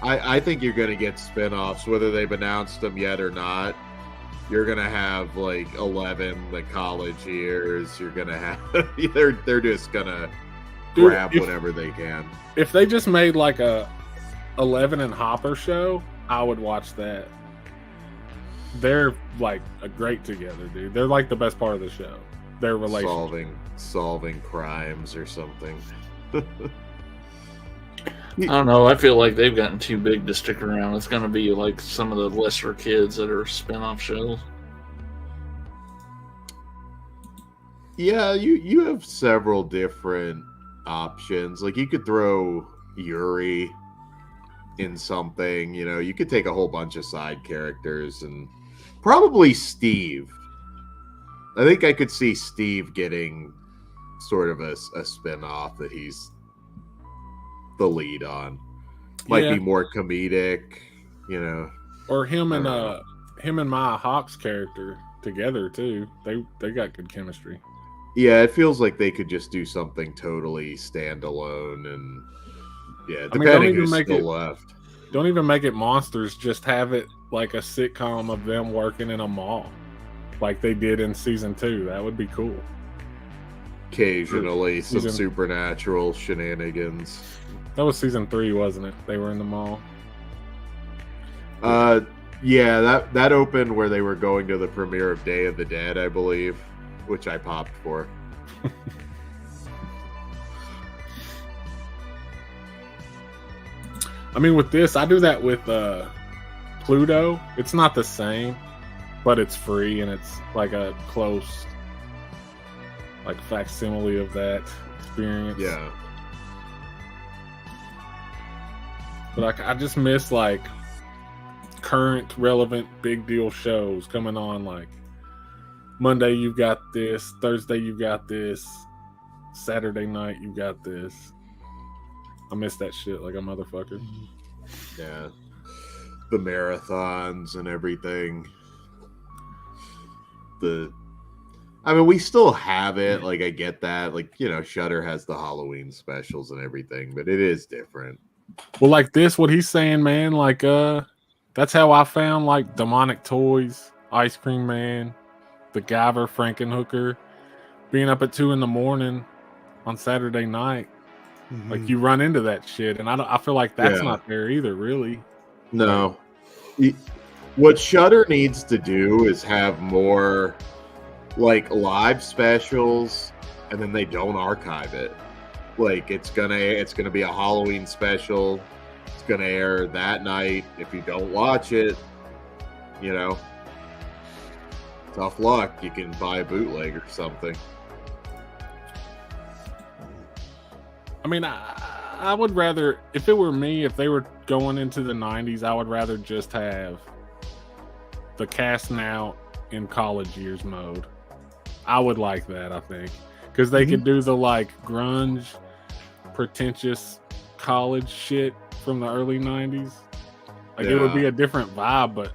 I think you're gonna get spin-offs, whether they've announced them yet or not. You're gonna have like 11 the college years. You're gonna have they're just gonna grab whatever they can. If they just made like a 11 and Hopper show, I would watch that. They're like a great together, dude. They're like the best part of the show. Their relationship. Solving crimes or something. I don't know. I feel like they've gotten too big to stick around. It's going to be like some of the lesser kids that are spin-off shows. Yeah, you have several different options. Like you could throw Yuri in something, you know, you could take a whole bunch of side characters and probably Steve. I think I could see Steve getting sort of a spin-off that he's the lead on. Might be more comedic, you know. Or him and Maya Hawke's character together too. They got good chemistry. Yeah, it feels like they could just do something totally standalone, and yeah, depending who's still left. Don't even make it monsters. Just have it like a sitcom of them working in a mall, like they did in season 2. That would be cool. Occasionally, some supernatural shenanigans. That was season 3, wasn't it? They were in the mall. Yeah, that opened where they were going to the premiere of Day of the Dead, I believe, which I popped for. I mean, with this, I do that with Pluto. It's not the same, but it's free and it's like a close, like facsimile of that experience. Yeah. But I just miss like current, relevant, big deal shows coming on. Like Monday, you've got this. Thursday, you've got this. Saturday night, you got this. I miss that shit like a motherfucker. Yeah. The marathons and everything. I mean, we still have it. Like, I get that. Like, you know, Shudder has the Halloween specials and everything, but it is different. Well, like this, what he's saying, man, like, that's how I found, like, Demonic Toys, Ice Cream Man, the Guyver, Frankenhooker, being up at 2 a.m. on Saturday night. Mm-hmm. Like, you run into that shit, and I feel like that's not there either, really. No. What Shudder needs to do is have more, like, live specials, and then they don't archive it. Like, it's gonna be a Halloween special. It's gonna air that night. If you don't watch it, you know, tough luck. You can buy a bootleg or something. I mean, I would rather, if it were me, if they were going into the 90s, I would rather just have the cast now in college years mode. I would like that, I think. Because they could do the, like, grunge, pretentious college shit from the early 90s. Like, it would be a different vibe, but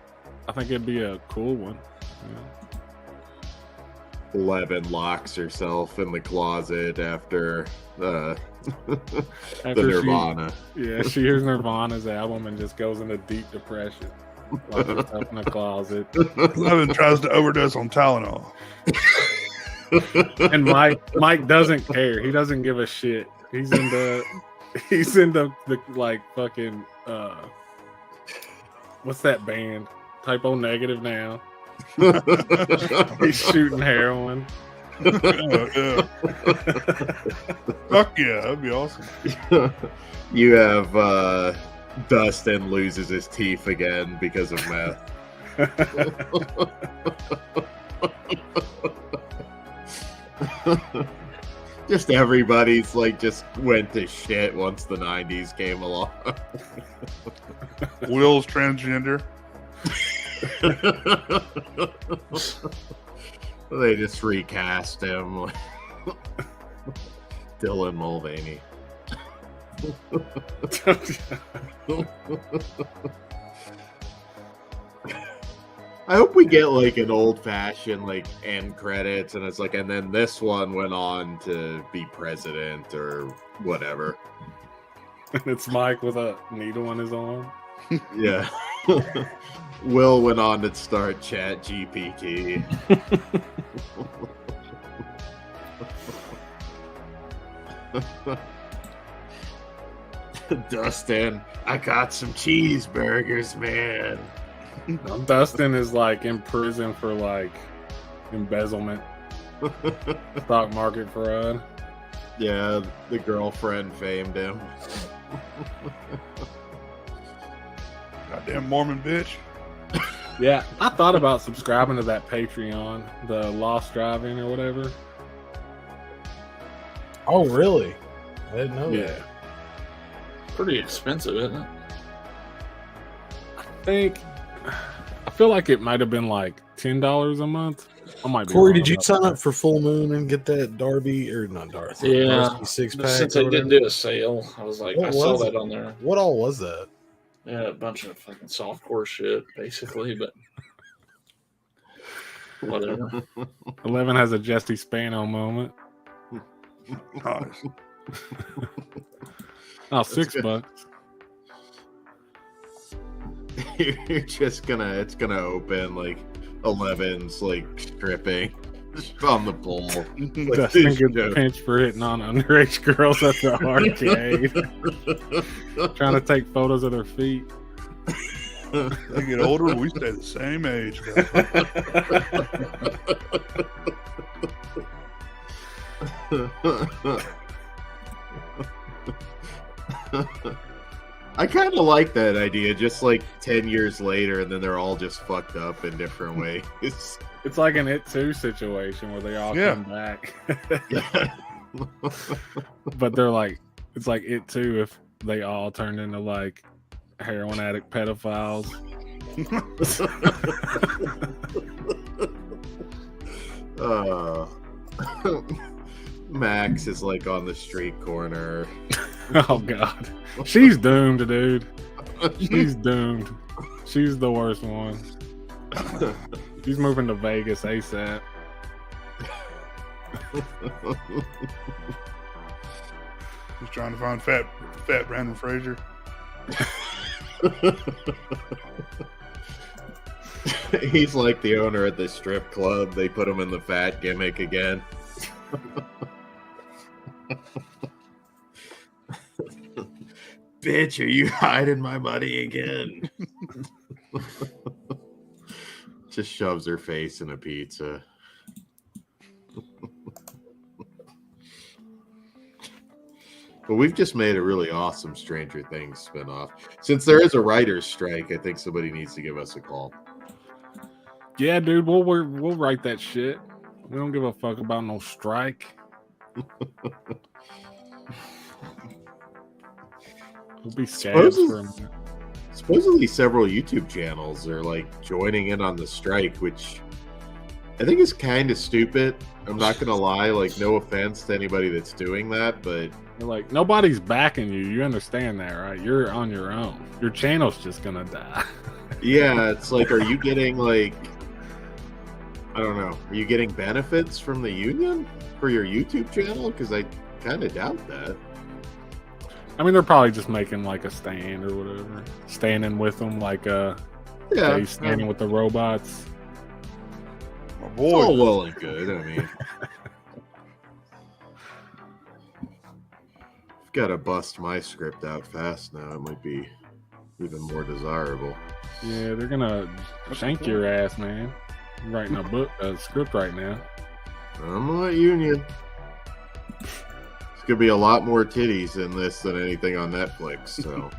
I think it'd be a cool one. Yeah. Eleven locks herself in the closet after the Nirvana. She hears Nirvana's album and just goes into deep depression. Locks herself in the closet. Eleven tries to overdose on Tylenol. And Mike doesn't care. He doesn't give a shit. He's into the like fucking what's that band? Typo Negative now. He's shooting heroin. Yeah. Fuck yeah, that'd be awesome. You have Dustin loses his teeth again because of meth. Just everybody's like just went to shit once the 90s came along. Will's transgender. They just recast him. Dylan Mulvaney. I hope we get like an old-fashioned like end credits, and it's like, and then this one went on to be president or whatever. And it's Mike with a needle in his arm. Yeah. Will went on to start Chat GPT. Dustin, I got some cheeseburgers, man. Dustin is like in prison for like embezzlement, stock market fraud. Yeah, the girlfriend famed him. Goddamn Mormon bitch. Yeah, I thought about subscribing to that Patreon, the Lost Driving or whatever. Oh, really? I didn't know Yeah. that. Pretty expensive, isn't it? I feel like it might have been like $10 a month. I might be Corey, wrong did you about sign that. up for Full Moon and get that Darby or not Darth? Yeah. Darcy six pack. Since they didn't do a sale, I was like, I saw that on there. What all was that? Yeah, a bunch of fucking softcore shit, basically, but whatever. 11 has a Jesse Spano moment. Nice. Oh, $6. You're just gonna, it's gonna open like 11's like stripping on the pole. Like, Dustin gets pinched for hitting on underage girls at the arcade. Trying to take photos of their feet. They get older, we stay the same age. I kind of like that idea, just like 10 years later, and then they're all just fucked up in different ways. It's like an It Too situation where they all come back. But they're like, it's like It Too if they all turned into like heroin addict pedophiles. Max is like on the street corner. Oh god, she's doomed, dude. She's doomed. She's the worst one. She's moving to Vegas ASAP. He's trying to find fat Brandon Fraser. He's like the owner at the strip club. They put him in the fat gimmick again. Bitch, are you hiding my money again? Just shoves her face in a pizza. But we've just made a really awesome Stranger Things spinoff. Since there is a writer's strike, I think somebody needs to give us a call. Yeah, dude, we'll write that shit. We don't give a fuck about no strike. We'll be scabs for a minute. Supposedly several YouTube channels are like joining in on the strike, which I think is kind of stupid. I'm not gonna lie, like no offense to anybody that's doing that, but You're like, nobody's backing you. You understand that, right? You're on your own. Your channel's just gonna die. yeah, it's like, are you getting like, I don't know, are you getting benefits from the union for your YouTube channel? Because I kind of doubt that. I mean, they're probably just making like a stand or whatever, standing with them, like they standing with the robots. My It's boy. all well and good. I mean, I've got to bust my script out fast now. It might be even more desirable. Yeah, they're gonna shank your ass, man. You're writing a script right now. I'm not union. It's gonna be a lot more titties in this than anything on Netflix. So.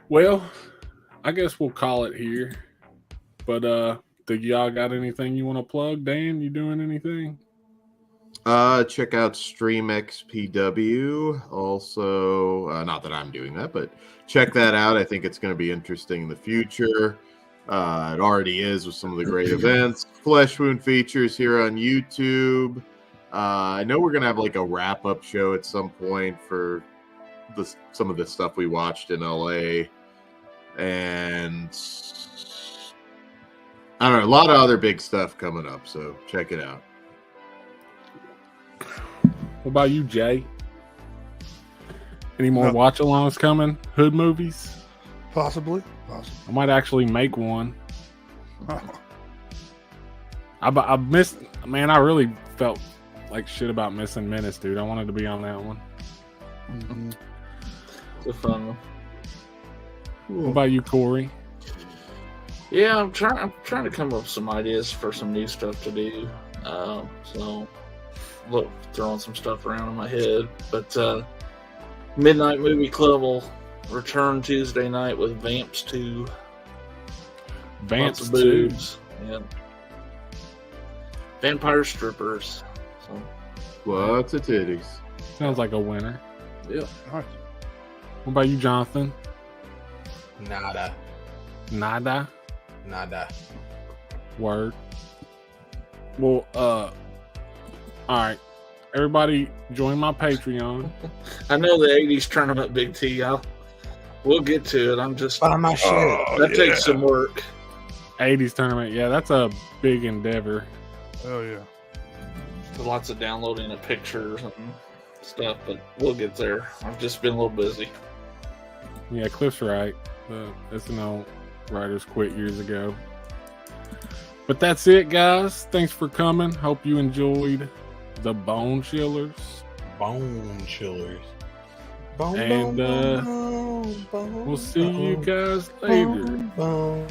Well, I guess we'll call it here. But do y'all got anything you want to plug? Dan, you doing anything? Check out StreamXPW. Also, not that I'm doing that, but check that out. I think it's going to be interesting in the future. It already is with some of the great events. Flesh Wound features here on YouTube. I know we're gonna have like a wrap-up show at some point for some of the stuff we watched in LA, and I don't know, a lot of other big stuff coming up. So check it out. What about you, Jay? Any more watch-alongs coming? Hood movies? Possibly. I might actually make one. I missed. Man, I really felt like shit about missing Menace, dude. I wanted to be on that one. Mm-hmm. It's a fun one. What about you, Corey? Yeah, I'm trying to come up with some ideas for some new stuff to do. So, look, throwing some stuff around in my head. But Midnight Movie Club will return Tuesday night with Vamps 2. Vamps 2. Boobs. Yeah. Vampire strippers. So. Lots of titties. Sounds like a winner. Yeah. What about you, Jonathan? Nada. Word. Well, all right. Everybody join my Patreon. I know the 80s tournament, Big T. We'll get to it. I'm just buy my shit. That takes some work. 80s tournament, yeah, that's a big endeavor. Oh yeah. Lots of downloading of pictures and stuff, but we'll get there. I've just been a little busy. Yeah, Cliff's right. The SNL writers quit years ago. But that's it, guys. Thanks for coming. Hope you enjoyed the Bone Chillers. And we'll see you guys later.